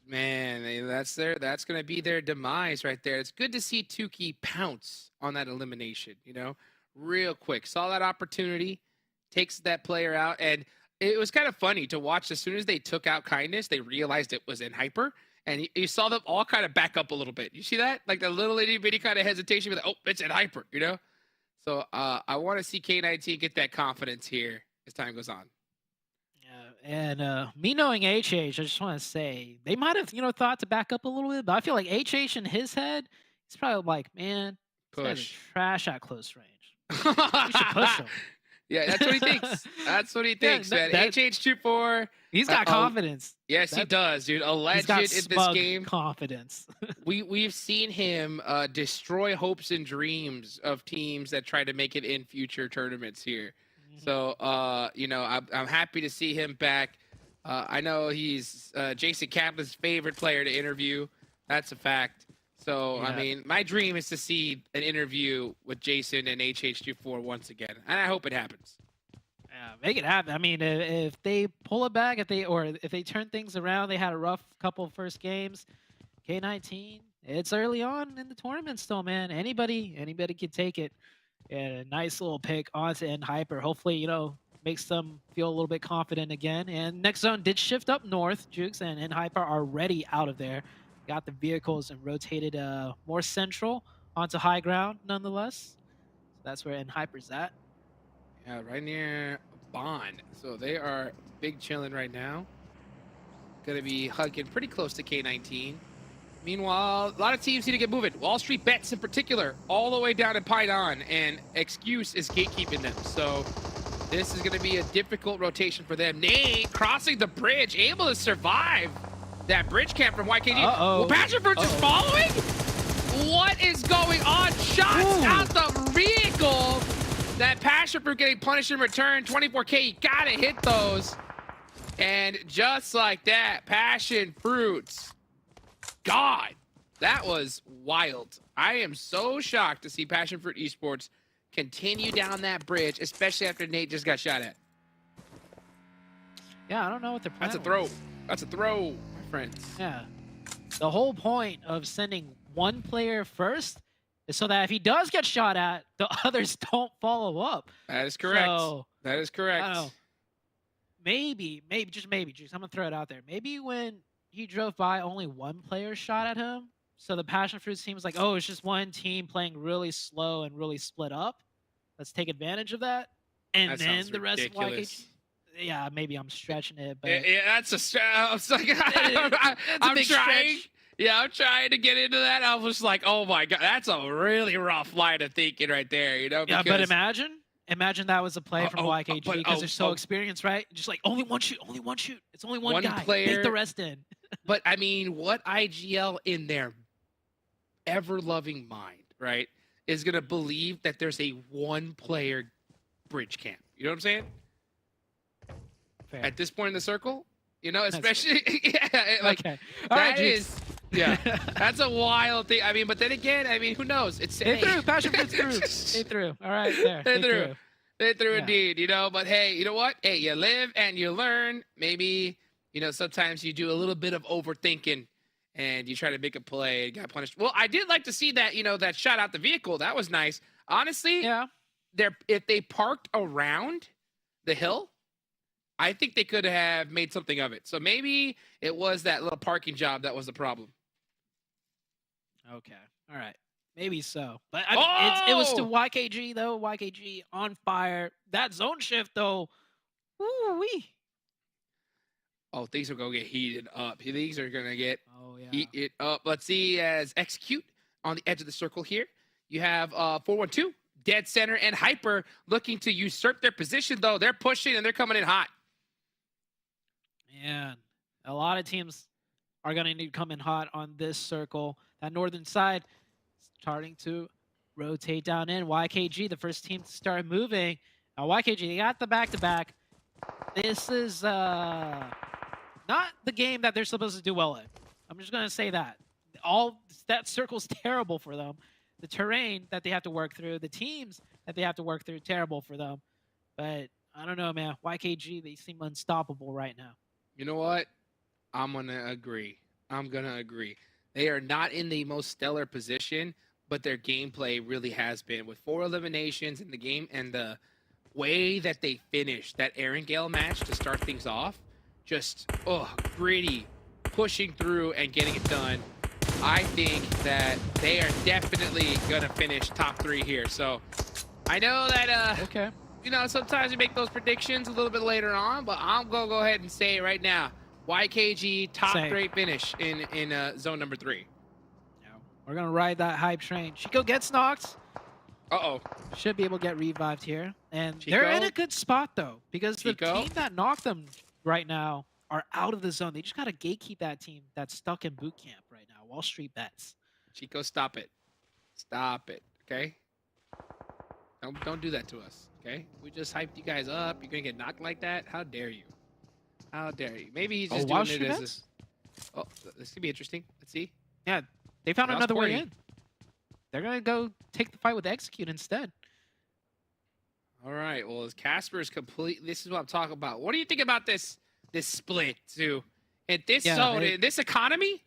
Man, that's going to be their demise right there. It's good to see Tuki pounce on that elimination, you know, real quick. Saw that opportunity, takes that player out, and it was kind of funny to watch. As soon as they took out Kindness, they realized it was in Hyper, and you saw them all kind of back up a little bit. You see that? Like the little itty-bitty kind of hesitation, but oh, it's in Hyper, you know? So I want to see K19 get that confidence here as time goes on.
And me knowing HH, I just want to say they might have, you know, thought to back up a little bit, but I feel like HH in his head, he's probably like, man,
push
trash at close range. We should push him.
Yeah, that's what he thinks. That's what he thinks, man. HH24.
He's got confidence.
Yes, he does, dude. A legend in this game.
Confidence.
We've seen him destroy hopes and dreams of teams that try to make it in future tournaments here. So, you know, I'm happy to see him back. I know he's Jason Kaplan's favorite player to interview. That's a fact. So, I mean, my dream is to see an interview with Jason and HH24 once again. And I hope it happens.
Yeah, make it happen. I mean, if they pull it back, if they turn things around, they had a rough couple of first games. K19, it's early on in the tournament still, man. Anybody can take it. And a nice little pick onto N Hyper. Hopefully, you know, makes them feel a little bit confident again. And next zone did shift up north. Jukes and N Hyper are already out of there. Got the vehicles and rotated more central onto high ground nonetheless. So that's where N Hyper's at.
Yeah, right near Bond. So they are big chilling right now. Gonna be hugging pretty close to K19. Meanwhile, a lot of teams need to get moving. Wall Street Bets in particular, all the way down to Python, and Excuse is gatekeeping them. So this is gonna be a difficult rotation for them. Nate crossing the bridge, able to survive that bridge camp from YKG. Well, PASSIONFRUIT is following? What is going on? Shots out the vehicle. That PASSIONFRUIT getting punished in return. 24K, you gotta hit those. And just like that, PASSIONFRUIT. God, that was wild. I am so shocked to see PASSIONFRUIT Esports continue down that bridge, especially after Nate just got shot at.
Yeah, I don't know what the plan
That's a throw. That's a throw, my friends.
Yeah. The whole point of sending one player first is so that if he does get shot at, the others don't follow up.
That is correct.
So,
that is correct.
I don't know. Maybe, just maybe, Juice, I'm going to throw it out there. Maybe when he drove by, only one player shot at him. So the PASSIONFRUIT team was like, oh, it's just one team playing really slow and really split up. Let's take advantage of that. And
That
then
sounds
the rest
ridiculous.
of YKG. Yeah, maybe I'm stretching it, but
Yeah, that's a. I was like,
a
I'm
big
trying.
stretch.
Yeah, I'm trying to get into that. I was like, oh my god, that's a really rough line of thinking right there. You know?
yeah, but
because-
imagine that was a play from YKG
but-
because they're so experienced, right? Just like only one shoot. It's only one
One
guy.
player-
Take the rest in.
But I mean, what IGL in their ever-loving mind, right, is gonna believe that there's a one-player bridge camp? You know what I'm saying?
Fair.
At this point in the circle, you know,
That's
especially yeah, like
Okay. All right,
that
Juice.
is. Yeah, that's a wild thing. I mean, but then again, I mean, who knows? It's
They threw. PASSIONFRUIT through. They threw. All right, there.
They threw. They threw
Yeah.
indeed, you know. But hey, you know what? Hey, you live and you learn. Maybe, you know, sometimes you do a little bit of overthinking and you try to make a play and got punished. Well, I did like to see that, you know, that shot out the vehicle. That was nice. Honestly,
Yeah.
if they parked around the hill, I think they could have made something of it. So maybe it was that little parking job that was the problem.
Okay. All right. Maybe so. But I mean, it was to
Oh!
YKG though. YKG on fire. That zone shift though. Woo-wee.
Oh, things are going to get heated up. Things are going to get
Oh yeah.
heat it up. Let's see as Execute on the edge of the circle here. You have 412, Dead Center, and Hyper looking to usurp their position, though. They're pushing, and they're coming in hot.
Man, a lot of teams are going to need to come in hot on this circle. That northern side starting to rotate down in. YKG, the first team to start moving. Now, YKG, they got the back-to-back. This is not the game that they're supposed to do well in. I'm just going to say that. That circle's terrible for them. The terrain that they have to work through, the teams that they have to work through, terrible for them. But I don't know, man. YKG, they seem unstoppable right now.
You know what? I'm going to agree. They are not in the most stellar position, but their gameplay really has been. With 4 eliminations in the game and the way that they finished that Erangel match to start things off, just, gritty, pushing through and getting it done. I think that they are definitely going to finish top 3 here. So I know that,
Okay.
you know, sometimes we make those predictions a little bit later on, but I'm going to go ahead and say it right now. YKG top
Same.
3 finish in zone number 3.
Yeah. We're going to ride that hype train. Chico gets knocked.
Uh-oh.
Should be able to get revived here. And
Chico?
they're in a good spot, though, because the
Chico?
team that knocked them right now are out of the zone. They just got to gatekeep that team that's stuck in boot camp right now. Wall Street Bets.
Chico, stop it. Stop it, okay? Don't do that to us, okay? We just hyped you guys up. You're going to get knocked like that? How dare you? How dare you? Maybe he's just
Wall
doing
Street
it as
Bets?
a... Oh, this could be interesting. Let's see.
Yeah, they found
Ross
another way
Corey.
in. They're going to go take the fight with Execute instead.
All right. Well, as Casper is complete, this is what I'm talking about. What do you think about this split, too? In this
Yeah,
zone,
it-
in this economy?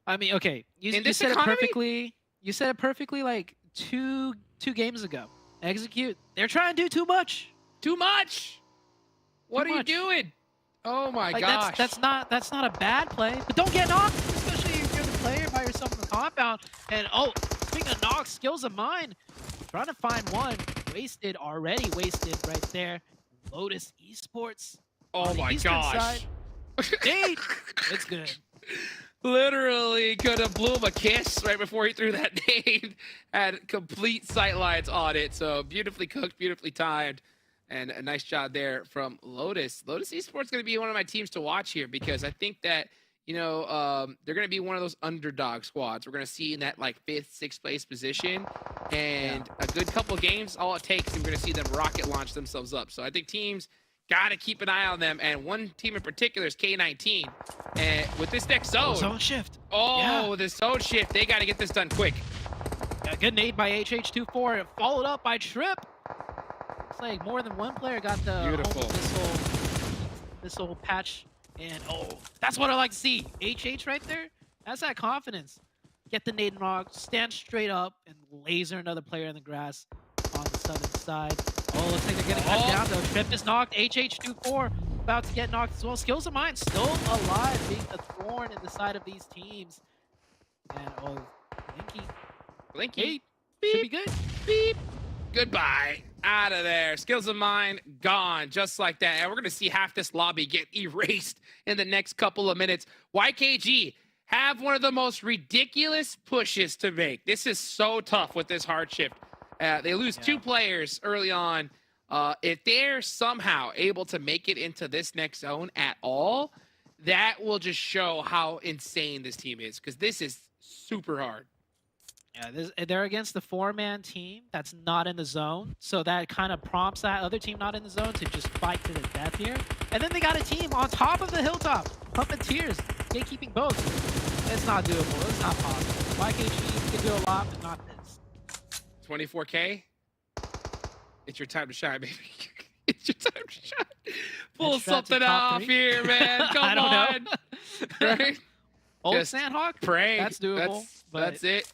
I mean, okay,
In
you
this
said
economy?
it perfectly. You said it perfectly like two games ago. Execute. They're trying to do too much.
Too much. What
Too
are
much.
you doing? Oh my
Like
gosh.
that's not a bad play, but don't get knocked, especially if you're the player by yourself in the compound. And oh, speaking of knocks, skills of mine, trying to find one, already wasted right there. Lotus Esports.
Oh
on the
my
eastern
gosh.
side. Nate, it's good.
Literally could have blew him a kiss right before he threw that nade. Had complete sight lines on it. So beautifully cooked, beautifully timed. And a nice job there from Lotus. Lotus Esports going to be one of my teams to watch here because I think that, you know, they're going to be one of those underdog squads. We're going to see in that like 5th, 6th place position. And a good couple games, all it takes, and we're going to see them rocket launch themselves up. So I think teams got to keep an eye on them. And one team in particular is K19. And with this next zone.
Zone shift.
This zone shift. They got to get this done quick.
A good nade by HH24, followed up by Trip. Looks like more than one player got the
Beautiful
missile patch. And oh, that's what I like to see. HH right there. That's that confidence. Get the nade knock, stand straight up, and laser another player in the grass on the southern side. Oh, looks like they're getting cut down though. Trip is knocked. HH24 about to get knocked as well. Skills of mine still alive, being a thorn in the side of these teams. And oh,
Blinky.
should be good.
Beep. Goodbye. Out of there. Skills of mine gone just like that. And we're going to see half this lobby get erased in the next couple of minutes. YKG have one of the most ridiculous pushes to make. This is so tough with this hard shift. They lose 2 players early on. If they're somehow able to make it into this next zone at all, that will just show how insane this team is because this is super hard.
Yeah, they're against the 4-man team that's not in the zone, so that kind of prompts that other team not in the zone to just fight to the death here. And then they got a team on top of the hilltop, Puppeteers, gatekeeping both. It's not doable. It's not possible. YKG can do a lot, but not this.
24K. It's your time to shine, baby. It's your time to shine. Pull something off here, man. Come
I don't
on.
know.
Right?
Old
Just
Sanhok?
Pray.
That's doable.
That's it.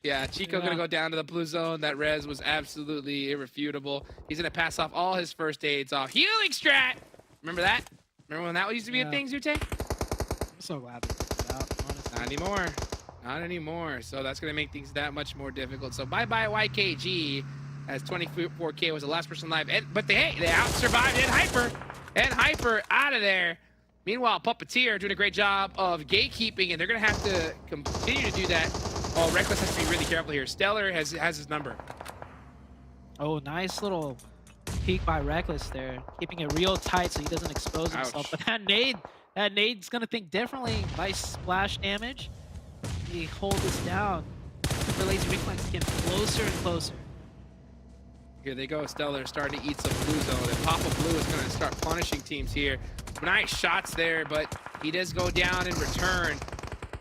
Yeah, Chico gonna go down to the blue zone. That res was absolutely irrefutable. He's gonna pass off all his first aids off. Healing strat! Remember that? Remember when that used to be a thing, Zute?
I'm so glad they figured it out, honestly.
Not anymore. Not anymore. So that's gonna make things that much more difficult. So bye-bye YKG, as 24K was the last person alive. But they out-survived and Hyper out of there. Meanwhile, Puppeteer doing a great job of gatekeeping, and they're gonna have to continue to do that. Oh, Reckless has to be really careful here. Stellar has his number.
Oh, nice little peek by Reckless there. Keeping it real tight so he doesn't expose himself. But that nade's gonna think differently. Nice splash damage. He hold this down. Super lazy reflex getting closer and closer.
Here they go. Stellar starting to eat some blue zone. And Papa Blue is gonna start punishing teams here. Nice shots there, but he does go down in return.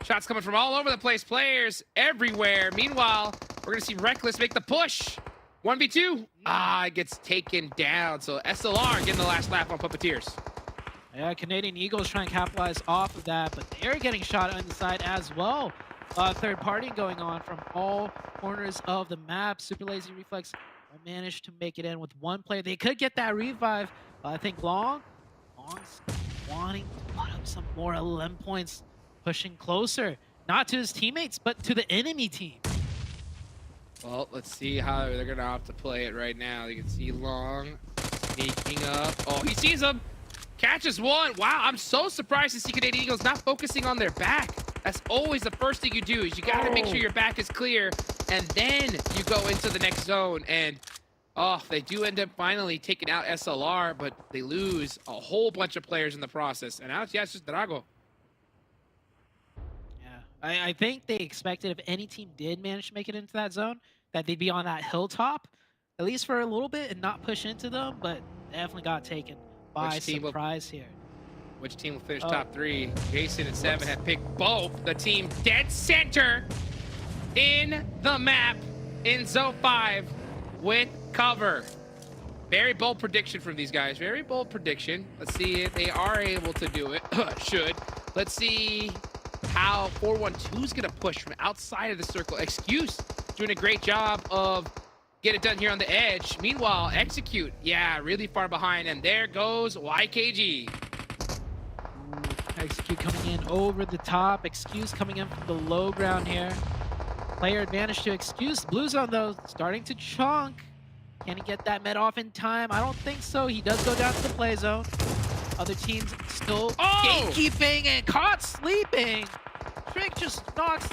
Shots coming from all over the place. Players everywhere. Meanwhile, we're going to see Reckless make the push. 1v2. It gets taken down. So SLR getting the last lap on Puppeteers.
Yeah, Canadian Eagles trying to capitalize off of that, but they're getting shot on the side as well. Third party going on from all corners of the map. Super lazy reflex managed to make it in with one player. They could get that revive. I think Long's wanting to put up some more LM points. Pushing closer, not to his teammates, but to the enemy team.
Well, let's see how they're going to have to play it right now. You can see Long sneaking up. Oh, he sees him. Catches one. Wow, I'm so surprised to see Canadian Eagles not focusing on their back. That's always the first thing you do is you got to make sure your back is clear, and then you go into the next zone. And, they do end up finally taking out SLR, but they lose a whole bunch of players in the process. And now it's just Drago.
I think they expected if any team did manage to make it into that zone, that they'd be on that hilltop, at least for a little bit, and not push into them, but definitely got taken by surprise here.
Which team will finish top 3? Jason and 7 have picked BOPE, the team dead center in the map in Zone 5 with cover. Very bold prediction from these guys. Very bold prediction. Let's see if they are able to do it. Let's see how 412 is going to push from outside of the circle. Excuse doing a great job of get it done here on the edge. Meanwhile, Execute, yeah, really far behind, and there goes YKG.
Execute coming in over the top. Excuse coming in from the low ground here. Player advantage to Excuse. Blue zone though, starting to chunk. Can he get that med off in time? I don't think so. He does go down to the play zone. Other teams still gatekeeping and caught sleeping. Trick just knocks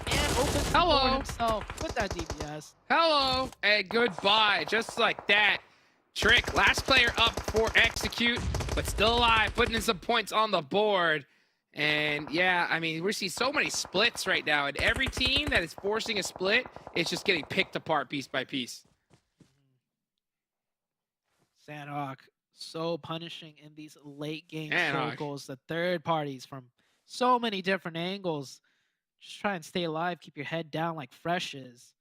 and opens the door himself with that DBS.
Hello and goodbye, just like that. Trick, last player up for Execute, but still alive, putting in some points on the board. And yeah, I mean, we see so many splits right now, and every team that is forcing a split is just getting picked apart piece by piece.
Sanhok so punishing in these late game circles. The third parties from so many different angles. Just try and stay alive, keep your head down like Fresh is.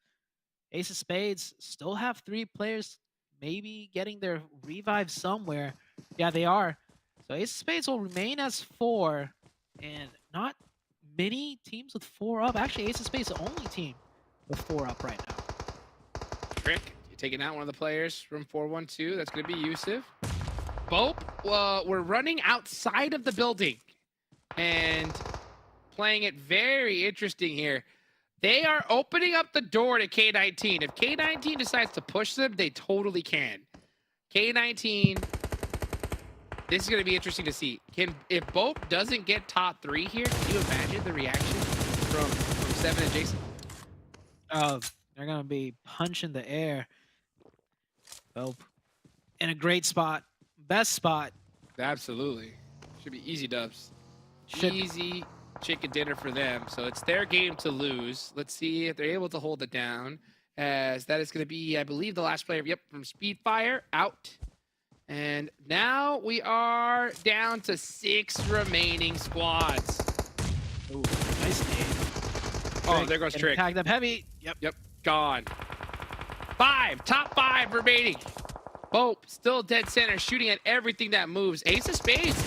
Ace of Spades still have 3 players maybe getting their revive somewhere. Yeah, they are. So Ace of Spades will remain as 4, and not many teams with 4 up. Actually, Ace of Spades is the only team with 4 up right now.
Trick, you're taking out one of the players from 4-1-2. That's going to be Yusuf. BOPE, we're running outside of the building and playing it very interesting here. They are opening up the door to K19. If K19 decides to push them, they totally can. K19, this is going to be interesting to see. If BOPE doesn't get top 3 here, can you imagine the reaction from Seven and Jason?
Oh, they're going to be punching the air. BOPE in a great spot. Best spot.
Absolutely. Should be easy dubs. Easy chicken dinner for them. So it's their game to lose. Let's see if they're able to hold it down, as that is going to be, I believe, the last player, yep, from Speedfire out. And now we are down to 6 remaining squads.
Ooh, nice name.
Oh, there goes Trick.
Tagged up heavy.
Yep, gone. 5, top 5 remaining. BOPE still dead center, shooting at everything that moves. Ace of Spades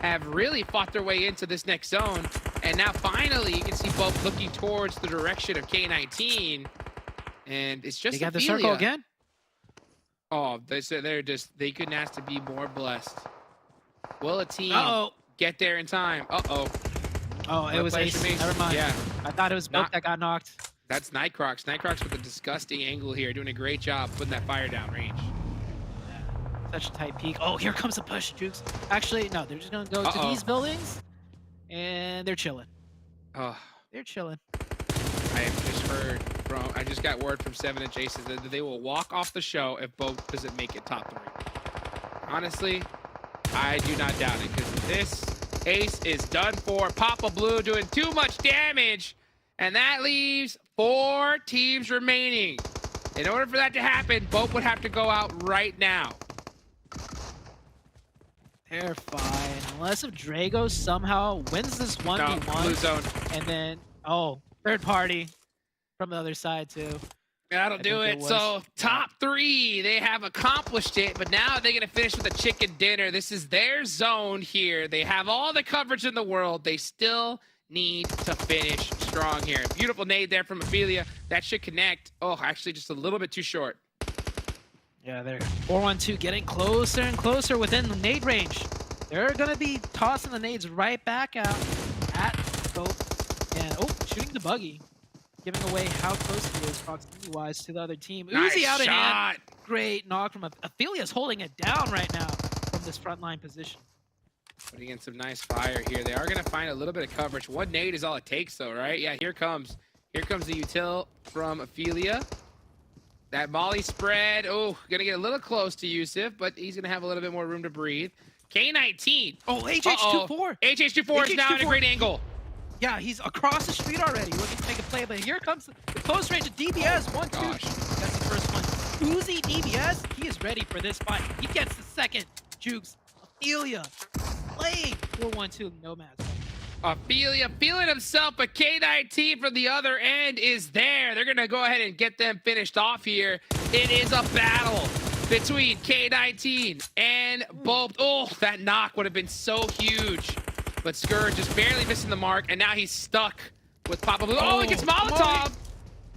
have really fought their way into this next zone. And now finally you can see BOPE looking towards the direction of K19. And it's just
they got the circle again.
Oh, they couldn't ask to be more blessed. Will a team get there in time?
Oh, it was Ace. Never mind.
Yeah.
I thought it was BOPE that got knocked.
That's Nightcrocs. Nightcrocs with a disgusting angle here, doing a great job putting that fire down range.
Such a tight peak. Oh, here comes the push, Jukes. Actually, no, they're just gonna go to these buildings, and they're chilling.
Oh,
they're chilling.
I have just heard from. I just got word from Seven and Jason that they will walk off the show if BOPE doesn't make it top 3. Honestly, I do not doubt it, because this Ace is done for. Papa Blue doing too much damage, and that leaves 4 teams remaining. In order for that to happen, BOPE would have to go out right now.
They're fine. Unless if Drago somehow wins this 1v1.
No, blue zone.
And then, third party from the other side too.
That'll do it. So top 3, they have accomplished it, but now they're going to finish with a chicken dinner. This is their zone here. They have all the coverage in the world. They still need to finish strong here. Beautiful nade there from Ophelia. That should connect. Oh, actually just a little bit too short.
Yeah, they're 4-1-2 getting closer and closer within the nade range. They're going to be tossing the nades right back out at BOPE. And, shooting the buggy. Giving away how close he is proximity-wise to the other team.
Nice
Uzi out of
shot.
hand. Great knock from Ophelia's holding it down right now from this frontline position.
Putting in some nice fire here. They are going to find a little bit of coverage. 1 nade is all it takes, though, right? Yeah, here comes the util from Ophelia. That Molly spread. Oh, going to get a little close to Yusuf, but he's going to have a little bit more room to breathe. K19.
Oh, HH24.
HH24 is now in a great angle.
Yeah, he's across the street already, looking to make a play, but here comes the close range of DBS. 1-2. That's the first one. Uzi DBS, he is ready for this fight. He gets the second. Jukes, Ophelia, playing 4-1-2 NOMADS.
Ophelia feeling himself, but K19 from the other end is there. They're going to go ahead and get them finished off here. It is a battle between K19 and BOPE. Oh, that knock would have been so huge. But Scourge just barely missing the mark, and now he's stuck with Papa Blue. Oh, he gets Molotov!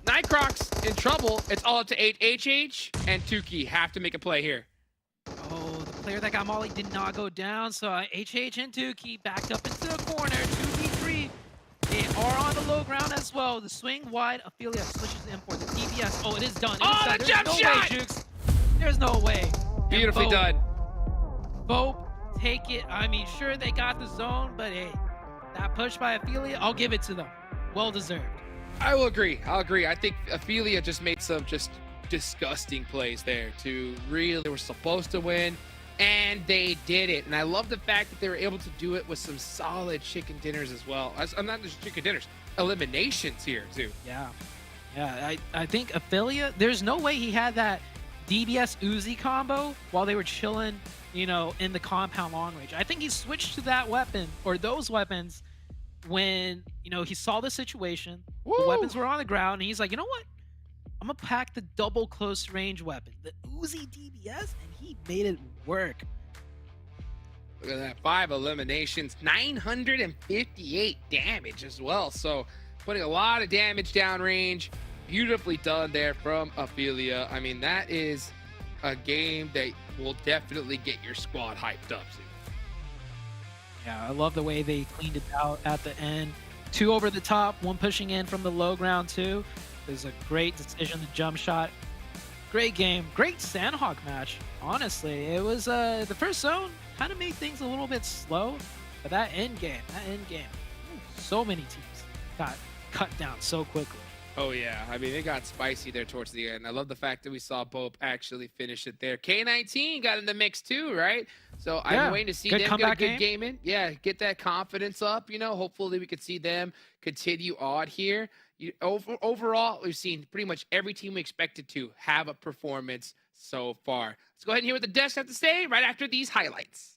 Nightcrocs in trouble. It's all up to HH, and Tuki have to make a play here.
Oh, the player that got Molly did not go down, so HH and Tuki backed up into the corner. 2v3. They are on the low ground as well. The swing wide, Ophelia switches in for the DBS. Oh, it is done.
Oh,
Inside.
the
There's
jump
no
shot!
way, Jukes. There's no way. And
Beautifully
BOPE,
done.
BOPE, take it. I mean, sure, they got the zone, but hey, that push by Ophelia, I'll give it to them. Well deserved.
I will agree. I'll agree. I think Ophelia just made some just disgusting plays there to really, they were supposed to win, and they did it. And I love the fact that they were able to do it with some solid chicken dinners as well. I'm not just chicken dinners, eliminations here too.
Yeah. Yeah, I think Ophelia, there's no way he had that DBS Uzi combo while they were chilling, you know, in the compound long range. I think he switched to that weapon or those weapons when, you know, he saw the situation, the weapons were on the ground, and he's like, you know what? I'm gonna pack the double close range weapon, the Uzi DBS, and he made it work.
Look at that, 5 eliminations, 958 damage as well. So putting a lot of damage downrange. Beautifully done there from Ophelia. I mean, that is a game that will definitely get your squad hyped up soon.
Yeah, I love the way they cleaned it out at the end. 2 over the top, 1 pushing in from the low ground too. It was a great decision, the jump shot. Great game, great Sanhok match. Honestly, it was the first zone kind of made things a little bit slow, but that end game, so many teams got cut down so quickly.
Oh yeah, I mean, it got spicy there towards the end. I love the fact that we saw BOPE actually finish it there. K19 got in the mix too, right? So
Yeah,
I'm waiting to see
good
them get a
comeback
good game in. Yeah, get that confidence up, you know. Hopefully we could see them continue on here. Overall, we've seen pretty much every team we expected to have a performance so far. Let's go ahead and hear what the devs have to say right after these highlights.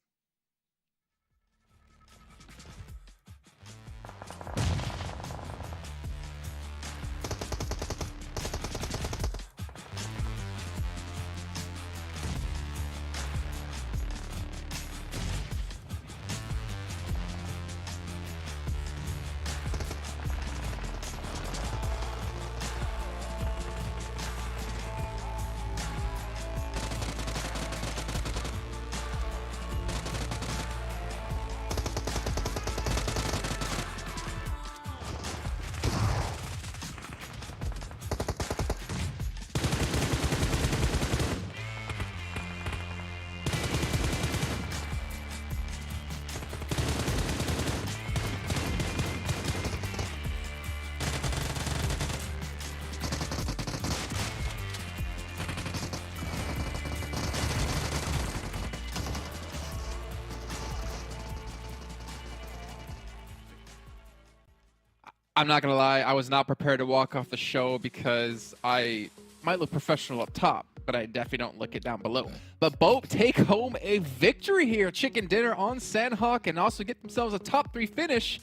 I'm not gonna lie, I was not prepared to walk off the show because I might look professional up top, but I definitely don't look it down below. But BOPE take home a victory here, chicken dinner on Sanhok, and also get themselves a top 3 finish.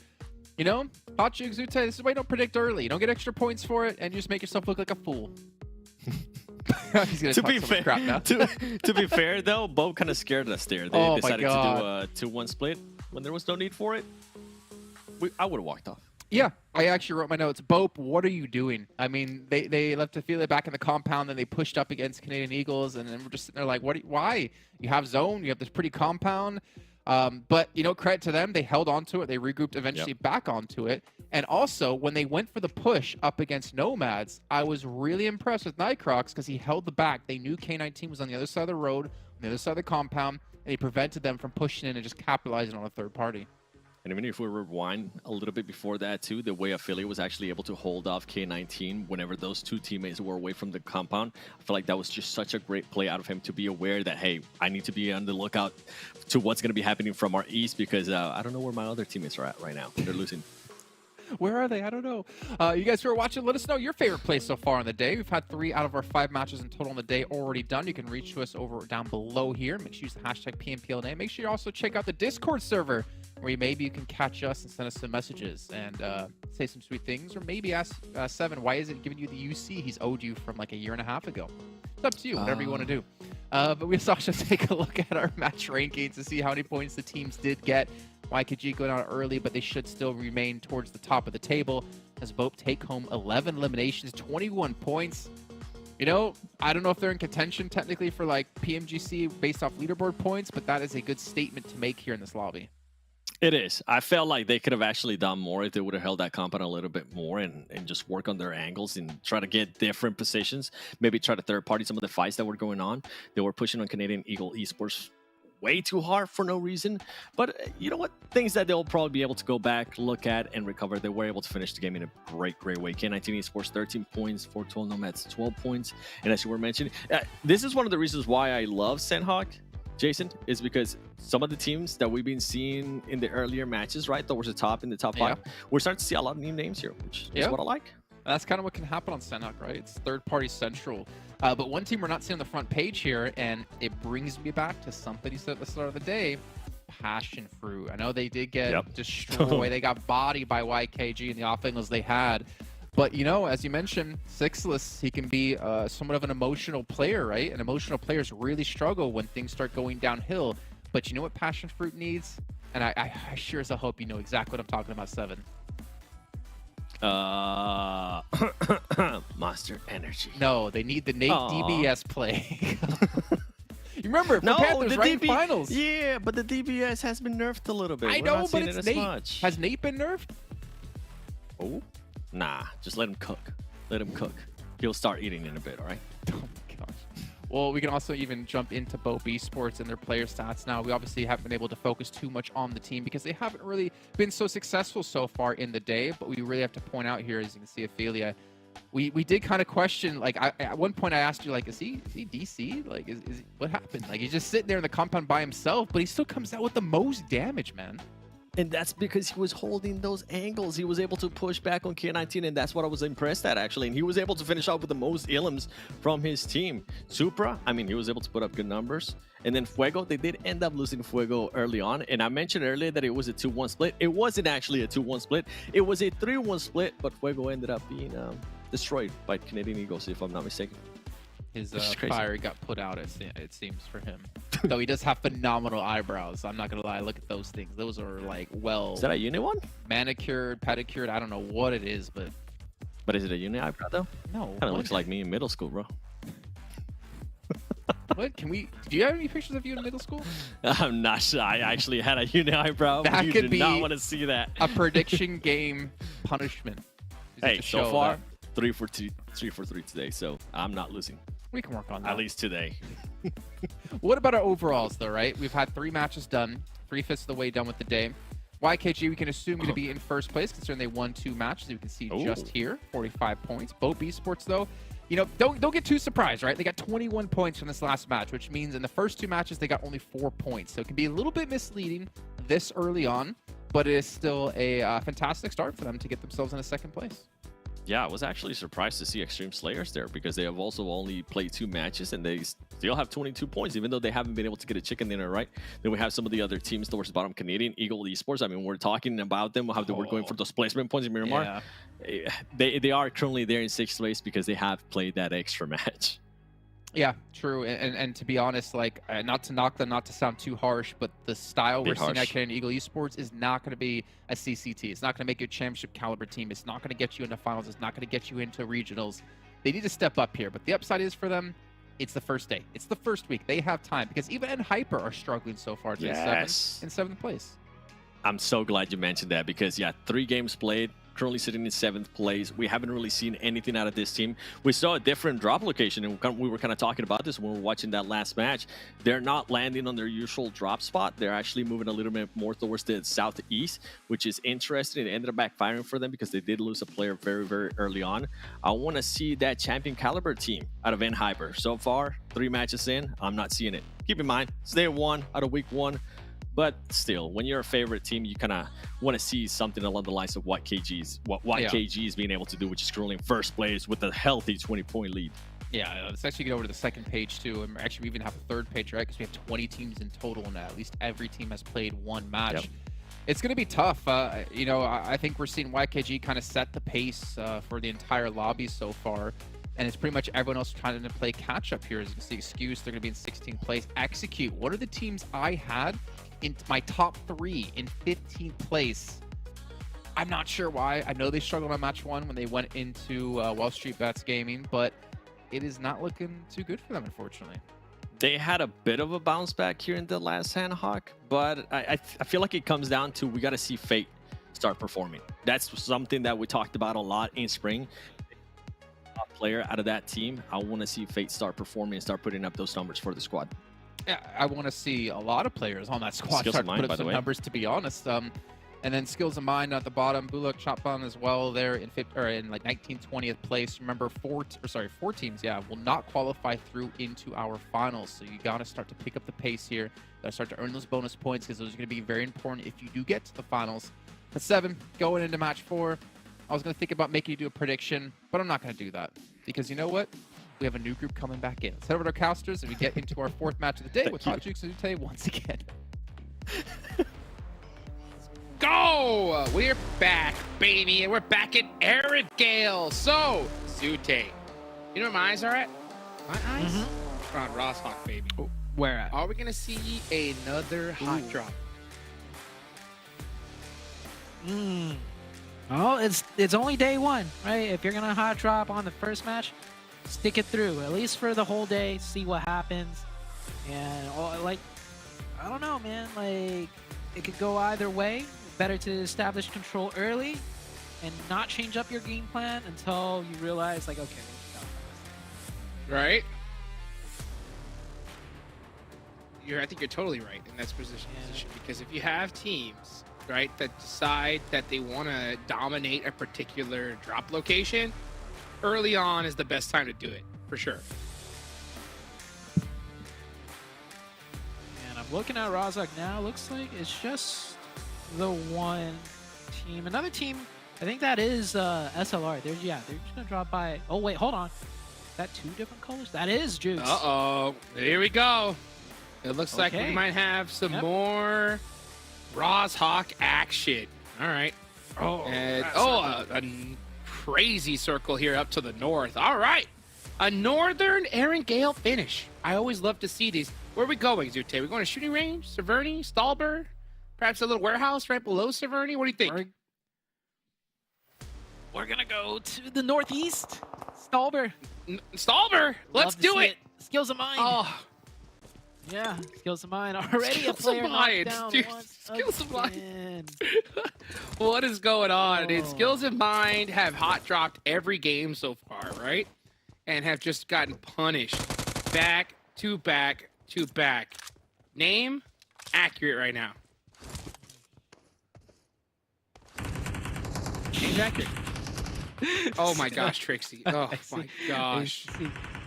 You know, Bachi Exute, this is why you don't predict early. You don't get extra points for it, and you just make yourself look like a fool. He's gonna
To
talk
be
so much
fair,
crap now.
to be fair though, BOPE kind of scared us there. They
Oh my
decided to do
God.
a 2-1 split when there was no need for it. I would have walked off.
Yeah, I actually wrote my notes. BOPE, what are you doing? I mean, they left Ophelia back in the compound, then they pushed up against Canadian Eagles, and then we're just sitting there like, why? You have zone, you have this pretty compound. But, you know, credit to them, they held onto it. They regrouped eventually back onto it. And also, when they went for the push up against NOMADS, I was really impressed with Nightcrocs because he held the back. They knew K19 was on the other side of the road, on the other side of the compound, and he prevented them from pushing in and just capitalizing on a third party.
And even if we rewind a little bit before that too, the way Ophelia was actually able to hold off K19 whenever those 2 teammates were away from the compound, I feel like that was just such a great play out of him to be aware that, hey, I need to be on the lookout to what's going to be happening from our east because I don't know where my other teammates are at right now. They're losing.
Where are they? I don't know. You guys who are watching, let us know your favorite play so far on the day. We've had 3 out of our 5 matches in total on the day already done. You can reach to us over down below here. Make sure you use the hashtag PMPL. Make sure you also check out the Discord server where maybe you can catch us and send us some messages and say some sweet things, or maybe ask Seven, why is it giving you the UC he's owed you from like a year and a half ago? It's up to you, whatever you want to do. But we also take a look at our match rankings to see how many points the teams did get. YKG going out early, but they should still remain towards the top of the table as BOPE take home 11 eliminations, 21 points. You know, I don't know if they're in contention technically for like PMGC based off leaderboard points, but that is a good statement to make here in this lobby.
It is. I felt like they could have actually done more if they would have held that compound a little bit more and just work on their angles and try to get different positions. Maybe try to third party some of the fights that were going on. They were pushing on Canadian Eagle Esports way too hard for no reason. But you know what? Things that they'll probably be able to go back, look at, and recover. They were able to finish the game in a great way. K19 Esports 13 points, 412 Nomads 12 points. And as you were mentioning, this is one of the reasons why I love Sanhok, Jason, is because some of the teams that we've been seeing in the earlier matches, right, towards the top in the top 5, we're starting to see a lot of new names here, which is what I like.
That's kind of what can happen on Sanhok, right? It's third-party central. But one team we're not seeing on the front page here, and it brings me back to something you said at the start of the day, PASSIONFRUIT. I know they did get destroyed. They got bodied by YKG in the off angles they had. But, you know, as you mentioned, Sixless, he can be somewhat of an emotional player, right? And emotional players really struggle when things start going downhill. But you know what PASSIONFRUIT needs? And I sure as I hope you know exactly what I'm talking about, Seven.
Monster Energy.
No, they need the Nate DBS play. You remember,
no,
Panthers,
the
right? Finals.
Yeah, but the DBS has been nerfed a little bit.
I know, but it's Nate. Has Nate been nerfed?
Oh, nah. Just let him cook. Let him cook. He'll start eating in a bit, all right?
Oh my gosh. Well, we can also even jump into BOPE Esports and their player stats now. We obviously haven't been able to focus too much on the team because they haven't really been so successful so far in the day. But we really have to point out here, as you can see, Ophelia, we did kind of question, like, at one point I asked you, like, is he DC? Like, is what happened? Like, he's just sitting there in the compound by himself, but he still comes out with the most damage, man.
And that's because he was holding those angles. He was able to push back on K19, and that's what I was impressed at, actually. And he was able to finish off with the most ilms from his team. Supra, I mean, he was able to put up good numbers. And then Fuego, they did end up losing Fuego early on. And I mentioned earlier that it was a 2-1 split. It wasn't actually a 2-1 split. It was a 3-1 split, but Fuego ended up being destroyed by Canadian Eagles, if I'm not mistaken.
His fire got put out, it seems, for him. Though he does have phenomenal eyebrows. I'm not going to lie. Look at those things. Those are, like, well...
Is that a uni one?
Manicured, pedicured. I don't know what it is, but...
But is it a uni eyebrow, though?
No.
Kind of looks like me in middle school, bro.
What? Do you have any pictures of you in middle school?
I'm not sure. I actually had a uni eyebrow.
That
you
could
did
be
not want to see that.
A prediction game punishment.
Hey, so far, 3 for 3 today, so I'm not losing.
We can work on that.
At least today.
What about our overalls, though, right? We've had 3 matches done, 3/5 of the way done with the day. YKG, we can assume, going to be in first place, considering they won 2 matches. You can see just here, 45 points. BOPE Esports, though, you know, don't get too surprised, right? They got 21 points from this last match, which means in the first 2 matches, they got only 4 points. So it can be a little bit misleading this early on, but it is still a fantastic start for them to get themselves in a second place.
Yeah, I was actually surprised to see Extreme Slayers there because they have also only played 2 matches and they still have 22 points, even though they haven't been able to get a chicken dinner, right? Then we have some of the other teams towards the bottom, Canadian Eagle Esports. I mean, we're talking about them, how they were going for those placement points in Miramar. Yeah. They are currently there in 6th place because they have played that extra match.
Yeah, true. And to be honest, like, not to knock them, not to sound too harsh, but the style we're seeing at Canadian Eagle Esports is not going to be a CCT. It's not going to make you a championship caliber team. It's not going to get you into finals. It's not going to get you into regionals. They need to step up here. But the upside is for them, it's the first day. It's the first week. They have time because even Hyper are struggling so far to in 7th place.
I'm so glad you mentioned that because, yeah, 3 games played. Currently sitting in 7th place. We haven't really seen anything out of this team. We saw a different drop location, and we were kind of talking about this when we were watching that last match. They're not landing on their usual drop spot. They're actually moving a little bit more towards the southeast, which is interesting. It ended up backfiring for them because they did lose a player very, very early on. I want to see that champion caliber team out of Hyper. So far, 3 matches in, I'm not seeing it. Keep in mind, it's day 1 out of week 1. But still, when you're a favorite team, you kind of want to see something along the lines of what YKG is being able to do, which is currently in first place with a healthy 20-point lead.
Yeah, let's actually get over to the second page, too. And actually, we even have a third page, right? Because we have 20 teams in total now. At least every team has played 1 match. Yep. It's going to be tough. You know, I think we're seeing YKG kind of set the pace for the entire lobby so far. And it's pretty much everyone else trying to play catch-up here. As you can see, Excuse, they're going to be in 16th place. Execute, what are the teams I had in my top 3 in 15th place? I'm not sure why. I know they struggled on match 1 when they went into Wall Street Bets Gaming, but it is not looking too good for them, unfortunately.
They had a bit of a bounce back here in the last Sanhok, but I feel like it comes down to we got to see Fate start performing. That's something that we talked about a lot in spring. Top player out of that team, I want to see Fate start performing and start putting up those numbers for the squad.
Yeah, I want to see a lot of players on that squad
Skills
start
of
to
Mind,
put
by
up
the
some
way.
numbers, to be honest. And then Skills of Mind at the bottom, BULUC, CHABTAN as well there in like 19th, 20th place. Remember, four teams, yeah, will not qualify through into our finals. So you got to start to pick up the pace here. Got to start to earn those bonus points because those are going to be very important if you do get to the finals. But 7, going into match 4, I was going to think about making you do a prediction, but I'm not going to do that because you know what? We have a new group coming back in. Let's head over to our casters and we get into our 4th match of the day with Hotjuice Zute once again.
Go! We're back, baby, and we're back at Erangel. So, Zute, you know where my eyes are at? My eyes? We're on Rosshawk, baby.
Where at?
Are we gonna see another hot drop?
Oh, it's only day 1, right? If you're gonna hot drop on the first match, stick it through at least for the whole day. See what happens, and like, I don't know, man. Like, it could go either way. Better to establish control early and not change up your game plan until you realize, like, okay,
Right? I think you're totally right in that position, because if you have teams, right, that decide that they want to dominate a particular drop location, early on is the best time to do it, for sure.
and I'm looking at Rozhok now. Looks like it's just the one team. Another team, I think that is SLR. They're just gonna drop by. Oh wait, hold on. Is that 2 different colors? That is Juice.
Uh-oh. Here we go. It looks like we might have some more Rozhok action. All right.
Oh,
And, a crazy circle here up to the north. All right. A northern Erangel finish. I always love to see these. Where are we going, Zute? We're going to shooting range, Severny, Stalber? Perhaps a little warehouse right below Severny? What do you think?
We're gonna go to the northeast. Stalber.
Stalber, let's
Love to
do
see
it.
Skills of Mind.
Oh,
Yeah, Skills of Mind. Already
Skills
a
of
player
Mind,
knocked down
dude.
once
Skills of Mind.
again.
what is going on? Dude,
Oh.
Skills of Mind have hot dropped every game so far, right? And have just gotten punished back to back to back. Name accurate right now. Name's accurate. Oh my gosh, Trixie. Oh my gosh.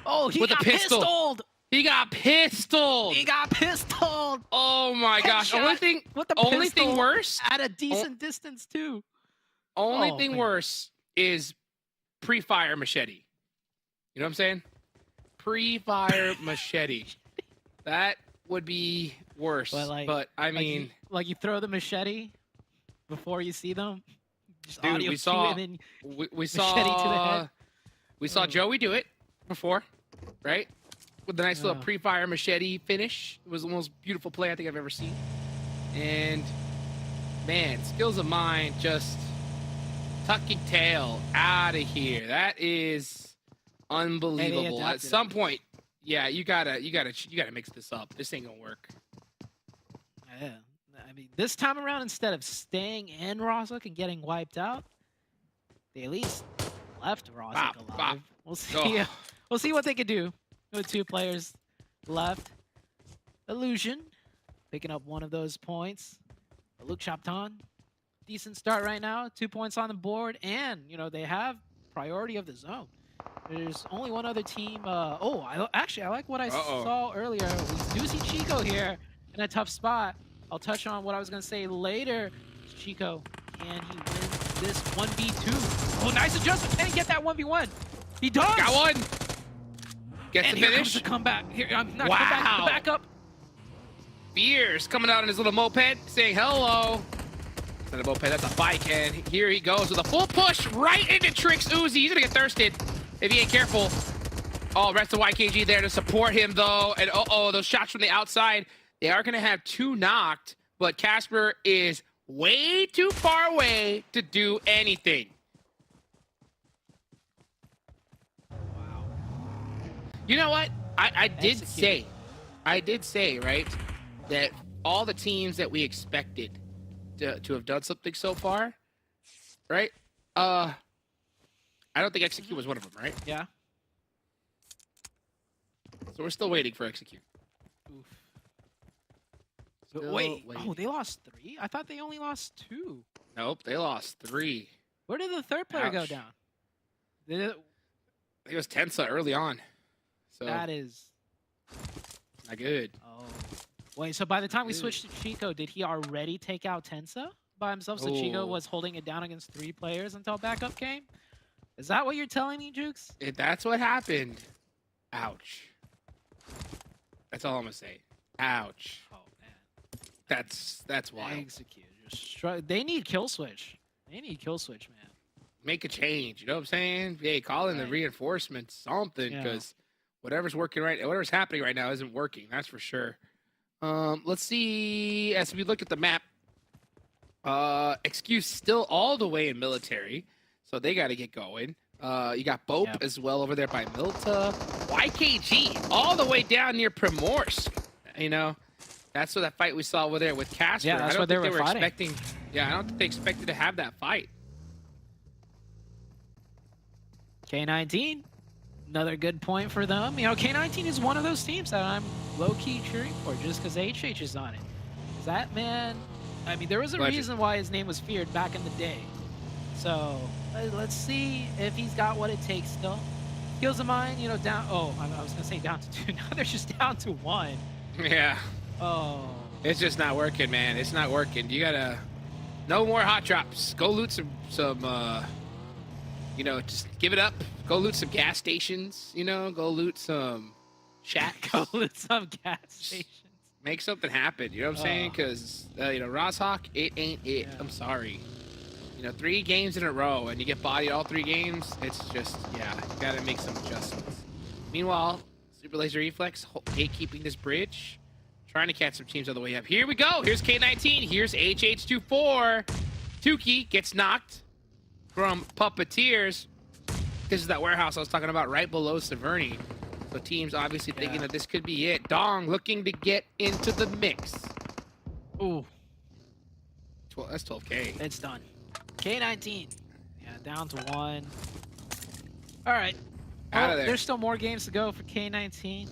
Oh, he
With a
got
pistol.
pistoled.
He got pistoled.
He got pistoled.
Oh my gosh. Only
Headshot
thing
with the
only thing
pistol
worse.
at a decent distance too.
Only
Oh,
thing
man.
worse is pre-fire machete. You know what I'm saying? Pre-fire machete. That would be worse. But I mean,
like you throw the machete before you see them. Just
dude,
audio
we
cue
saw
and then
we
machete to the head.
we saw
Oh.
Joey do it before, right? With the nice little
Yeah.
pre-fire machete finish. It was the most beautiful play I think I've ever seen. And man, Skills of Mine just tucking tail out of here. That is unbelievable. At
adapted
some
it.
point, yeah, you gotta mix this up. This ain't gonna work.
Yeah. I mean, this time around, instead of staying in Rozhok and getting wiped out, they at least left Rozhok
Bop,
alive.
bop.
We'll see.
Oh.
We'll see what they can do with 2 players left. Illusion picking up one of those points. BULUC CHABTAN, decent start right now. 2 points on the board, and you know they have priority of the zone. There's only one other team. Actually, I like what I saw earlier. We do see Chico here in a tough spot. I'll touch on what I was going to say later. Chico, can he win this 1v2? Oh, nice adjustment. Can he get that 1v1? He does.
Got one. Gets
And
the
here
finish.
comes the comeback. Here, I'm not
Wow.
the backup.
Fierce coming out on his little moped, saying hello. That's not a moped, that's a bike, and here he goes with a full push right into Trix Uzi. He's gonna get thirsted if he ain't careful. Oh, rest of YKG there to support him though, and those shots from the outside, they are gonna have 2 knocked, but Casper is way too far away to do anything. You know what? I did
Execute.
say, right, that all the teams that we expected to have done something so far, right? I don't think Execute was one of them, right?
Yeah.
So we're still waiting for Execute.
Oof.
Still
Wait.
waiting.
Oh, they lost 3? I thought they only lost 2.
Nope, they lost 3.
Where did the third player go
Ouch.
down? Did it,
I think it was Tensa early on. So
that is.
not good.
Oh. Wait, so by the time we
Good.
switched to Chico, did he already take out Tensa by himself? So Chico
Oh.
was holding it down against 3 players until backup came? Is that what you're telling me, Jukes?
That's what happened. Ouch. That's all I'm gonna say. Ouch.
Oh, man.
That's wild.
Execute. They need kill switch. They need kill switch, man.
Make a change. You know what I'm saying? Hey, call in the
Right.
reinforcements, something,
Yeah.
because whatever's happening right now isn't working. That's for sure. Let's see. As we look at the map, Excuse still all the way in military, so they got to get going. You got BOPE
Yep.
as well over there by Milta. YKG all the way down near Primorsk. You know, that's what that fight we saw over there with Casper.
Yeah, that's
I don't
what they
think
were fighting.
expecting. Yeah, I don't think they expected to have that fight.
K19, another good point for them. You know, K19 is one of those teams that I'm low-key cheering for just because HH is on it. 'Cause that man, I mean, there was a
Legend.
reason why his name was feared back in the day. So let's see if he's got what it takes still. Skills of mine, you know, down. Oh, I was gonna say down to 2. Now they're just down to 1.
Yeah.
Oh.
It's just not working, man. It's not working. You gotta no more hot drops. Go loot some you know, just give it up. Go loot some gas stations, you know, go loot some shacks.
Go with some gas stations.
Make something happen, you know what I'm saying?
Oh.
Because you know, Rozhawk, it ain't it.
Yeah.
I'm sorry. You know, 3 games in a row and you get bodied all 3 games, it's just, yeah, you gotta make some adjustments. Meanwhile, Super Laser Reflex gatekeeping this bridge. Trying to catch some teams on the way up. Here we go. Here's K19. Here's HH24. Tuki gets knocked from Puppeteers. This is that warehouse I was talking about right below Severny. So teams obviously thinking that this could be it. Dong looking to get into the mix.
Ooh,
That's 12K.
it's done. K19. Yeah, down to 1. All right.
Outta there.
There's still more games to go for K19.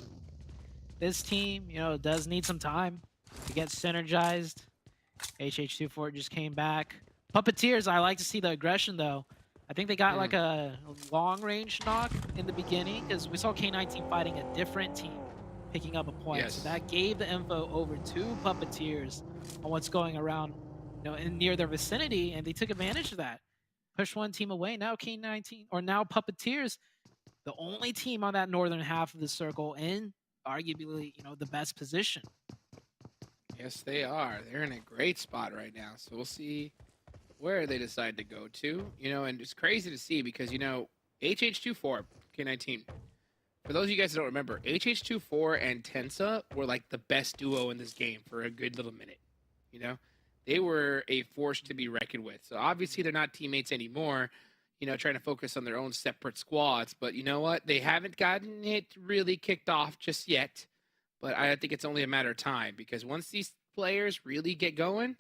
This team, you know, does need some time to get synergized. HH24 just came back. Puppeteers, I like to see the aggression, though. I think they got like a long-range knock in the beginning because we saw K19 fighting a different team picking up a point.
Yes.
So that gave the info over to Puppeteers on what's going around, you know, in near their vicinity, and they took advantage of that. Pushed one team away. Now K19, or now Puppeteers, the only team on that northern half of the circle in arguably, you know, the best position.
Yes, they are. They're in a great spot right now. So we'll see where they decide to go to. You know, and it's crazy to see because, you know, HH24, K19. For those of you guys that don't remember, HH24 and Tensa were like the best duo in this game for a good little minute. You know, they were a force to be reckoned with. So obviously they're not teammates anymore, you know, trying to focus on their own separate squads. But you know what? They haven't gotten it really kicked off just yet. But I think it's only a matter of time because once these players really get going,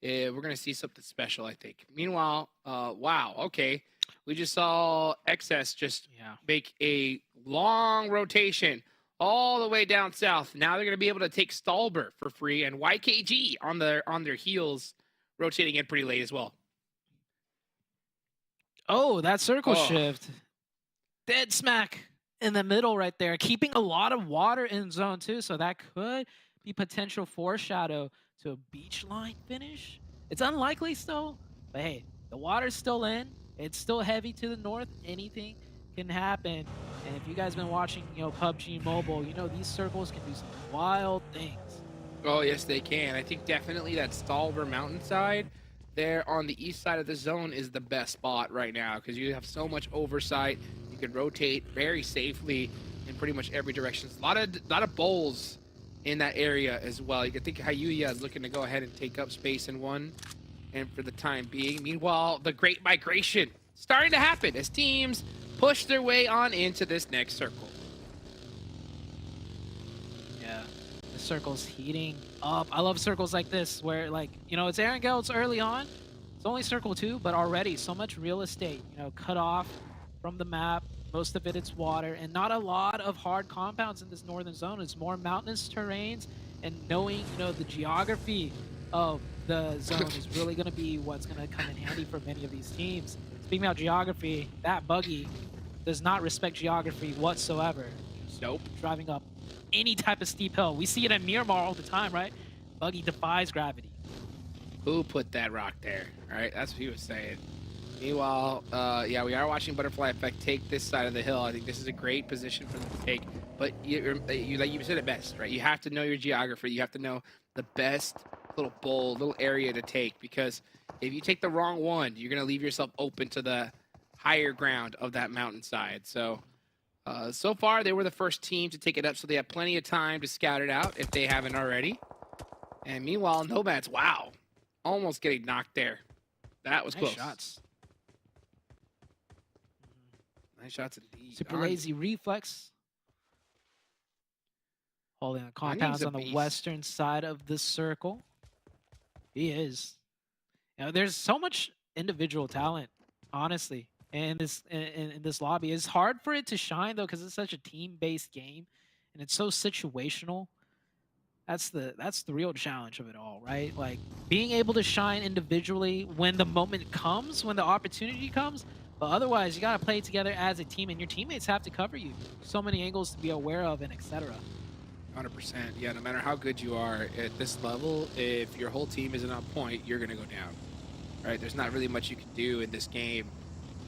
we're going to see something special, I think. Meanwhile, wow, okay. We just saw XS just make a long rotation all the way down south. Now they're going to be able to take Stalber for free and YKG on their heels, rotating in pretty late as well.
Oh, that circle shift. Dead smack in the middle right there. Keeping a lot of water in zone 2, so that could be potential foreshadow to a beach line finish. It's unlikely still, but hey, the water's still in. It's still heavy to the north. Anything can happen. And if you guys been watching, you know, PUBG Mobile, you know these circles can do some wild things.
Oh, yes, they can. I think definitely that Stalber mountainside there on the east side of the zone is the best spot right now because you have so much oversight. You can rotate very safely in pretty much every direction. A lot of bowls in that area as well. You can think Hayuya is looking to go ahead and take up space in 1 and for the time being. Meanwhile, the great migration starting to happen as teams push their way on into this next circle.
circle's heating up. I love circles like this where, like, you know, it's Erangel, it's early on. It's only circle 2, but already so much real estate, you know, cut off from the map. Most of it's water, and not a lot of hard compounds in this northern zone. It's more mountainous terrains, and knowing, you know, the geography of the zone is really going to be what's going to come in handy for many of these teams. Speaking about geography, that buggy does not respect geography whatsoever.
Nope.
Driving up any type of steep hill. We see it at Miramar all the time, right? Buggy defies gravity.
Who put that rock there? All right, that's what he was saying. Meanwhile, yeah, we are watching Butterfly Effect take this side of the hill. I think this is a great position for them to take. But you like you said it best, right? You have to know your geography. You have to know the best little bowl, little area to take. Because if you take the wrong one, you're going to leave yourself open to the higher ground of that mountainside. So, so far, they were the first team to take it up. So they have plenty of time to scout it out if they haven't already. And meanwhile, Nomads, wow, almost getting knocked there. That was
Nice
close.
shots.
Nice shots indeed.
Super lazy reflex. Holding the compounds
a
on the
beast.
western side of the circle. He is. You know, there's so much individual talent, honestly, in this lobby. It's hard for it to shine though, because it's such a team-based game, and it's so situational. That's the real challenge of it all, right? Like being able to shine individually when the moment comes, when the opportunity comes. But otherwise, you gotta play together as a team, and your teammates have to cover you. So many angles to be aware of, and etc.
100%. Yeah, no matter how good you are at this level, if your whole team isn't on point, you're going to go down. Right? There's not really much you can do in this game.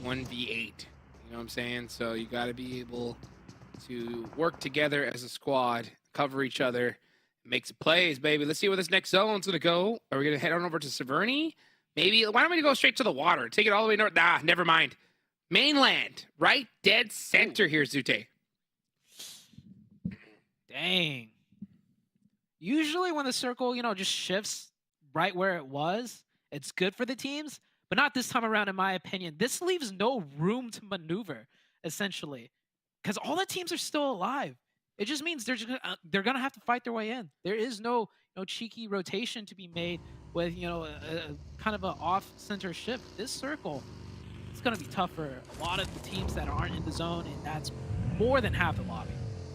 1v8. You know what I'm saying? So you got to be able to work together as a squad, cover each other, make some plays, baby. Let's see where this next zone's going to go. Are we going to head on over to Severny? Maybe. Why don't we go straight to the water? Take it all the way north. Nah, never mind. Mainland. Right dead center here, Zute.
Dang. Usually when the circle, you know, just shifts right where it was, it's good for the teams, but not this time around, in my opinion. This leaves no room to maneuver, essentially, because all the teams are still alive. It just means they're gonna have to fight their way in. There is no cheeky rotation to be made with, you know, a kind of an off-center shift. This circle, it's gonna be tough for a lot of the teams that aren't in the zone, and that's more than half the lobby.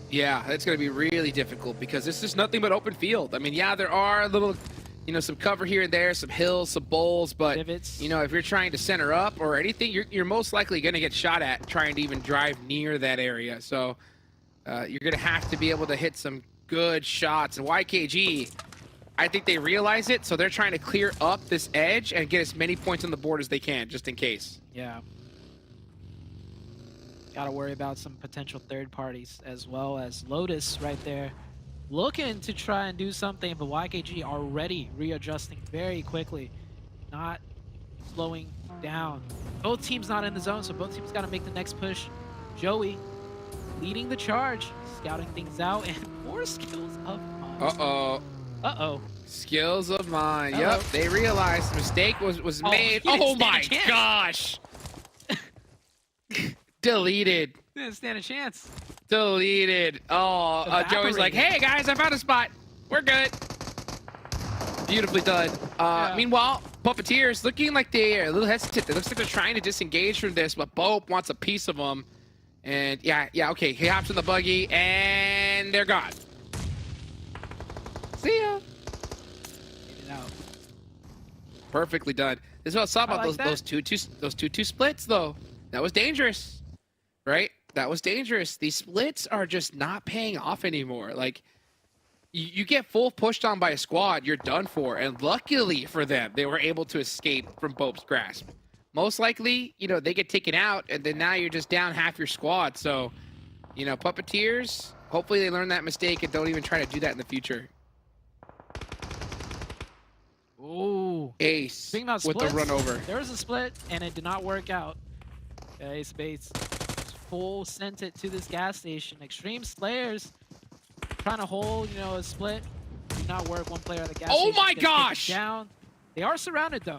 Yeah, it's going to be really difficult because this is nothing but open field. I mean, yeah, there are a little, you know, some cover here and there, some hills, some bowls, but,
Divots.
you know, if you're trying to center up or anything, you're most likely going to get shot at trying to even drive near that area. So you're going to have to be able to hit some good shots. And YKG, I think they realize it, so they're trying to clear up this edge and get as many points on the board as they can, just in case.
Yeah. Got to worry about some potential third parties, as well as LOTUS right there looking to try and do something, but YKG already readjusting very quickly, not slowing down. Both teams not in the zone, so both teams got to make the next push. Joey leading the charge, scouting things out, and more skills of mine.
Uh-oh.
Uh-oh.
Skills of mine.
Uh-oh.
Yep, they realized the mistake was made.
he didn't
Oh
stand
my
a chance.
gosh. Deleted.
Didn't stand a chance.
Deleted. Oh, Joey's like, hey guys, I found a spot. We're good. Beautifully done.
Yeah.
Meanwhile, Puppeteers looking like they're a little hesitant. It looks like they're trying to disengage from this, but BOPE wants a piece of them. And yeah, okay. He hops in the buggy, and they're gone. See ya.
Get it out.
Perfectly done. This is what I saw about
like
those two splits, though. That was dangerous, right? That was dangerous. These splits are just not paying off anymore. Like, you get full pushed on by a squad, you're done for. And luckily for them, they were able to escape from BOPE's grasp. Most likely, you know, they get taken out, and then now you're just down half your squad. So, you know, Puppeteers, hopefully they learn that mistake and don't even try to do that in the future.
Ooh.
Ace
Speaking about
with the
splits,
run over.
there was a split, and it did not work out. Ace Bates full sent it to this gas station. Extreme Slayers trying to hold, you know, a split. Did not work. One player at the gas
Oh
station
my
gets taken
gosh!
down. They are surrounded, though.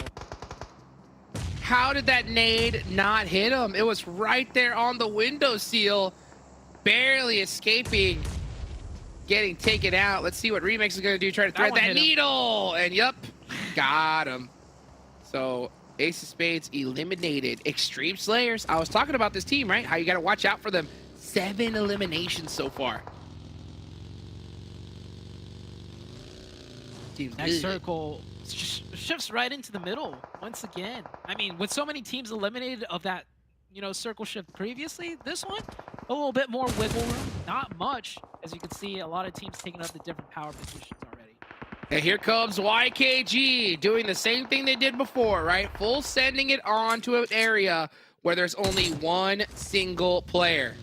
How did that nade not hit him? It was right there on the window seal, barely escaping. getting taken out. Let's see what Remix is going to do. Try to thread that needle. And yup, got him. So Ace of Spades eliminated. Extreme Slayers. I was talking about this team, right? How you got to watch out for them. 7 eliminations so far.
Next circle shifts right into the middle once again. I mean, with so many teams eliminated of that, you know, circle shift previously, this one, a little bit more wiggle room. Not much. As you can see, a lot of teams taking up the different power positions already.
And here comes YKG doing the same thing they did before, right? Full sending it on to an area where there's only one single player.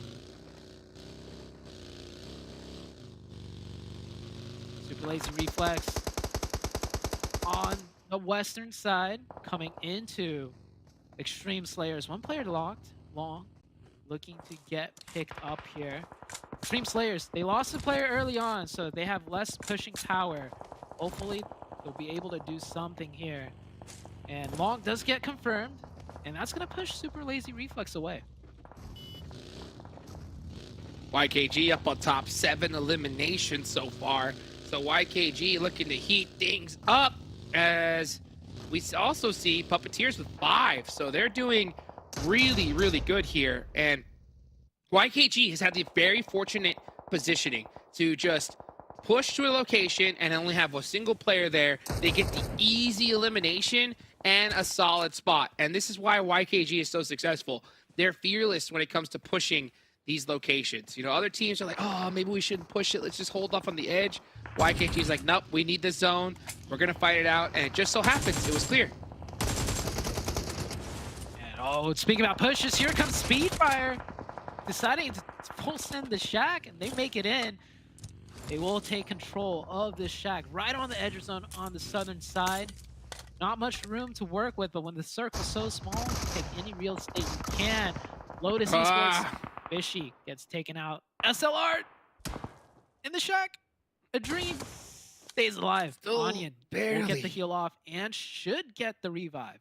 Super lazy reflex on the western side, coming into Extreme Slayers. One player locked, long, looking to get picked up here. Extreme Slayers, they lost a player early on, so they have less pushing power. Hopefully, they'll be able to do something here. And long does get confirmed, and that's going to push Super Lazy Reflex away.
YKG up on top, 7 eliminations so far. So YKG looking to heat things up, as we also see Puppeteers with 5. So they're doing really, really good here. And YKG has had the very fortunate positioning to just push to a location and only have a single player there. They get the easy elimination and a solid spot. And this is why YKG is so successful. They're fearless when it comes to pushing these locations. You know, other teams are like, oh, maybe we shouldn't push it. Let's just hold off on the edge. YKG's like, nope, we need this zone. We're going to fight it out. And it just so happens it was clear.
And oh, speaking about pushes, here comes Speedfire. Deciding to full send the shack, and they make it in. They will take control of this shack right on the edge zone on the southern side. Not much room to work with, but when the circle's so small, you can take any real estate you can. Lotus Esports, Fishy gets taken out. SLR in the shack. A dream stays alive. Onion will get the heal off and should get the revive.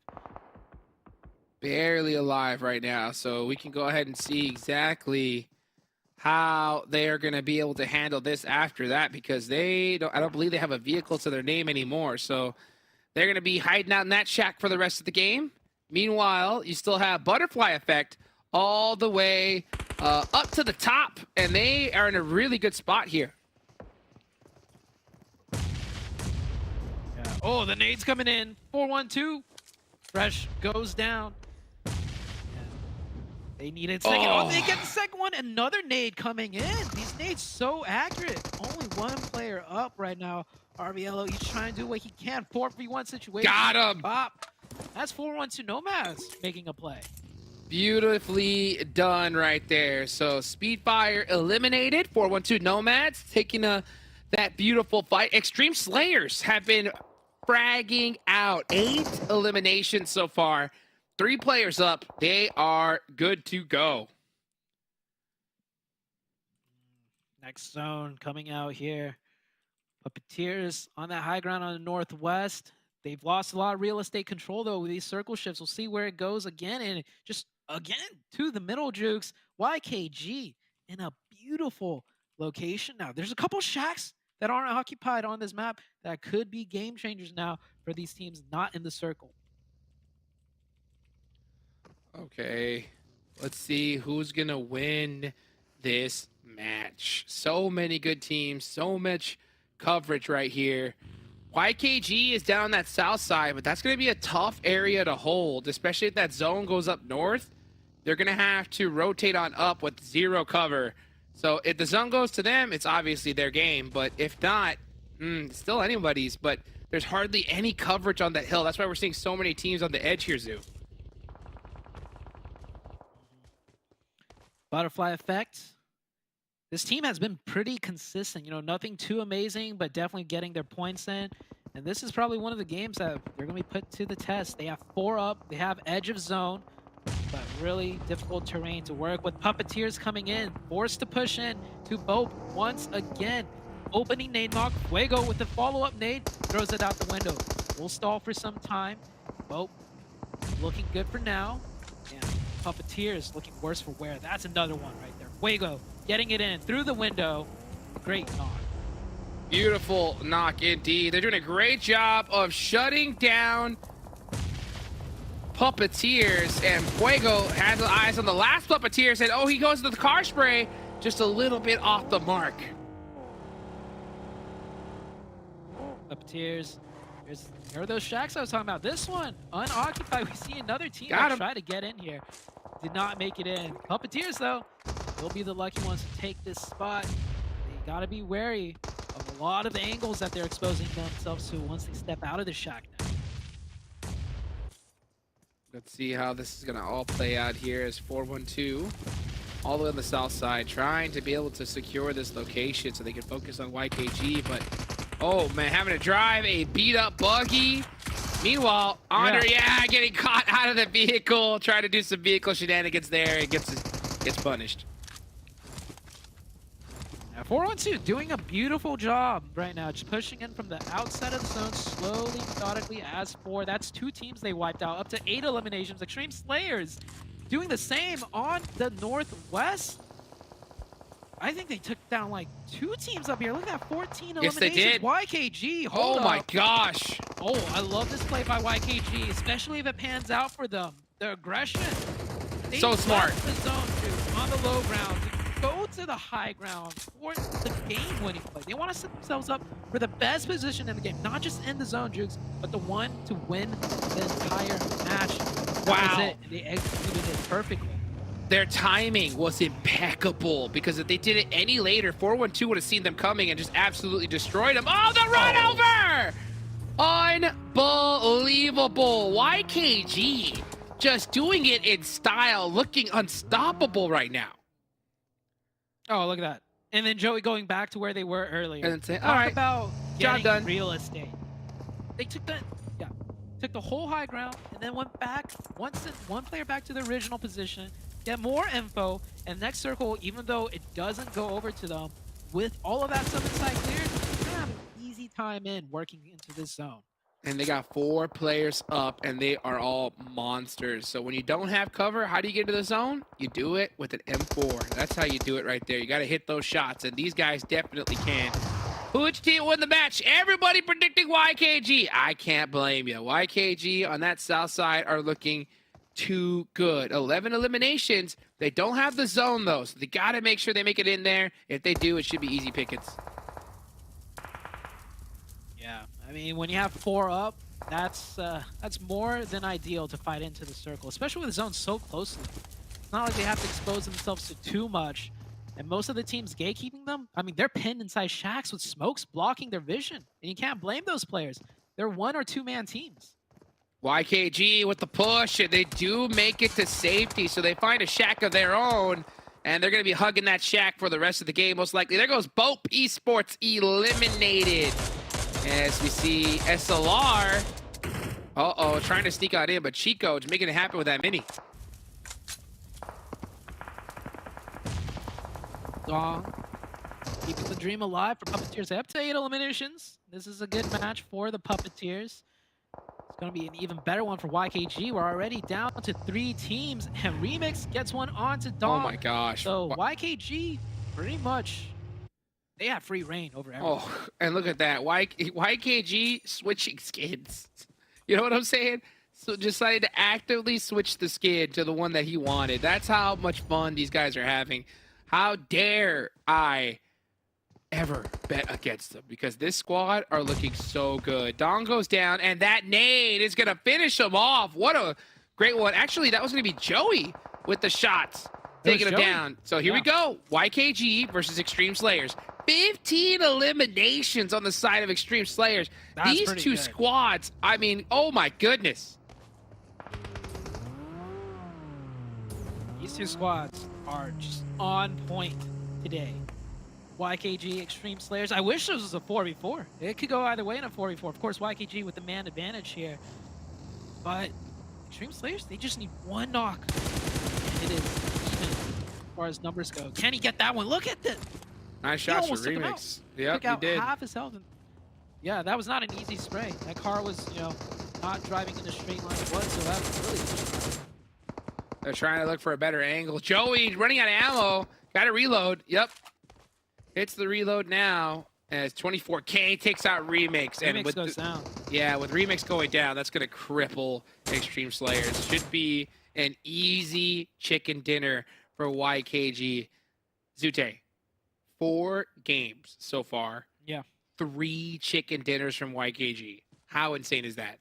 Barely alive right now, so we can go ahead and see exactly how they are going to be able to handle this after that, because I don't believe they have a vehicle to their name anymore. So they're going to be hiding out in that shack for the rest of the game. Meanwhile, you still have Butterfly Effect all the way up to the top, and they are in a really good spot here.
Yeah. Oh, the nade's coming in. 4-1-2. Fresh goes down. They need a second. Oh, they get the second one. Another nade coming in. These nades so accurate. Only one player up right now. RBLO, he's trying to do what he can. 4v1 situation.
Got him.
Bop. That's 4-1-2 Nomads making a play.
Beautifully done right there. So Speedfire eliminated. 4-1-2 Nomads taking that beautiful fight. Extreme Slayers have been fragging out. 8 eliminations so far. 3 players up. They are good to go.
Next zone coming out here. Puppeteers on that high ground on the northwest. They've lost a lot of real estate control, though, with these circle shifts. We'll see where it goes again. And just, again, to the middle, Jukes. YKG in a beautiful location. Now, there's a couple shacks that aren't occupied on this map that could be game changers now for these teams not in the circle.
Okay, let's see who's going to win this match. So many good teams, so much coverage right here. YKG is down that south side, but that's going to be a tough area to hold, especially if that zone goes up north. They're going to have to rotate on up with 0 cover. So if the zone goes to them, it's obviously their game, but if not, it's still anybody's, but there's hardly any coverage on that hill. That's why we're seeing so many teams on the edge here, Zoo.
Butterfly Effect. This team has been pretty consistent. You know, nothing too amazing, but definitely getting their points in. And this is probably one of the games that they're going to be put to the test. They have 4 up. They have edge of zone, but really difficult terrain to work with. Puppeteers coming in, forced to push in to BOPE once again. Opening nade knock. Fuego with the follow-up nade. Throws it out the window. We'll stall for some time. BOPE looking good for now. And Puppeteers looking worse for wear. That's another one right there. Fuego getting it in through the window. Great knock.
Beautiful knock indeed. They're doing a great job of shutting down Puppeteers, and Fuego has eyes on the last Puppeteers, and oh, he goes to the car spray, just a little bit off the mark.
Puppeteers. Here are those shacks I was talking about. This one, unoccupied. We see another team
Got
that
him.
tried to get in here. Did not make it in. Puppeteers, though, will be the lucky ones to take this spot. They got to be wary of a lot of the angles that they're exposing themselves to once they step out of the shack now.
Let's see how this is gonna all play out here as 412 all the way on the south side, trying to be able to secure this location so they can focus on YKG, but oh man, having to drive a beat up buggy. Meanwhile, Andre, getting caught out of the vehicle, trying to do some vehicle shenanigans there, and gets punished.
4-on-2 doing a beautiful job right now, just pushing in from the outside of the zone slowly, methodically as for. That's 2 teams they wiped out, up to 8 eliminations. Extreme Slayers doing the same on the northwest. I think they took down like 2 teams up here. Look at that, 14 eliminations.
Yes, they did.
YKG, hold
Oh my
up.
gosh.
Oh, I love this play by YKG, especially if it pans out for them. Their aggression. They
So smart.
left the zone too, on the low ground. Go to the high ground for the game-winning play. They want to set themselves up for the best position in the game, not just in the zone, Jukes, but the one to win the entire match. That
Wow.
was it. They executed it perfectly.
Their timing was impeccable, because if they did it any later, 412 would have seen them coming and just absolutely destroyed them. Oh, the run over! Unbelievable. YKG just doing it in style, looking unstoppable right now.
Oh, look at that. And then Joey going back to where they were earlier.
And then say,
Talk
all right,
about
job
getting
done.
real estate. They took the whole high ground and then went back, one player back to the original position, get more info, and next circle, even though it doesn't go over to them, with all of that stuff inside cleared, they have an easy time in working into this zone.
And they got 4 players up, and they are all monsters. So when you don't have cover, how do you get into the zone? You do it with an M4. That's how you do it right there. You got to hit those shots, and these guys definitely can. Which team win the match? Everybody predicting YKG. I can't blame you. YKG on that south side are looking too good. 11 eliminations. They don't have the zone, though, so they got to make sure they make it in there. If they do, it should be easy pickets.
Yeah, I mean, when you have 4 up, that's more than ideal to fight into the circle, especially with the zone so closely. It's not like they have to expose themselves to too much. And most of the teams gatekeeping them, I mean, they're pinned inside shacks with smokes blocking their vision. And you can't blame those players. They're 1 or 2 man teams.
YKG with the push, and they do make it to safety, so they find a shack of their own, and they're going to be hugging that shack for the rest of the game, most likely. There goes BOPE Esports eliminated. As we see SLR, trying to sneak out in, but Chico just making it happen with that mini.
Dong, keeping the dream alive for Puppeteers. They have to 8 eliminations. This is a good match for the Puppeteers. It's going to be an even better one for YKG. We're already down to 3 teams, and Remix gets one onto Dong.
Oh my gosh.
So YKG, pretty much, they have free reign over everyone.
Oh, and look at that. YKG switching skins. You know what I'm saying? So decided to actively switch the skin to the one that he wanted. That's how much fun these guys are having. How dare I ever bet against them, because this squad are looking so good. Dong goes down, and that nade is going to finish them off. What a great one. Actually, that was going to be Joey with the shots, taking him down. So here we go. YKG versus Extreme Slayers. 15 eliminations on the side of Extreme Slayers.
That's
These
pretty
2
good.
squads, I mean, oh my goodness.
These 2 squads are just on point today. YKG, Extreme Slayers. I wish this was a 4v4. It could go either way in a 4v4. Of course, YKG with the man advantage here. But Extreme Slayers, they just need 1 knock. And it is even as far as numbers go. Can he get that one? Look at this.
Nice shots for
almost took him out.
Remix. Yep,
Took
he
out
did.
half his health. And yeah, that was not an easy spray. That car was, not driving in a straight line whatsoever. Really.
They're trying to look for a better angle. Joey running out of ammo. Got to reload. Yep. Hits the reload now. As 24K takes out Remix. And
Remix
with
goes down.
Yeah, with Remix going down, that's going to cripple Extreme Slayers. Should be an easy chicken dinner for YKG. Zute, 4 games so far.
Yeah.
3 chicken dinners from YKG. How insane is that?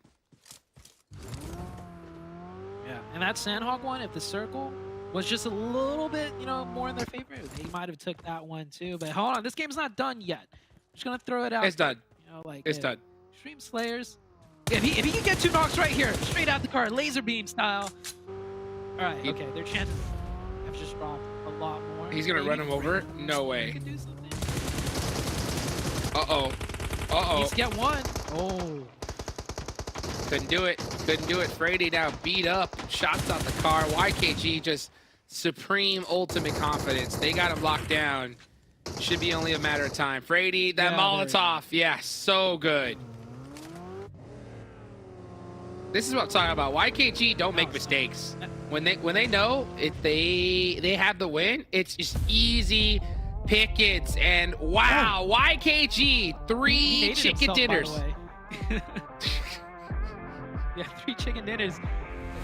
Yeah, and that Sanhok one, if the circle was just a little bit, you know, more in their favor, they might have took that one too. But hold on, this game's not done yet. I'm just gonna throw it out.
It's done.
You know, like
It's done.
Extreme Slayers. If he can get 2 knocks right here, straight out the car, laser beam style. All right, okay, their chances have just dropped a lot more.
He's gonna run him over? No way.
Can do something.
Uh-oh. Uh-oh.
He's get one. Oh.
Couldn't do it. Couldn't do it. Frady now beat up. Shots out the car. YKG just supreme ultimate confidence. They got him locked down. Should be only a matter of time. Frady, that Molotov. Yeah, so good. This is what I'm talking about. YKG don't make mistakes. When they know if they have the win, it's just easy pickets. And wow, YKG, 3 chicken dinners.
Yeah, 3 chicken dinners.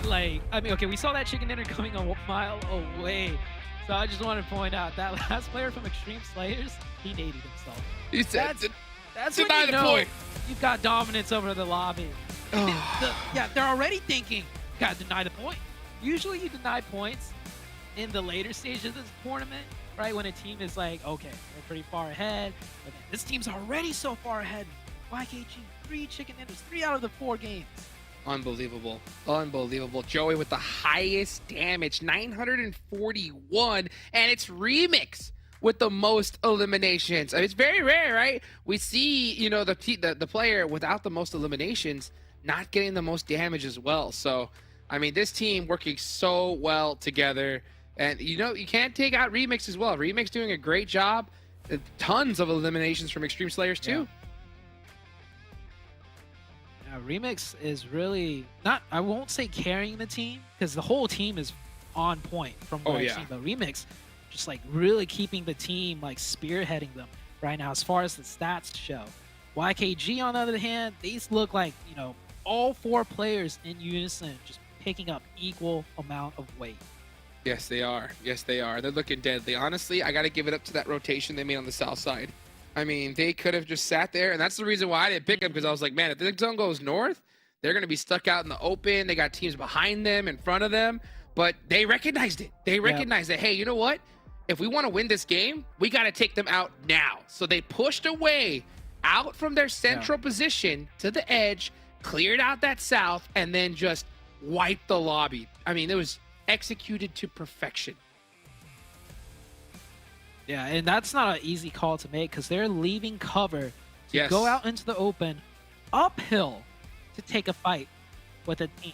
Like, I mean, okay, we saw that chicken dinner coming a mile away. So I just want to point out that last player from Extreme Slayers, he naded himself.
He said,
That's
deny
when you
the
know
point.
you've got dominance over the lobby. Yeah, they're already thinking, gotta deny the point. Usually you deny points in the later stages of this tournament, right? When a team is like, okay, we're pretty far ahead. But this team's already so far ahead. YKG, 3 chicken dinners, 3 out of the 4 games.
Unbelievable. Unbelievable. Joey with the highest damage, 941, and it's Remix with the most eliminations. I mean, it's very rare, right? We see, you know, the player without the most eliminations not getting the most damage as well. So, I mean, this team working so well together. And, you know, you can't take out Remix as well. Remix doing a great job. Tons of eliminations from Extreme Slayers, too.
Yeah. Remix is really not, I won't say carrying the team, because the whole team is on point from what I've seen. But Remix just like really keeping the team, like spearheading them right now as far as the stats show. YKG, on the other hand, these look like, you know, all 4 players in unison just picking up equal amount of weight.
Yes, they are. Yes, they are. They're looking deadly. Honestly, I got to give it up to that rotation they made on the south side. I mean, they could have just sat there, and that's the reason why I didn't pick them, because I was like, man, if the zone goes north, they're going to be stuck out in the open. They got teams behind them, in front of them, but they recognized it. They recognized that, hey, you know what? If we want to win this game, we got to take them out now. So they pushed away out from their central position to the edge, cleared out that south, and then just wiped the lobby. I mean, it was executed to perfection.
Yeah, and that's not an easy call to make, because they're leaving cover to go out into the open uphill to take a fight with a team.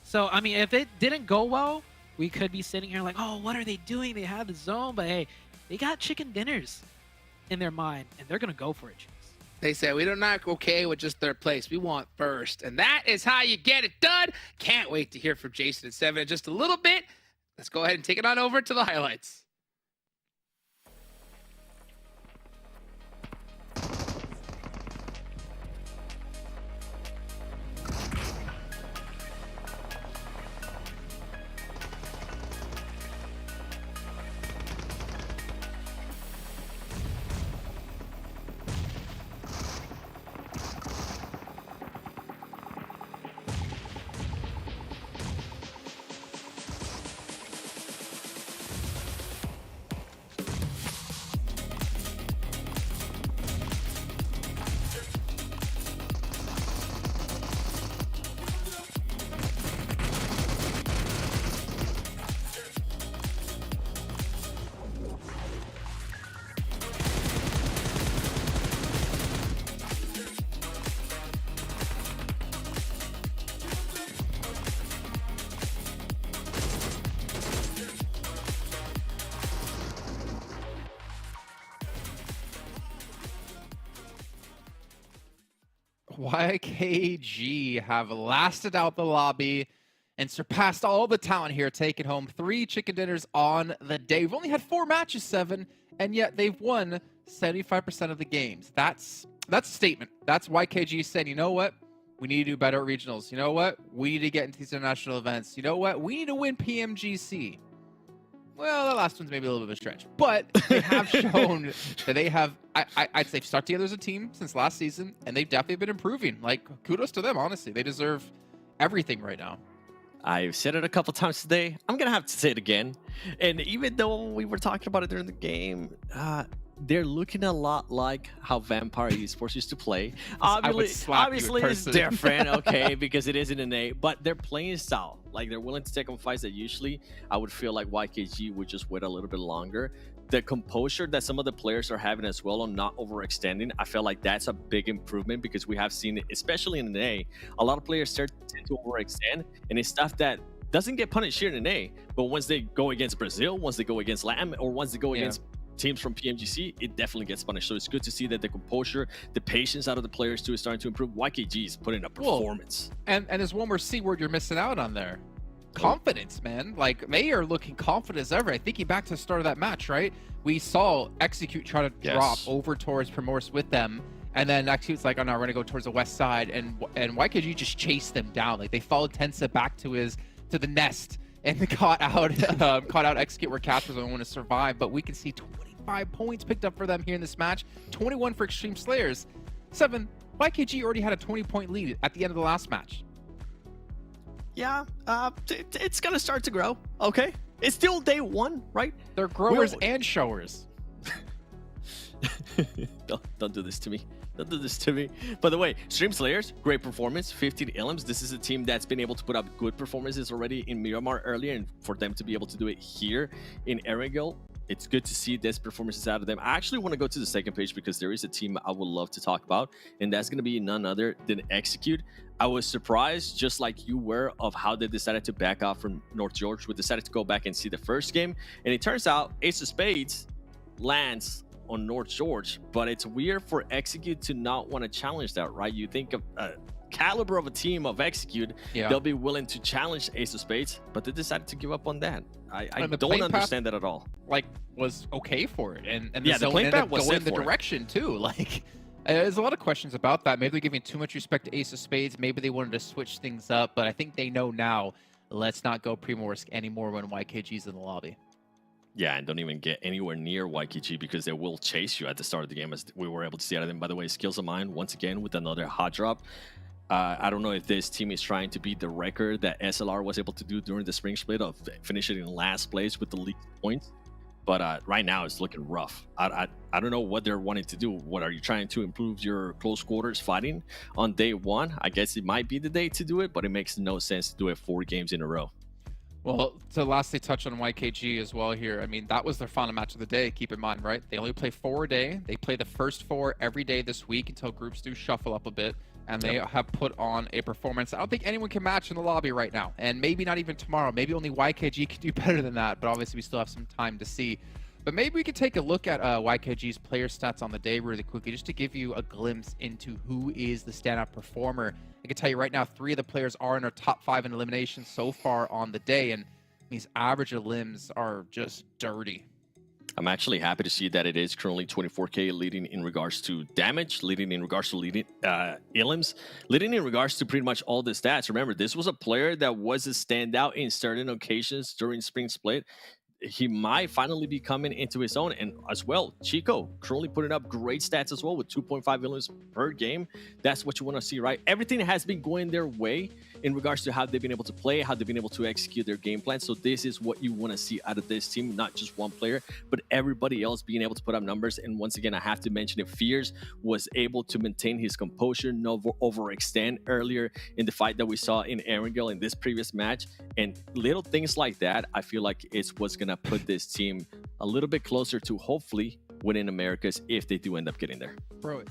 So, I mean, if it didn't go well, we could be sitting here like, oh, what are they doing? They have the zone, but hey, they got chicken dinners in their mind, and they're going to go for it, Chase.
They said, we're not okay with just third place. We want first. And that is how you get it done. Can't wait to hear from Jason and 7 in just a little bit. Let's go ahead and take it on over to the highlights.
YKG have lasted out the lobby and surpassed all the talent here, taking home 3 chicken dinners on the day. We've only had 4 matches, 7, and yet they've won 75% of the games. That's a statement. That's YKG said, you know what? We need to do better at regionals. You know what? We need to get into these international events. You know what? We need to win PMGC. Well, the last one's maybe a little bit of a stretch, but they have shown that they have, I'd say, stuck together as a team since last season, and they've definitely been improving. Like, kudos to them, honestly. They deserve everything right now.
I've said it a couple times today. I'm going to have to say it again. And even though we were talking about it during the game, they're looking a lot like how Vampire Esports used to play. Obviously it's different, okay, because it isn't an A, but their playing style, like they're willing to take on fights that usually I would feel like YKG would just wait a little bit longer. The composure that some of the players are having as well on not overextending, I feel like that's a big improvement because we have seen, especially in an A, a lot of players tend to overextend, and it's stuff that doesn't get punished here in an A, but once they go against Brazil, once they go against LAM, or once they go against teams from PMGC, it definitely gets punished. So it's good to see that the composure, the patience out of the players too is starting to improve. YKG is putting a performance.
And there's one more C word you're missing out on there. Confidence, man. Like, they are looking confident as ever. I thinking back to the start of that match, right? We saw Execute try to drop over towards Primorse with them, and then Execute's like, oh no, we're gonna go towards the west side, and YKG just chased them down. Like, they followed Tensa back to the nest and caught out Execute where Cash was the only one to survive. But we can see 25 points picked up for them here in this match, 21 for Extreme Slayers. 7, YKG already had a 20-point lead at the end of the last match.
Yeah, it's gonna start to grow. Okay, it's still day one, right?
They're growers and showers.
Don't do this to me. Don't do this to me. By the way, Stream Slayers, great performance, 15 elims. This is a team that's been able to put up good performances already in Miramar earlier, and for them to be able to do it here in Erangel, it's good to see this performances out of them. I actually want to go to the second page because there is a team I would love to talk about, and that's going to be none other than Execute. I was surprised, just like you were, of how they decided to back off from North George. We decided to go back and see the first game, and it turns out Ace of Spades lands on North George, but it's weird for Execute to not want to challenge that, right? You think of caliber of a team of Execute, they'll be willing to challenge Ace of Spades, but they decided to give up on that. I don't understand that at all.
Like, was okay for it, and
the playing path was
going in the direction too. Like, there's a lot of questions about that. Maybe they're giving too much respect to Ace of Spades. Maybe they wanted to switch things up, but I think they know now. Let's not go Primorsk anymore when YKG's in the lobby.
Yeah, and don't even get anywhere near YKG because they will chase you at the start of the game, as we were able to see out of them. By the way, Skills of Mine, once again, with another hot drop. I don't know if this team is trying to beat the record that SLR was able to do during the spring split of finishing in last place with the least points. But right now, it's looking rough. I don't know what they're wanting to do. What are you trying to improve your close quarters fighting on day one? I guess it might be the day to do it, but it makes no sense to do it 4 games in a row.
Well, to lastly touch on YKG as well here, I mean, that was their final match of the day, keep in mind, right? They only play 4 a day. They play the first 4 every day this week until groups do shuffle up a bit, and they have put on a performance I don't think anyone can match in the lobby right now, and maybe not even tomorrow. Maybe only YKG can do better than that, but obviously we still have some time to see. But maybe we could take a look at YKG's player stats on the day really quickly, just to give you a glimpse into who is the standout performer. I can tell you right now, 3 of the players are in our top 5 in eliminations so far on the day, and these average limbs are just dirty.
I'm actually happy to see that it is currently 24K leading in regards to damage, leading in regards to elims, leading in regards to pretty much all the stats. Remember, this was a player that was a standout in certain occasions during Spring Split. He might finally be coming into his own, and as well, Chico currently putting up great stats as well with 2.5 elims per game. That's what you want to see, right? Everything has been going their way in regards to how they've been able to play, how they've been able to execute their game plan. So this is what you want to see out of this team, not just one player, but everybody else being able to put up numbers. And once again, I have to mention that Fears was able to maintain his composure, not overextend earlier in the fight that we saw in Erangel in this previous match. And little things like that, I feel like it's what's going to put this team a little bit closer to hopefully winning Americas if they do end up getting there.
Bro,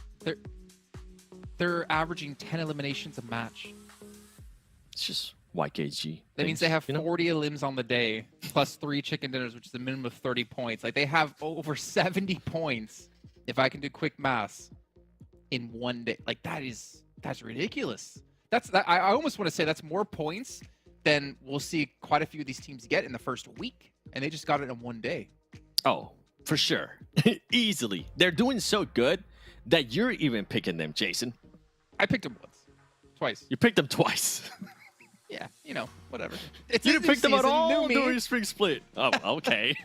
they're averaging 10 eliminations a match.
It's just YKG.
That means they have 40 elims on the day, plus 3 chicken dinners, which is a minimum of 30 points. Like, they have over 70 points, if I can do quick maths, in one day. Like, that's ridiculous. I almost want to say that's more points than we'll see quite a few of these teams get in the first week. And they just got it in one day.
Oh, for sure. Easily. They're doing so good that you're even picking them, Jason.
I picked him once, twice.
You picked them twice.
Yeah, you know, whatever. It's
You
a
didn't
new
pick them at
season,
all
new me.
during spring split. Oh, okay.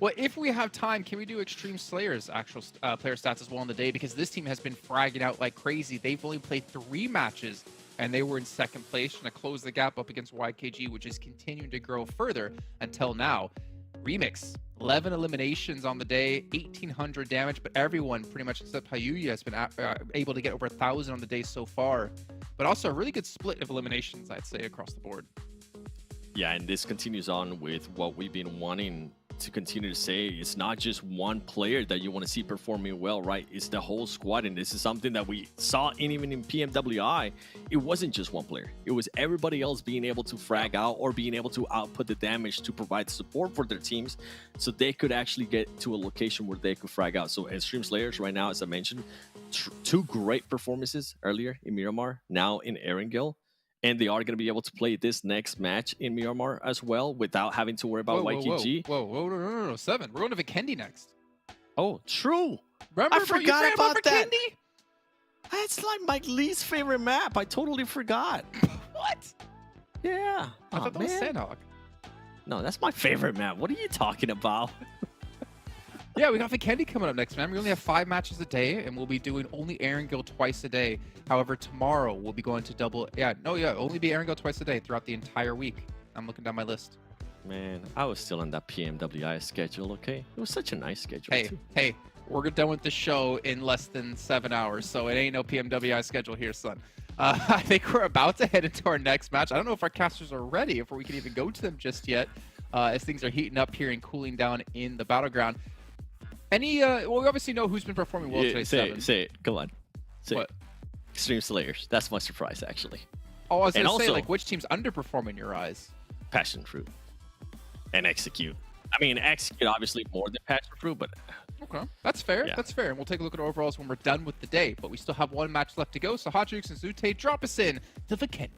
Well, if we have time, can we do Extreme Slayer's actual player stats as well on the day? Because this team has been fragging out like crazy. They've only played 3 matches, and they were in second place, trying to close the gap up against YKG, which is continuing to grow further until now. Remix, 11 eliminations on the day, 1,800 damage, but everyone, pretty much except Hayuya, has been able to get over 1,000 on the day so far. But also a really good split of eliminations, I'd say, across the board.
Yeah, and this continues on with what we've been wanting to continue to say. It's not just one player that you want to see performing well, right? It's the whole squad, and this is something that we saw even in PMWI. It wasn't just one player. It was everybody else being able to frag out or being able to output the damage to provide support for their teams so they could actually get to a location where they could frag out. So Extreme Slayers right now, as I mentioned, 2 great performances earlier in Miramar, now in Erangel. And they are going to be able to play this next match in Miramar as well without having to worry about YKG.
Whoa, no, 7. We're going to Vikendi next.
Oh, true.
Remember,
I forgot about that.
Vikendi?
That's like my least favorite map. I totally forgot.
What?
Yeah.
I thought that was Sanhok.
No, that's my favorite map. What are you talking about?
Yeah, we got Vikendi coming up next, man. We only have 5 matches a day, and we'll be doing only Erangel twice a day. However, tomorrow we'll be going to double. Only be Erangel twice a day throughout the entire week. I'm looking down my list.
Man, I was still on that PMWI schedule, okay? It was such a nice schedule, too.
Hey, we're done with the show in less than 7 hours, so it ain't no PMWI schedule here, son. I think we're about to head into our next match. I don't know if our casters are ready, if we can even go to them just yet, as things are heating up here and cooling down in the Battleground. Well, we obviously know who's been performing well today.
Say it. Come on. Say
What?
it. Extreme Slayers. That's my surprise, actually.
Oh, I was going to say,
also-
like, which team's underperforming in your eyes?
PASSIONFRUIT. And Execute. I mean, Execute obviously more than PASSIONFRUIT, but
Okay, that's fair.
Yeah.
That's fair. And we'll take a look at overalls when we're done with the day. But we still have 1 match left to go. So Hajux and Zute, drop us in to Vikendi.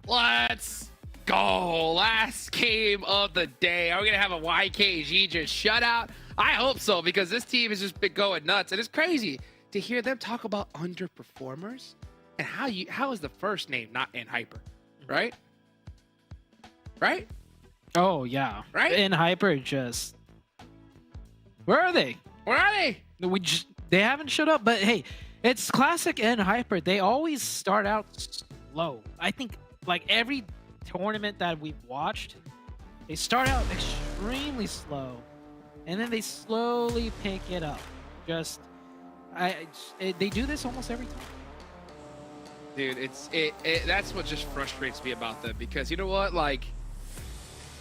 Let's go. Last game of the day. Are we going to have a YKG just shutout? I hope so, because this team has just been going nuts. And it's crazy to hear them talk about underperformers and how is the first name not in hyper, right? Right?
Oh yeah.
Right?
In hyper, just where are they?
Where are they?
They haven't showed up. But hey, it's classic in hyper. They always start out slow. I think like every tournament that we've watched, they start out extremely slow, and then they slowly pick it up. They do this almost every time.
Dude, that's what just frustrates me about them, because you know what? Like,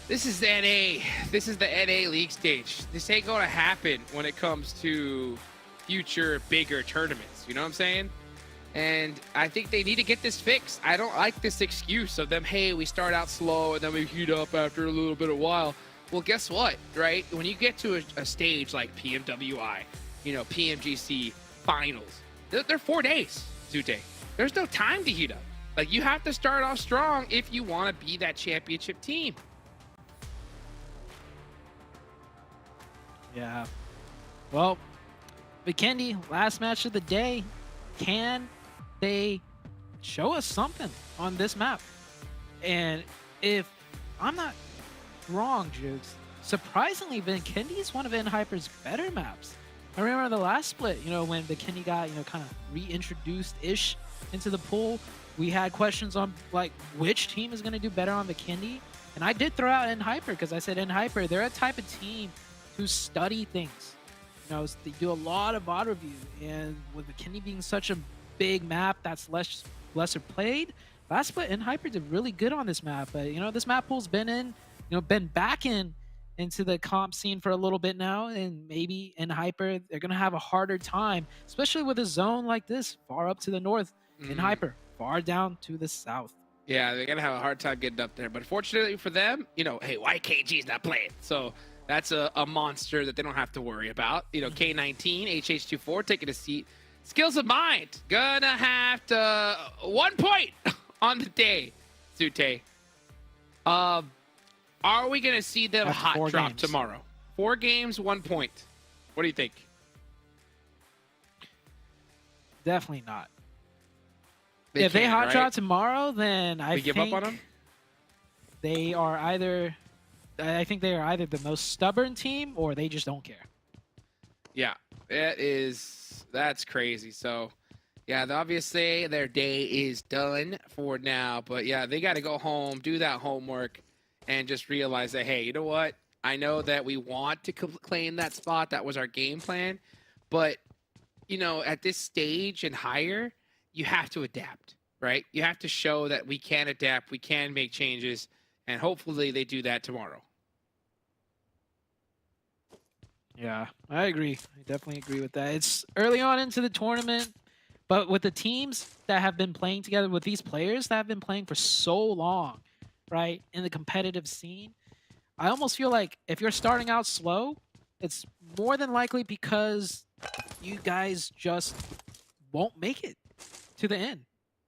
this is the NA. This is the NA league stage. This ain't gonna happen when it comes to future bigger tournaments. You know what I'm saying? And I think they need to get this fixed. I don't like this excuse of them, hey, we start out slow and then we heat up after a little bit of while. Well, guess what, right? When you get to a stage like PMWI, PMGC finals, they're 4 days, Zute. There's no time to heat up. Like, you have to start off strong if you want to be that championship team.
Yeah. Well, Vikendi, last match of the day. Can they show us something on this map? And if I'm not wrong, Jukes, surprisingly, Vikendi is one of nHyper's better maps. I remember the last split, when Vikendi got, kind of reintroduced-ish into the pool, we had questions on, like, which team is going to do better on Vikendi. And I did throw out nHyper because I said nHyper, they're a type of team who study things. They do a lot of VOD review, and with Vikendi being such a big map that's lesser played, last split nHyper did really good on this map. But this map pool's been back into the comp scene for a little bit now, and maybe nHyper they're gonna have a harder time, especially with a zone like this far up to the north, nHyper far down to the south.
Yeah, they're gonna have a hard time getting up there. But fortunately for them, hey, YKG's not playing, so that's a monster that they don't have to worry about. K19, HH24 taking a seat. Skills of Mind, gonna have to 1 point on the day, Zute. Are Are we going to see them
After
hot
4
drop
games.
tomorrow? 4 games, 1 point. What do you think?
Definitely not. If they
can't,
hot
right?
drop tomorrow, then I
We give up on them?
they are either. I think they are either the most stubborn team or they just don't care.
Yeah, that's crazy. So, yeah, obviously their day is done for now. But yeah, they got to go home, do that homework, and just realize that, hey, you know what? I know that we want to claim that spot. That was our game plan. But, you know, at this stage and higher, you have to adapt, right? You have to show that we can adapt, we can make changes, and hopefully they do that tomorrow.
Yeah, I agree. I definitely agree with that. It's early on into the tournament, but with the teams that have been playing together, with these players that have been playing for so long, right, in the competitive scene, I almost feel like if you're starting out slow, it's more than likely because you guys just won't make it to the end.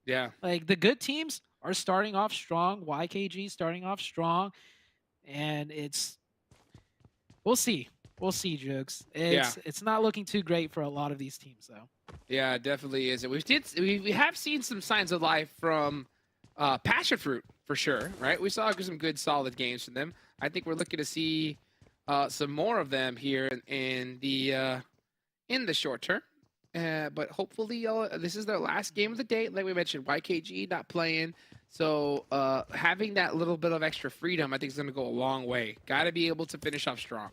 Yeah.
Like, the good teams are starting off strong. YKG starting off strong. And we'll see. We'll see, Jugs. It's not looking too great for a lot of these teams, though.
Yeah, it definitely is. We have seen some signs of life from PASSIONFRUIT for sure, right? We saw some good solid games from them. I think we're looking to see some more of them here in the short term. But hopefully, this is their last game of the day. Like we mentioned, YKG not playing. So having that little bit of extra freedom, I think, is going to go a long way. Got to be able to finish off strong.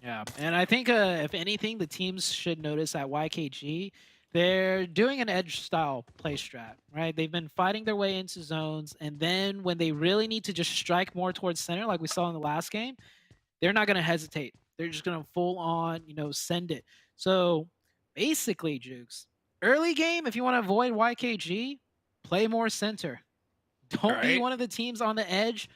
Yeah, and I think if anything, the teams should notice at YKG, they're doing an edge-style play strat, right? They've been fighting their way into zones, and then when they really need to just strike more towards center, like we saw in the last game, they're not going to hesitate. They're just going to full-on, send it. So basically, Jukes, early game, if you want to avoid YKG, play more center. Don't be one of the teams on the edge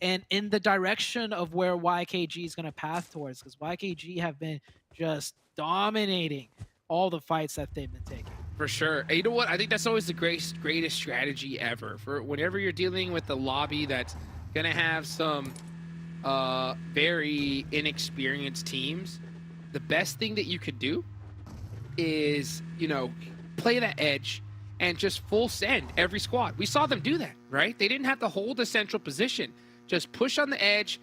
and in the direction of where YKG is going to path towards, because YKG have been just dominating all the fights that they've been taking.
For sure. And you know what? I think that's always the greatest strategy ever. For whenever you're dealing with the lobby that's going to have some very inexperienced teams, the best thing that you could do is, play that edge and just full send every squad. We saw them do that, right? They didn't have to hold a central position. Just push on the edge.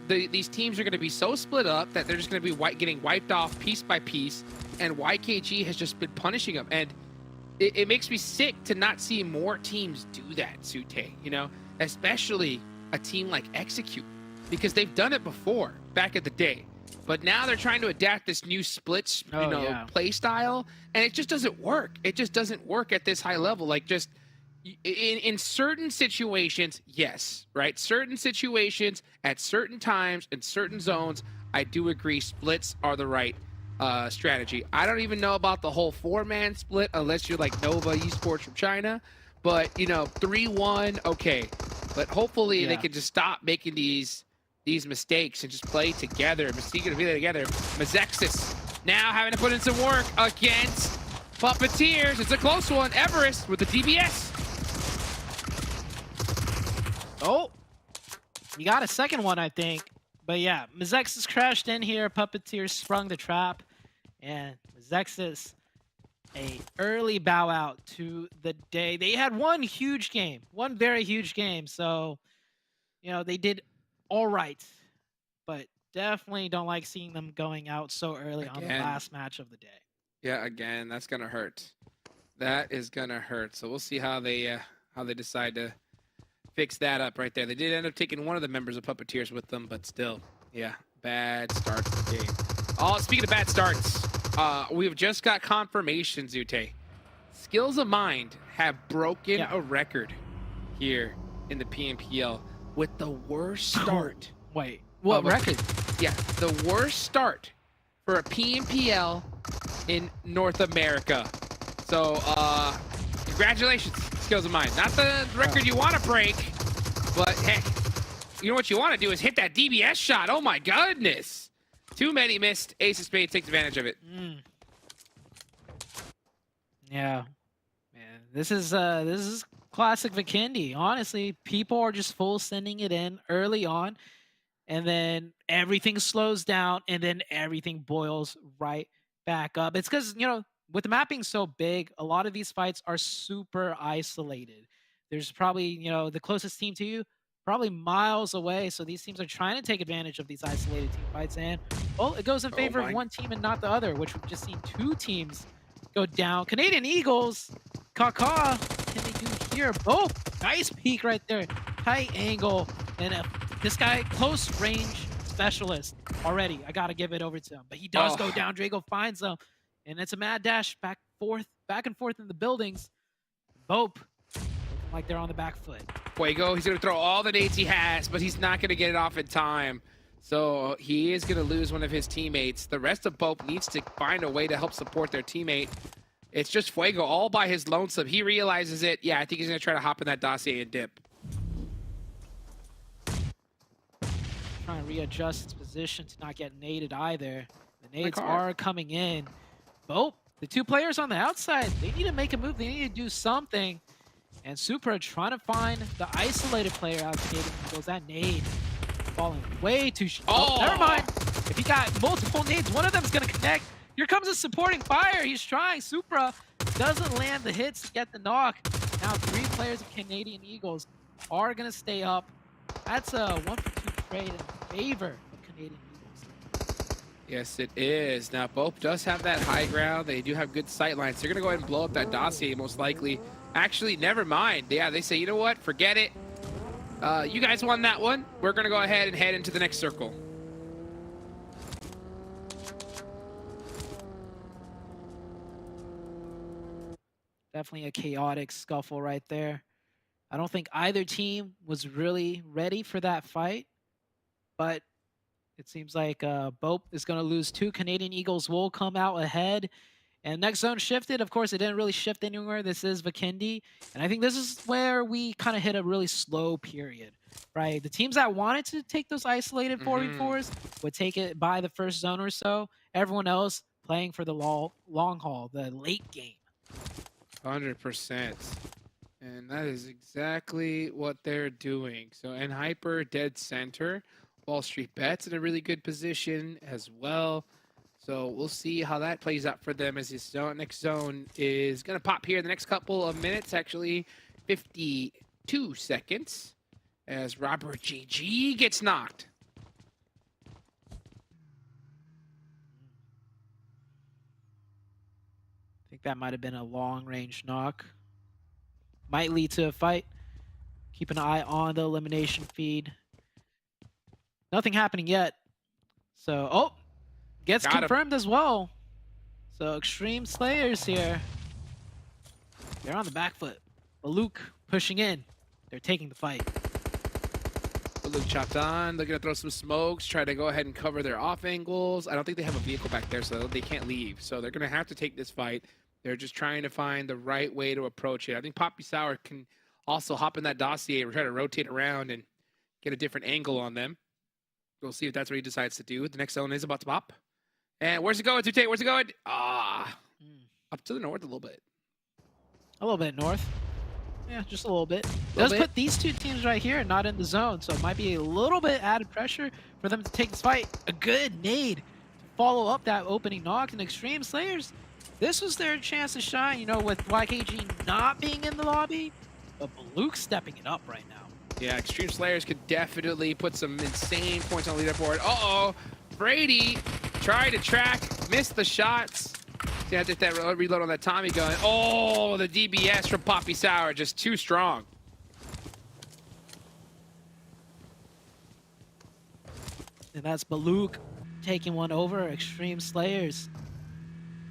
These teams are going to be so split up that they're just going to be getting wiped off piece by piece, and YKG has just been punishing them. And it makes me sick to not see more teams do that, Sute, especially a team like Execute, because they've done it before back in the day. But now they're trying to adapt this new split, play style, and it just doesn't work. It just doesn't work at this high level. Like, just in certain situations, yes, right? Certain situations at certain times in certain zones, I do agree splits are the right strategy. I don't even know about the whole 4-man split unless you're like Nova Esports from China, but 3-1, okay. But hopefully they can just stop making these mistakes and just play together. MEZEXIS now having to put in some work against Puppeteers. It's a close one. Everest with the DBS.
Oh, you got a second one, I think. But yeah, MEZEXIS crashed in here. Puppeteers sprung the trap. And MEZEXIS, a early bow out to the day. They had one huge game, one very huge game. So, they did all right. But definitely don't like seeing them going out so early on the last match of the day.
Yeah, again, that's going to hurt. That is going to hurt. So we'll see how they decide to fix that up right there. They did end up taking one of the members of Puppeteers with them, but still, yeah, bad start to the game. Oh, speaking of bad starts, we've just got confirmation, Zute. Skills of Mind have broken a record here in the PMPL with the worst start.
Wait, what record?
Yeah, the worst start for a PMPL in North America. So, congratulations, Skills of Mind. Not the record you want to break, but heck, you know what you want to do is hit that DBS shot. Oh my goodness. Too many missed. Ace of Spades takes advantage of it.
Yeah, man, this is classic Vikendi. Honestly, people are just full sending it in early on, and then everything slows down, and then everything boils right back up. It's because, you know, with the map being so big, a lot of these fights are super isolated. There's probably, you know, the closest team to you probably miles away. So these teams are trying to take advantage of these isolated team fights. And, well, it goes in favor of one team and not the other, which we've just seen 2 teams go down. Canadian Eagles, Kaka, can they do here? Oh, nice peek right there. Tight angle. And this guy, close range specialist already. I got to give it over to him. But he does go down. Drago finds him. And it's a mad dash back and forth in the buildings. BOPE looking like they're on the back foot.
Fuego, he's going to throw all the nades he has, but he's not going to get it off in time. So he is going to lose one of his teammates. The rest of BOPE needs to find a way to help support their teammate. It's just Fuego all by his lonesome. He realizes it. Yeah, I think he's going to try to hop in that dossier and dip.
Trying to readjust its position to not get naded either. The nades are coming in. BOPE, the 2 players on the outside, they need to make a move. They need to do something. And Supra trying to find the isolated player out of Canadian Eagles. That nade falling way too short. Oh, never mind. If he got multiple nades, one of them's going to connect. Here comes a supporting fire. He's trying. Supra doesn't land the hits to get the knock. Now 3 players of Canadian Eagles are going to stay up. That's a 1-for-2 trade in favor of Canadian Eagles.
Yes, it is. Now, BOPE does have that high ground. They do have good sight lines. They're going to go ahead and blow up that dossier most likely. Actually, never mind. Yeah, they say, you know what? Forget it. You guys won that one. We're going to go ahead and head into the next circle.
Definitely a chaotic scuffle right there. I don't think either team was really ready for that fight, but it seems like BOPE is going to lose 2. Canadian Eagles will come out ahead. And next zone shifted. Of course, it didn't really shift anywhere. This is Vikendi. And I think this is where we kind of hit a really slow period, right? The teams that wanted to take those isolated 4v4s would take it by the first zone or so. Everyone else playing for the long haul, the late game.
100%. And that is exactly what they're doing. So, and Hyper dead center. Wall Street Bets in a really good position as well. So we'll see how that plays out for them as this next zone is going to pop here in the next couple of minutes, actually 52 seconds, as Robert GG gets knocked.
I think that might have been a long-range knock. Might lead to a fight. Keep an eye on the elimination feed. Nothing happening yet. So, oh! Gets confirmed as well. So Extreme Slayers here. They're on the back foot. BULUC pushing in. They're taking the fight.
BULUC CHABTAN. They're going to throw some smokes, try to go ahead and cover their off angles. I don't think they have a vehicle back there, so they can't leave. So they're going to have to take this fight. They're just trying to find the right way to approach it. I think Poppy Sour can also hop in that dossier and try to rotate around and get a different angle on them. We'll see if that's what he decides to do. The next zone is about to pop. And where's it going, Tute? Where's it going? Up to the north a little bit.
A little bit north. Yeah, just a little bit. Does put these 2 teams right here not in the zone, so it might be a little bit added pressure for them to take this fight. A good nade to follow up that opening knock. And Extreme Slayers, this was their chance to shine, you know, with YKG not being in the lobby, but BULUC stepping it up right now.
Yeah, Extreme Slayers could definitely put some insane points on the leaderboard. Uh-oh, Brady tried to track, missed the shots. See, I did that reload on that Tommy gun. Oh, the DBS from Poppy Sour, just too strong.
And that's BULUC taking one over. Extreme Slayers.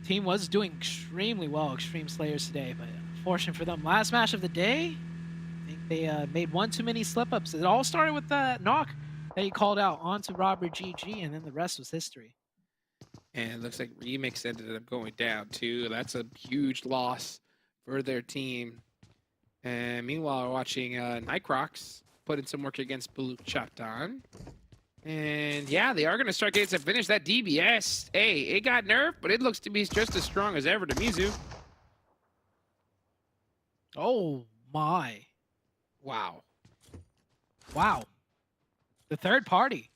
Team was doing extremely well, Extreme Slayers today, but unfortunate for them. Last match of the day, I think they made one too many slip-ups. It all started with that knock that he called out onto Robert GG, and then the rest was history.
And it looks like Remix ended up going down too. That's a huge loss for their team. And meanwhile, we're watching Nycrox put in some work against BULUC CHABTAN. And yeah, they are going to start getting some finish. That DBS, hey, it got nerfed, but it looks to be just as strong as ever to Mizu.
Oh, my.
Wow.
Wow. The third party.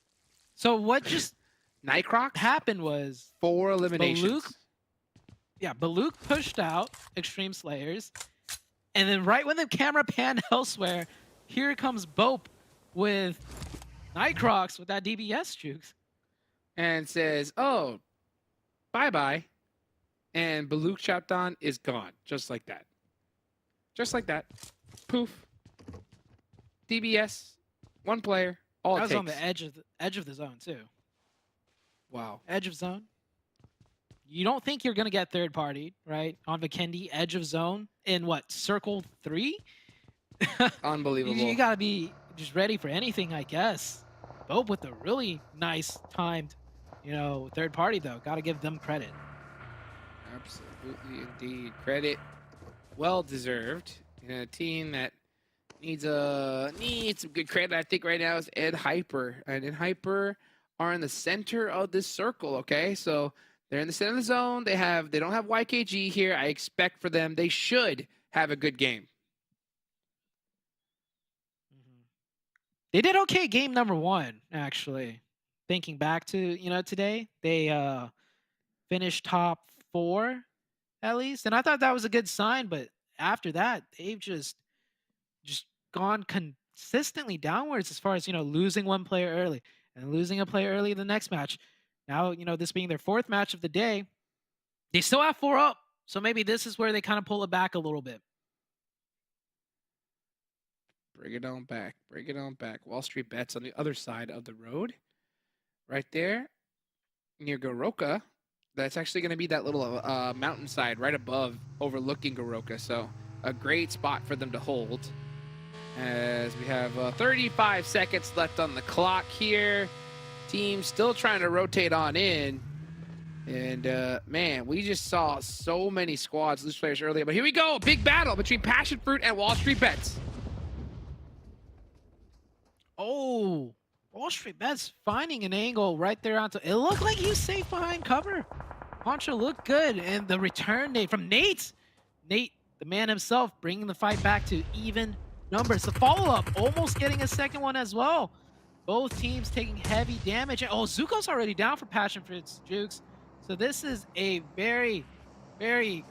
So what just
Nightcrocs,
happened was
4 eliminations.
BULUC pushed out Extreme Slayers, and then right when the camera panned elsewhere, here comes BOPE with Nightcrocs with that DBS jukes.
And says, oh, bye-bye. And BULUC CHABTAN is gone. Just like that. Just like that. Poof. DBS, 1 player, all
That
it
was
takes.
on the edge of the zone too.
Wow.
Edge of zone. You don't think you're gonna get third party, right? On Vikendi, edge of zone in what, circle 3?
Unbelievable.
You gotta be just ready for anything, I guess. BOPE with a really nice timed, third party though. Gotta give them credit.
Absolutely, indeed. Credit well deserved. In a team that needs some good credit, I think right now is NHyper. And NHyper are in the center of this circle. Okay, so they're in the center of the zone. They don't have YKG here. I expect for them they should have a good game.
They did okay game number 1, actually. Thinking back to, today, they finished top 4 at least. And I thought that was a good sign, but after that, they've just gone consistently downwards as far as, losing 1 player early and losing a player early in the next match. Now, this being their 4th match of the day, they still have 4 up. So maybe this is where they kind of pull it back a little bit.
Bring it on back. Bring it on back. Wall Street Bets on the other side of the road. Right there near Goroka. That's actually going to be that little mountainside right above overlooking Goroka. So a great spot for them to hold. As we have 35 seconds left on the clock here. Team still trying to rotate on in. And, man, we just saw so many squads lose players earlier. But here we go. Big battle between PASSIONFRUIT and Wall Street Bets.
Oh, Wall Street Bets finding an angle right there onto. It looked like he was safe behind cover. Poncho looked good, and the return from Nate. Nate, the man himself, bringing the fight back to even numbers. The follow-up, almost getting a second one as well. Both teams taking heavy damage. Oh, Zuko's already down for PASSIONFRUIT's jukes. So this is a very, very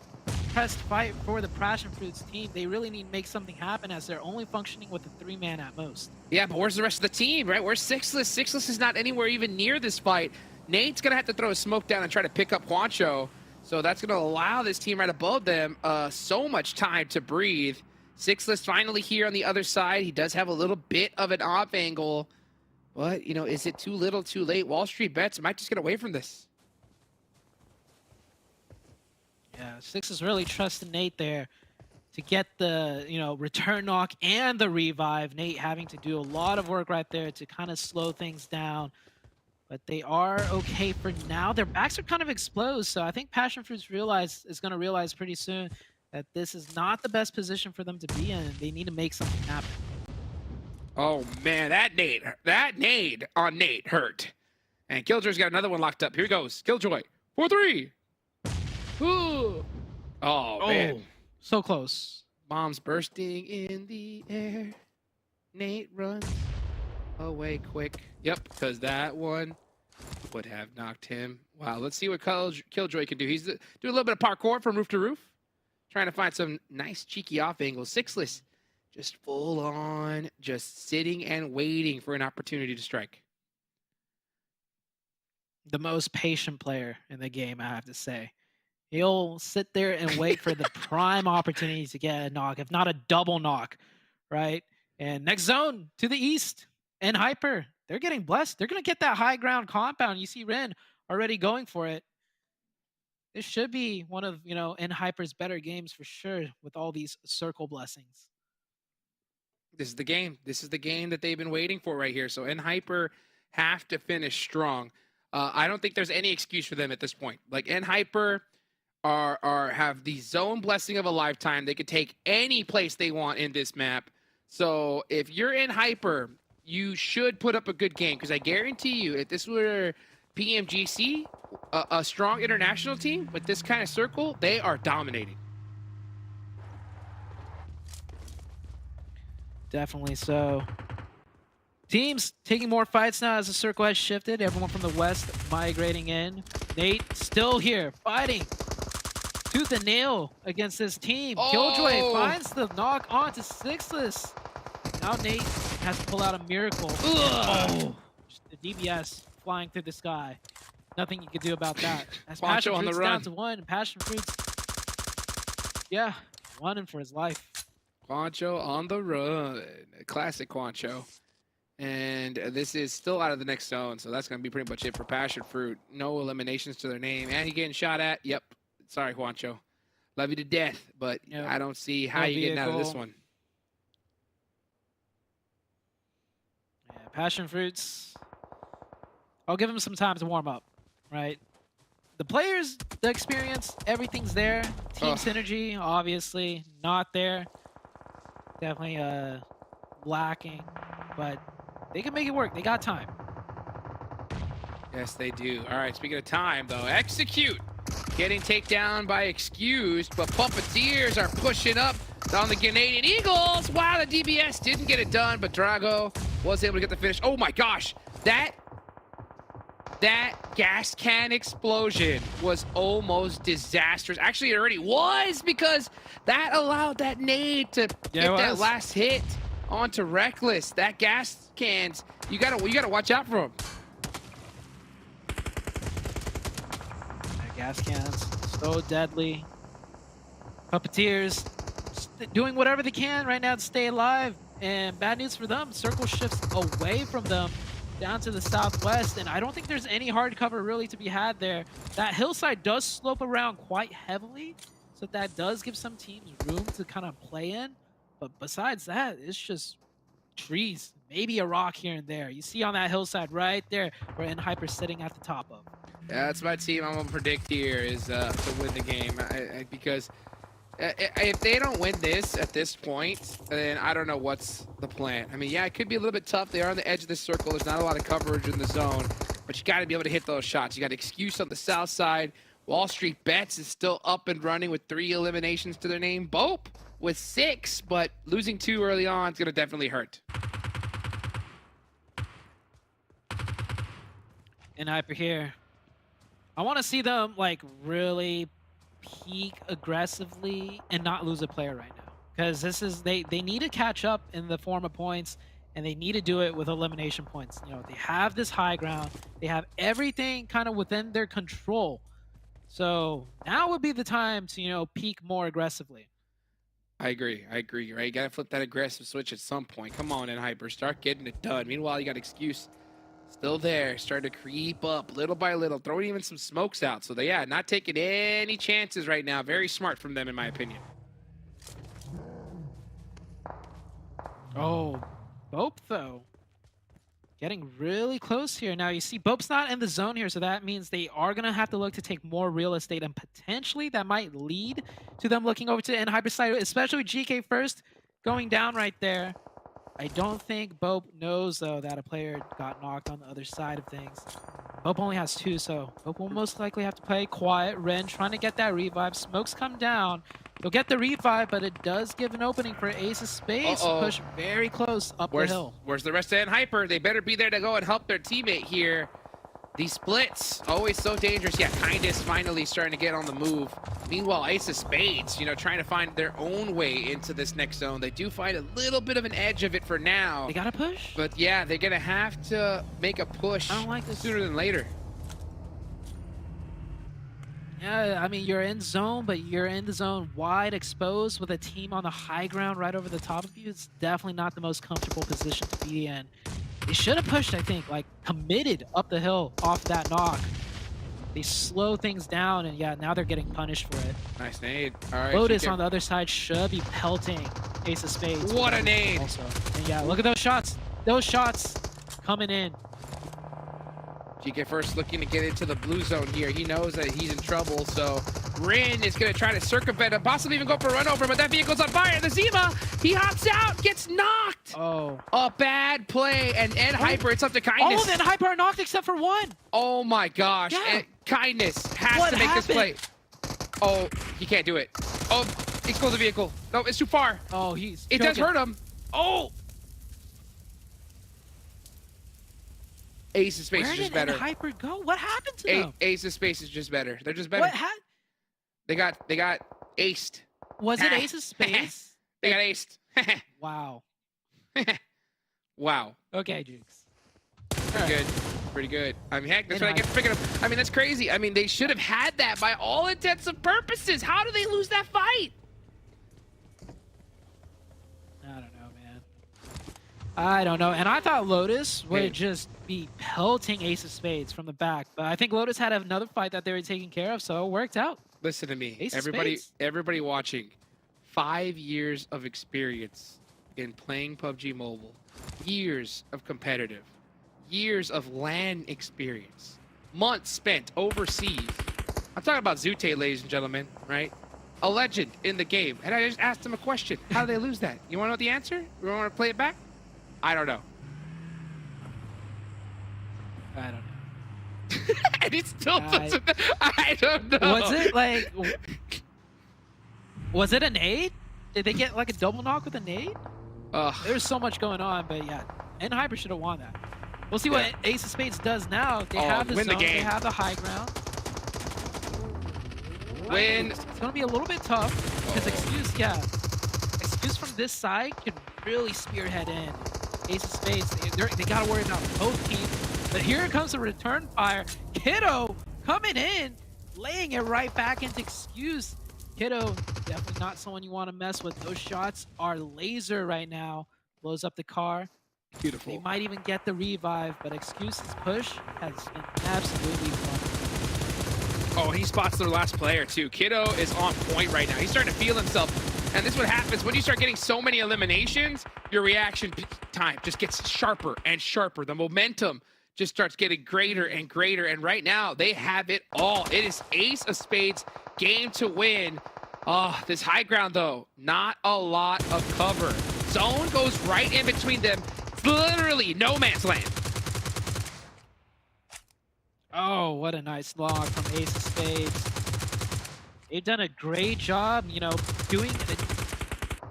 pressed fight for the PASSIONFRUIT's team. They really need to make something happen as they're only functioning with a 3-man at most.
Yeah, but where's the rest of the team, right? Where's Sixless? Sixless is not anywhere even near this fight. Nate's going to have to throw a smoke down and try to pick up Juancho. So that's going to allow this team right above them so much time to breathe. Sixless finally here on the other side. He does have a little bit of an off angle. But, is it too little, too late? Wall Street Bets might just get away from this.
Yeah, Six is really trusting Nate there to get the, return knock and the revive. Nate having to do a lot of work right there to kind of slow things down. But they are okay for now. Their backs are kind of exposed, so I think PASSIONFRUIT is going to realize pretty soon that this is not the best position for them to be in. They need to make something happen.
Oh, man, that nade on Nate hurt. And Killjoy's got another one locked up. Here he goes. Killjoy. 4-3. Ooh. Oh, man.
So close.
Bombs bursting in the air. Nate runs away quick. Yep, because that one would have knocked him. Wow, let's see what Killjoy can do. He's doing a little bit of parkour from roof to roof. Trying to find some nice cheeky off angles. Sixless, just full on, just sitting and waiting for an opportunity to strike.
The most patient player in the game, I have to say. He'll sit there and wait for the prime opportunity to get a knock, if not a double knock, right? And next zone to the east, NHyper. They're getting blessed. They're going to get that high ground compound. You see Ren already going for it. This should be one of, NHyper's better games for sure with all these circle blessings.
This is the game. This is the game that they've been waiting for right here. So NHyper have to finish strong. I don't think there's any excuse for them at this point. Like NHyper have the zone blessing of a lifetime. They could take any place they want in this map. So if you're NHyper, you should put up a good game, because I guarantee you, if this were PMGC, a strong international team with this kind of circle, they are dominating.
Definitely so. Teams taking more fights now as the circle has shifted. Everyone from the west migrating in. Nate still here, fighting tooth and nail against this team. Killjoy finds the knock onto Sixless. Now Nate has to pull out a miracle. Oh, the DBS flying through the sky. Nothing you can do about that. As
Quancho on the
Passionfruit's
run.
down to 1. Passionfruit's, yeah, running for his life.
Quancho on the run. Classic Quancho. And this is still out of the next zone, so that's going to be pretty much it for Passionfruit. No eliminations to their name. And he getting shot at. Yep. Sorry, Quancho. Love you to death, but
Yep.
I don't see how you're getting out of this
vehicle.
one.
Yeah, Passionfruits, I'll give him some time to warm up, right? The players, the experience, everything's there. Team synergy, obviously, not there. Definitely lacking, but they can make it work. They got time.
Yes, they do. All right, speaking of time, though, Execute getting takedown by Excused, but Puppeteers are pushing up on the Canadian Eagles. Wow, the DBS didn't get it done, but Drago was able to get the finish. Oh my gosh, that gas can explosion was almost disastrous. Actually, it already was, because that allowed that nade to get that last hit onto Reckless. That gas cans, you gotta watch out for them.
Gas cans, so deadly. Puppeteers doing whatever they can right now to stay alive. And bad news for them, circle shifts away from them down to the southwest, and I don't think there's any hard cover really to be had there. That hillside does slope around quite heavily, so that does give some teams room to kind of play in. But besides that, it's just trees, maybe a rock here and there. You see on that hillside right there where NHyper's sitting at the top of.
Yeah, that's my team I'm gonna predict here is to win the game, because if they don't win this at this point, then I don't know what's the plan. I mean, yeah, it could be a little bit tough. They are on the edge of the circle. There's not a lot of coverage in the zone, but you got to be able to hit those shots. You got Excuse on the south side. Wall Street Bets is still up and running with 3 eliminations to their name. BOPE with 6, but losing 2 early on is gonna definitely hurt.
NHyper here. I want to see them like really peak aggressively and not lose a player right now, because this is they need to catch up in the form of points, and they need to do it with elimination points. You know, they have this high ground, they have everything kind of within their control, so now would be the time to, you know, peak more aggressively.
I agree, right? You gotta flip that aggressive switch at some point. Come on, NHyper, start getting it done. Meanwhile, you got Excuse still there, starting to creep up little by little, throwing even some smokes out. So they, yeah, not taking any chances right now. Very smart from them, in my opinion.
Oh, BOPE though, getting really close here. Now you see BOPE's not in the zone here, so that means they are gonna have to look to take more real estate, and potentially that might lead to them looking over to NHyper side, especially with GK first going down right there. I don't think BOPE knows, though, that a player got knocked on the other side of things. BOPE only has 2, so BOPE will most likely have to play quiet. Ren trying to get that revive. Smokes come down. He'll get the revive, but it does give an opening for Ace of Spades to push very close up the hill.
Where's the rest of NHyper? They better be there to go and help their teammate here. These splits, always so dangerous. Yeah, Kindness finally starting to get on the move. Meanwhile, Ace of Spades, you know, trying to find their own way into this next zone. They do find a little bit of an edge of it for now.
They gotta push?
But yeah, they're gonna have to make a push
I don't like this.
sooner than later.
Yeah, I mean, you're in zone, but you're in the zone wide exposed with a team on the high ground right over the top of you. It's definitely not the most comfortable position to be in. They should have pushed, I think, like committed up the hill off that knock. They slow things down, and yeah, now they're getting punished for it.
Nice nade. All right,
LOTUS on the other side should be pelting Ace of Spades.
What a nade!
Also. And yeah, look at those shots. Those shots coming in.
GK first looking to get into the blue zone here. He knows that he's in trouble, so Rin is going to try to circumvent him, possibly even go for a run over, but that vehicle's on fire. The Zima, he hops out, gets knocked.
Oh.
A bad play, and NHyper, it's up to Kindness.
Oh, then NHyper are knocked except for 1.
Oh my gosh.
Yeah.
And Kindness has to make this play. Oh, he can't do it. Oh, explode the vehicle. No, it's too far.
Oh, he's
It does hurt him. Oh, Ace of Space
Where
is just
did
better.
Hyper go? What happened to them?
Ace of Space is just better. They're just better.
What
They got aced.
was it? Ace of Space?
They got aced.
Wow.
Wow.
Okay, Jukes.
Pretty good. Pretty good. I mean, heck, that's what I get for picking up. I mean, that's crazy. I mean, they should have had that by all intents and purposes. How do they lose that fight?
I don't know, man. I don't know. And I thought Lotus would just be pelting Ace of Spades from the back. But I think Lotus had another fight that they were taking care of, so it worked out.
Listen to me.
Ace of Spades.
Everybody watching. 5 years of experience in playing PUBG Mobile. Years of competitive. Years of LAN experience. Months spent overseas. I'm talking about Zute, ladies and gentlemen, right? A legend in the game. And I just asked him a question. How do they lose that? You want to know the answer? You want to play it back? I don't know.
I don't know.
And it still doesn't. I don't know.
Was it like... Was it a nade? Did they get like a double knock with a nade? There's so much going on, but yeah. And Hyper should have won that. We'll see what Ace of Spades does now. They have the
win
zone,
the game.
they have the high ground.
Win.
It's going to be a little bit tough because Excuse from this side could really spearhead in. Ace of Spades, they got to worry about both teams. But here comes the return fire. Kiddo coming in, laying it right back into Excuse. Kiddo, definitely not someone you want to mess with. Those shots are laser right now. Blows up the car.
Beautiful.
They might even get the revive, but Excuse's push has been absolutely fun.
Oh, he spots their last player too. Kiddo is on point right now. He's starting to feel himself. And this is what happens when you start getting so many eliminations, your reaction time just gets sharper and sharper. The momentum just starts getting greater and greater. And right now, they have it all. It is Ace of Spades, game to win. Oh, this high ground, though, not a lot of cover. Zone goes right in between them. It's literally no man's land.
Oh, what a nice log from Ace of Spades. They've done a great job, you know,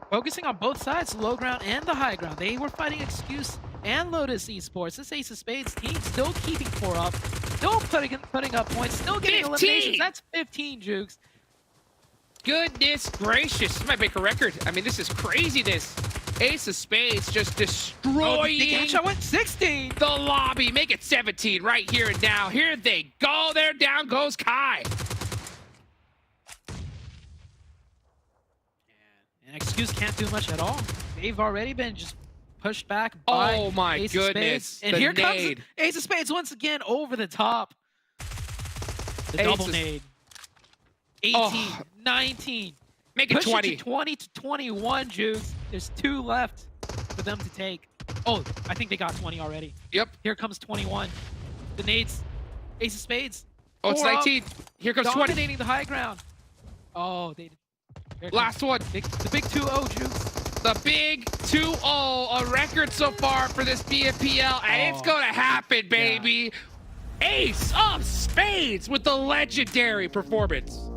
focusing on both sides, the low ground and the high ground. They were fighting Excuse and Lotus Esports. This Ace of Spades team still keeping 4 up, still putting up points, still getting
15!
eliminations. That's 15, Jukes.
Goodness gracious. This might make a record. I mean, this is craziness. Ace of Spades just destroying
the shot went 16.
the lobby. Make it 17 right here and now. Here they go. There down goes Kai.
And Excuse can't do much at all. They've already been just pushed back by
Oh my
Ace of
goodness.
Spades. And
The
here
nade.
comes Ace of Spades once again over the top. The double nade. 18, 19.
Make it
Push
20.
it to 20 to 21, Jukes. There's 2 left for them to take. Oh, I think they got 20 already.
Yep.
Here comes 21. The nades. Ace of Spades.
Oh, it's
4 up,
19. Here comes 20.
dominating the high ground. Oh, they... here comes
Last one.
the big 2-0, Jukes.
The big 2-0, a record so far for this PMPL, and it's gonna happen, baby. Ace of Spades with the legendary performance.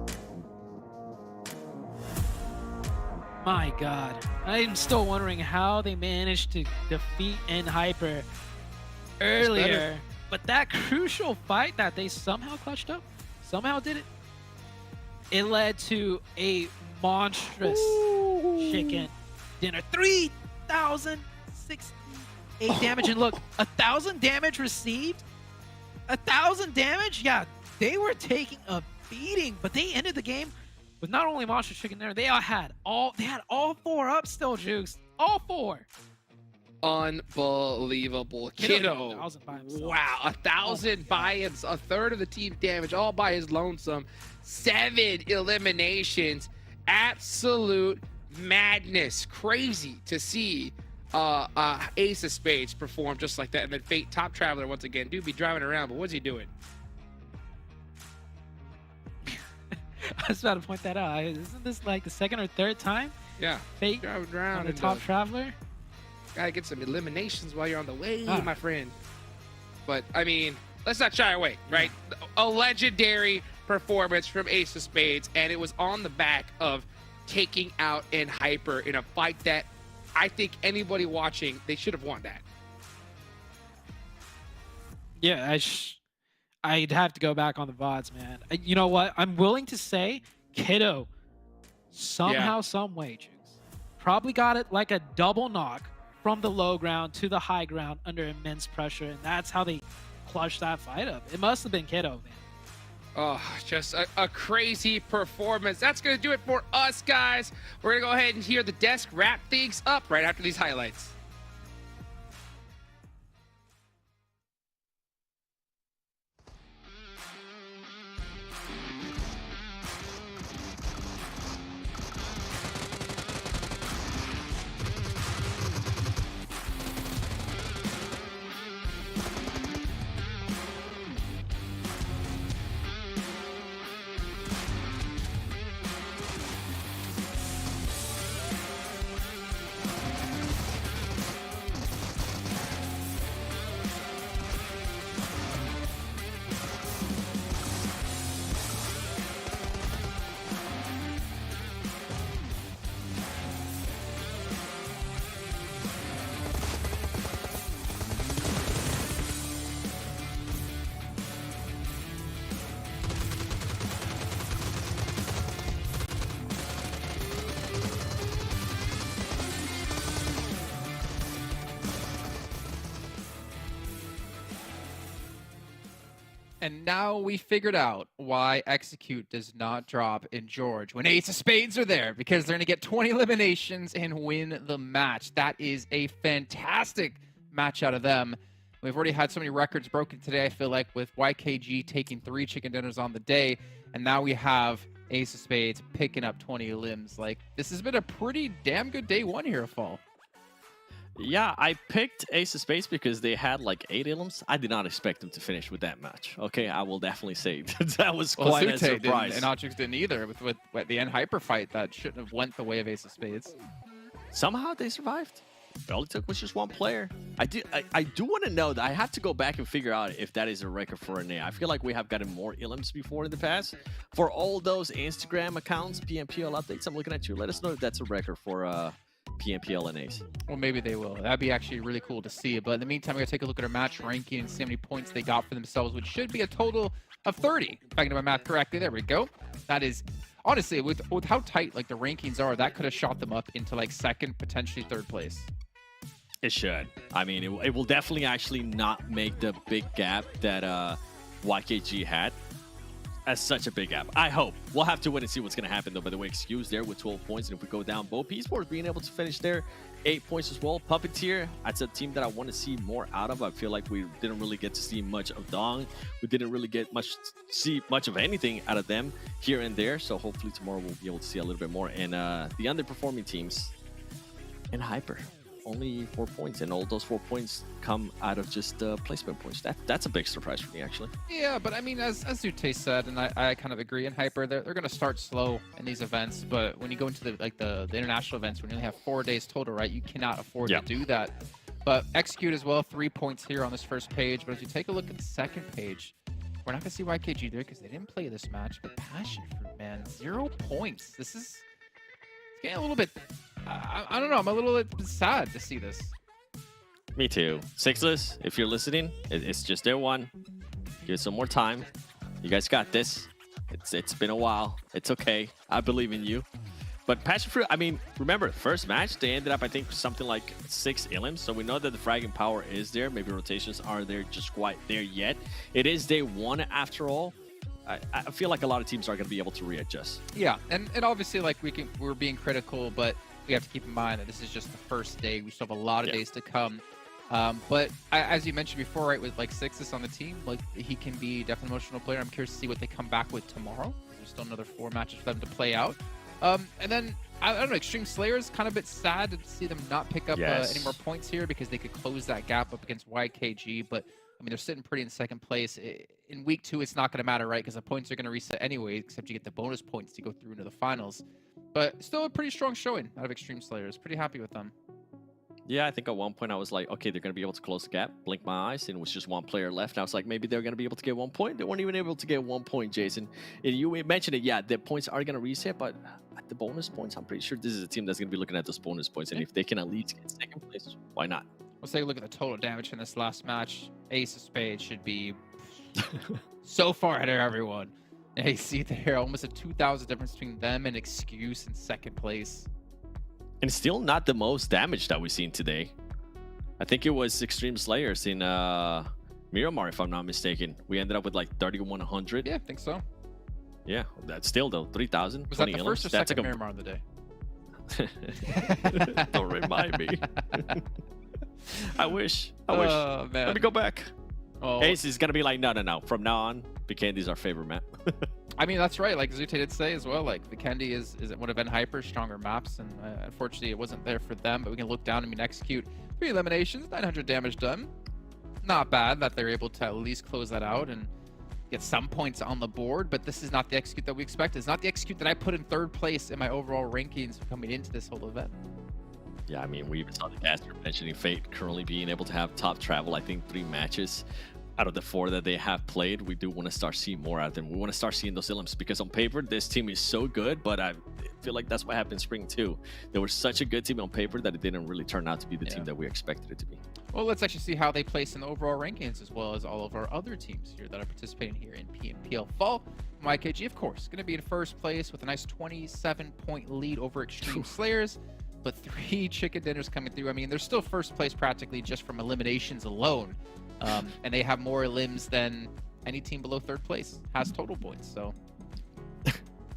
My God, I'm still wondering how they managed to defeat Hyper earlier. But that crucial fight that they somehow clutched up, somehow did it, it led to a monstrous chicken dinner. 3,068 damage. And look, 1,000 damage received. 1,000 damage? Yeah, they were taking a beating, but they ended the game with not only monster chicken dinner, they had all 4 up still, Jukes. All 4.
Unbelievable.
Kiddo,
Kiddo.
1,000 by himself.
Wow, 1,000 by himself, a third of the team's damage, all by his lonesome. 7 eliminations. Absolute madness. Crazy to see Ace of Spades perform just like that. And then Fate, Top Traveler, once again. Dude be driving around, but what's he doing?
I was about to point that out. Isn't this like the 2nd or 3rd time?
Yeah.
Fate
Driving around.
on the
and,
Top Traveler?
Gotta get some eliminations while you're on the way,
Ah.
my friend. But, I mean, let's not shy away, right? A legendary performance from Ace of Spades, and it was on the back of taking out Hyper in a fight that I think anybody watching, they should have won that.
Yeah, I'd have to go back on the VODs, man. You know what? I'm willing to say Kiddo somehow, some way, Jukes, probably got it like a double knock from the low ground to the high ground under immense pressure, and that's how they clutched that fight up. It must have been Kiddo, man.
Oh, just a crazy performance. That's going to do it for us, guys. We're going to go ahead and hear the desk wrap things up right after these highlights.
And now we figured out why Execute does not drop in George when Ace of Spades are there, because they're going to get 20 eliminations and win the match. That is a fantastic match out of them. We've already had so many records broken today, I feel like, with YKG taking 3 chicken dinners on the day, and now we have Ace of Spades picking up 20 limbs. Like, this has been a pretty damn good day one here at Fall.
Yeah, I picked Ace of Spades because they had like 8 ilims. I did not expect them to finish with that much. Okay, I will definitely say that was quite a surprise.
And Atrix didn't either with the end hyper fight that shouldn't have went the way of Ace of Spades.
Somehow they survived. All it took was just one player. I do want to know that I have to go back and figure out if that is a record for an A. I feel like we have gotten more ilims before in the past. For all those Instagram accounts, PMPL updates, I'm looking at you. Let us know if that's a record for PMPL and Ace.
Well, maybe they will. That'd be actually really cool to see. But in the meantime, we're going to take a look at our match ranking and see how many points they got for themselves, which should be a total of 30. If I can do my math correctly, there we go. That is, honestly, with how tight like the rankings are, that could have shot them up into like second, potentially third place.
It should. I mean, it will definitely actually not make the big gap that YKG had as such a big gap. I hope. We'll have to wait and see what's going to happen, though. By the way, excuse there with 12 points. And if we go down, BOPE Esports being able to finish there, 8 points as well. PUPPETEER, that's a team that I want to see more out of. I feel like we didn't really get to see much of Dong. We didn't really get see much of anything out of them here and there. So hopefully tomorrow we'll be able to see a little bit more. And the underperforming teams and Hyper. Only 4 points, and all those 4 points come out of just placement points. That's a big surprise for me, actually.
Yeah, but I mean, as Zute said, and I kind of agree in Hyper, they're going to start slow in these events, but when you go into the international events, when you only have 4 days total, right, you cannot afford to do that. But Execute as well, 3 points here on this first page, but if you take a look at the second page, we're not going to see YKG there because they didn't play this match, but PASSIONFRUIT, man, 0 points. This is getting a little bit... I don't know. I'm a little bit sad to see this.
Me too. Sixless, if you're listening, it's just their one. Give it some more time. You guys got this. It's been a while. It's okay. I believe in you. But PASSIONFRUIT, I mean, remember, first match, they ended up, I think, something like 6 ilims. So we know that the fragging power is there. Maybe rotations aren't there just quite there yet. It is day one after all. I feel like a lot of teams are going to be able to readjust.
Yeah, and obviously, like, we're being critical, but we have to keep in mind that this is just the first day. We still have a lot of days to come. But as you mentioned before, right, with like Sixes on the team, like he can be definitely an emotional player. I'm curious to see what they come back with tomorrow. There's still another 4 matches for them to play out. And then, I don't know, Extreme Slayer is kind of a bit sad to see them not pick up any more points here because they could close that gap up against YKG. But, I mean, they're sitting pretty in second place. In week 2, it's not going to matter, right, because the points are going to reset anyway, except you get the bonus points to go through into the finals. But still a pretty strong showing out of Extreme Slayers. Pretty happy with them.
Yeah, I think at one point I was like, okay, they're going to be able to close the gap. Blink my eyes, and it was just 1 player left. And I was like, maybe they're going to be able to get 1 point. They weren't even able to get 1 point, Jason. And you mentioned it, yeah, the points are going to reset, but at the bonus points, I'm pretty sure this is a team that's going to be looking at those bonus points. And if they can at least get second place, why not?
Let's take a look at the total damage in this last match. Ace of Spades should be so far ahead of everyone. And you see there, almost a 2,000 difference between them and Excuse in second place.
And still not the most damage that we've seen today. I think it was Extreme Slayers in Miramar, if I'm not mistaken. We ended up with like 3,100.
Yeah, I think so.
Yeah, that's still though 3,000.
Was that the first or second Miramar of the day?
Don't remind me. I wish. Man. Let me go back.
Oh.
Ace is gonna be like, no. From now on, Vikendi's our favorite map.
I mean, that's right. Like Zute did say as well. Like Vikendi is one of Hyper's stronger maps, and unfortunately, it wasn't there for them. But we can look down and execute 3 eliminations, 900 damage done. Not bad that they're able to at least close that out and get some points on the board. But this is not the execute that we expected. It's not the execute that I put in 3rd place in my overall rankings coming into this whole event.
Yeah, I mean, we even saw the caster mentioning Fate currently being able to have top travel, I think 3 matches out of the 4 that they have played. We do want to start seeing more out of them. We want to start seeing those elims because on paper, this team is so good, but I feel like that's what happened in spring too. They were such a good team on paper that it didn't really turn out to be the team that we expected it to be.
Well, let's actually see how they place in the overall rankings as well as all of our other teams here that are participating here in PMPL Fall. YKG, of course, going to be in 1st place with a nice 27-point lead over Extreme Slayers. But 3 chicken dinners coming through. I mean, they're still 1st place practically just from eliminations alone. And they have more elims than any team below 3rd place has total points. So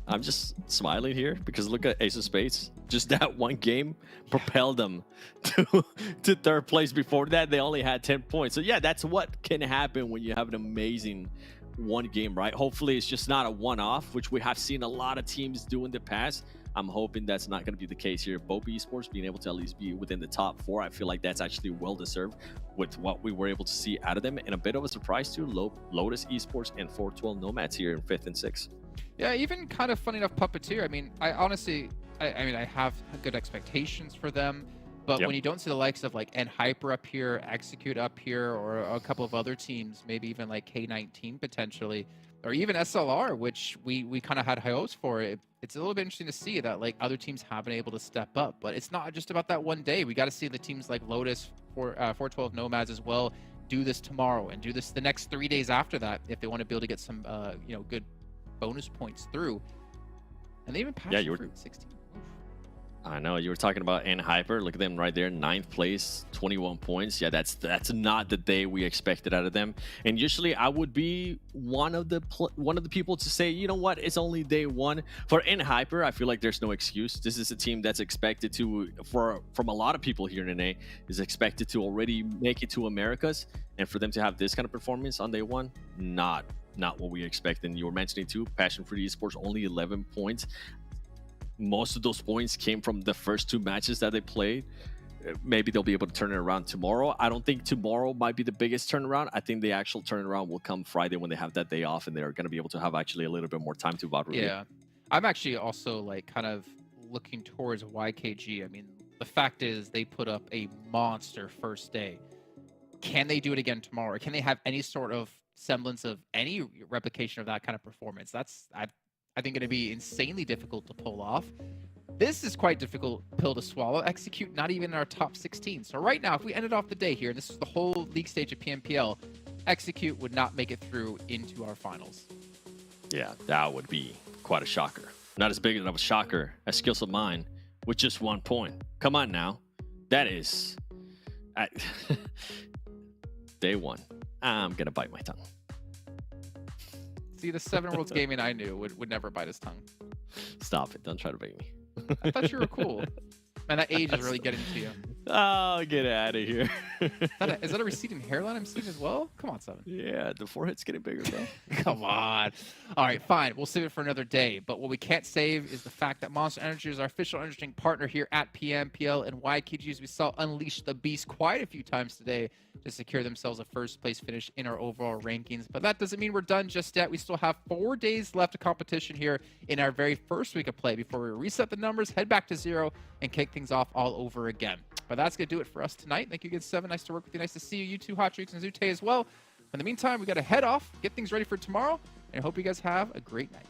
I'm just smiling here because look at Ace of Spades. Just that one game propelled them to 3rd place. Before that, they only had 10 points. So yeah, that's what can happen when you have an amazing one game, right? Hopefully it's just not a one-off, which we have seen a lot of teams do in the past. I'm hoping that's not going to be the case here. BOPE Esports being able to at least be within the top 4, I feel like that's actually well-deserved with what we were able to see out of them. And a bit of a surprise too, LOTUS Esports and 412 NOMADS here in 5th and 6th.
Yeah, even kind of funny enough, Puppeteer. I mean, I honestly, I have good expectations for them. But when you don't see the likes of like Hyper up here, Execute up here, or a couple of other teams, maybe even like K19 potentially, or even SLR, which we kind of had high hopes for. It's a little bit interesting to see that like other teams have been able to step up. But it's not just about that one day. We got to see the teams like LOTUS, 412 NOMADS as well, do this tomorrow and do this the next 3 days after that if they want to be able to get some good bonus points through. And they even PASSIONFRUIT 16.
I know you were talking about Hyper. Look at them right there, 9th place, 21 points. Yeah, that's not the day we expected out of them. And usually I would be one of the people to say, you know what, it's only day 1 for Hyper. I feel like there's no excuse. This is a team that's expected to, from a lot of people here in NA, is expected to already make it to Americas, and for them to have this kind of performance on day 1, not what we expect. And you were mentioning too, PASSIONFRUIT Esports only 11 points. Most of those points came from the first 2 matches that they played. Maybe they'll be able to turn it around tomorrow. I don't think tomorrow might be the biggest turnaround. I think the actual turnaround will come Friday when they have that day off and they're going to be able to have actually a little bit more time to evaluate.
Yeah, I'm actually also like kind of looking towards YKG. I mean, the fact is they put up a monster first day. Can they do it again tomorrow? Or can they have any sort of semblance of any replication of that kind of performance? That's I think going to be insanely difficult to pull off. This is quite difficult pill to swallow. Execute not even in our top 16. So right now, if we ended off the day here, and this is the whole league stage of PMPL, Execute would not make it through into our finals.
Yeah, that would be quite a shocker. Not as big of a shocker as Skills of Mine with just 1 point. Come on now. That is... day 1. I'm going to bite my tongue.
See, the 7 Worlds Gaming I knew would never bite his tongue.
Stop it. Don't try to bait me.
I thought you were cool. Man, that age is really getting to you.
Oh, get out of here.
Is that a receding hairline I'm seeing as well? Come on, 7.
Yeah, the forehead's getting bigger, though.
Come on. All right, fine. We'll save it for another day. But what we can't save is the fact that Monster Energy is our official energy drink partner here at PMPL and YKG, as we saw unleash the beast quite a few times today to secure themselves a first place finish in our overall rankings. But that doesn't mean we're done just yet. We still have 4 days left of competition here in our very first week of play before we reset the numbers, head back to 0, and kick things off all over again. But that's going to do it for us tonight. Thank you again, 7. Nice to work with you. Nice to see you. You too, Hot Treeks and Zute as well. In the meantime, we got to head off, get things ready for tomorrow, and I hope you guys have a great night.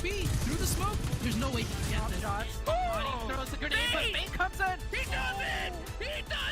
B through the smoke. There's no way he can get this.
Shots. He throws the grenade, but Bane comes in.
He does it! He does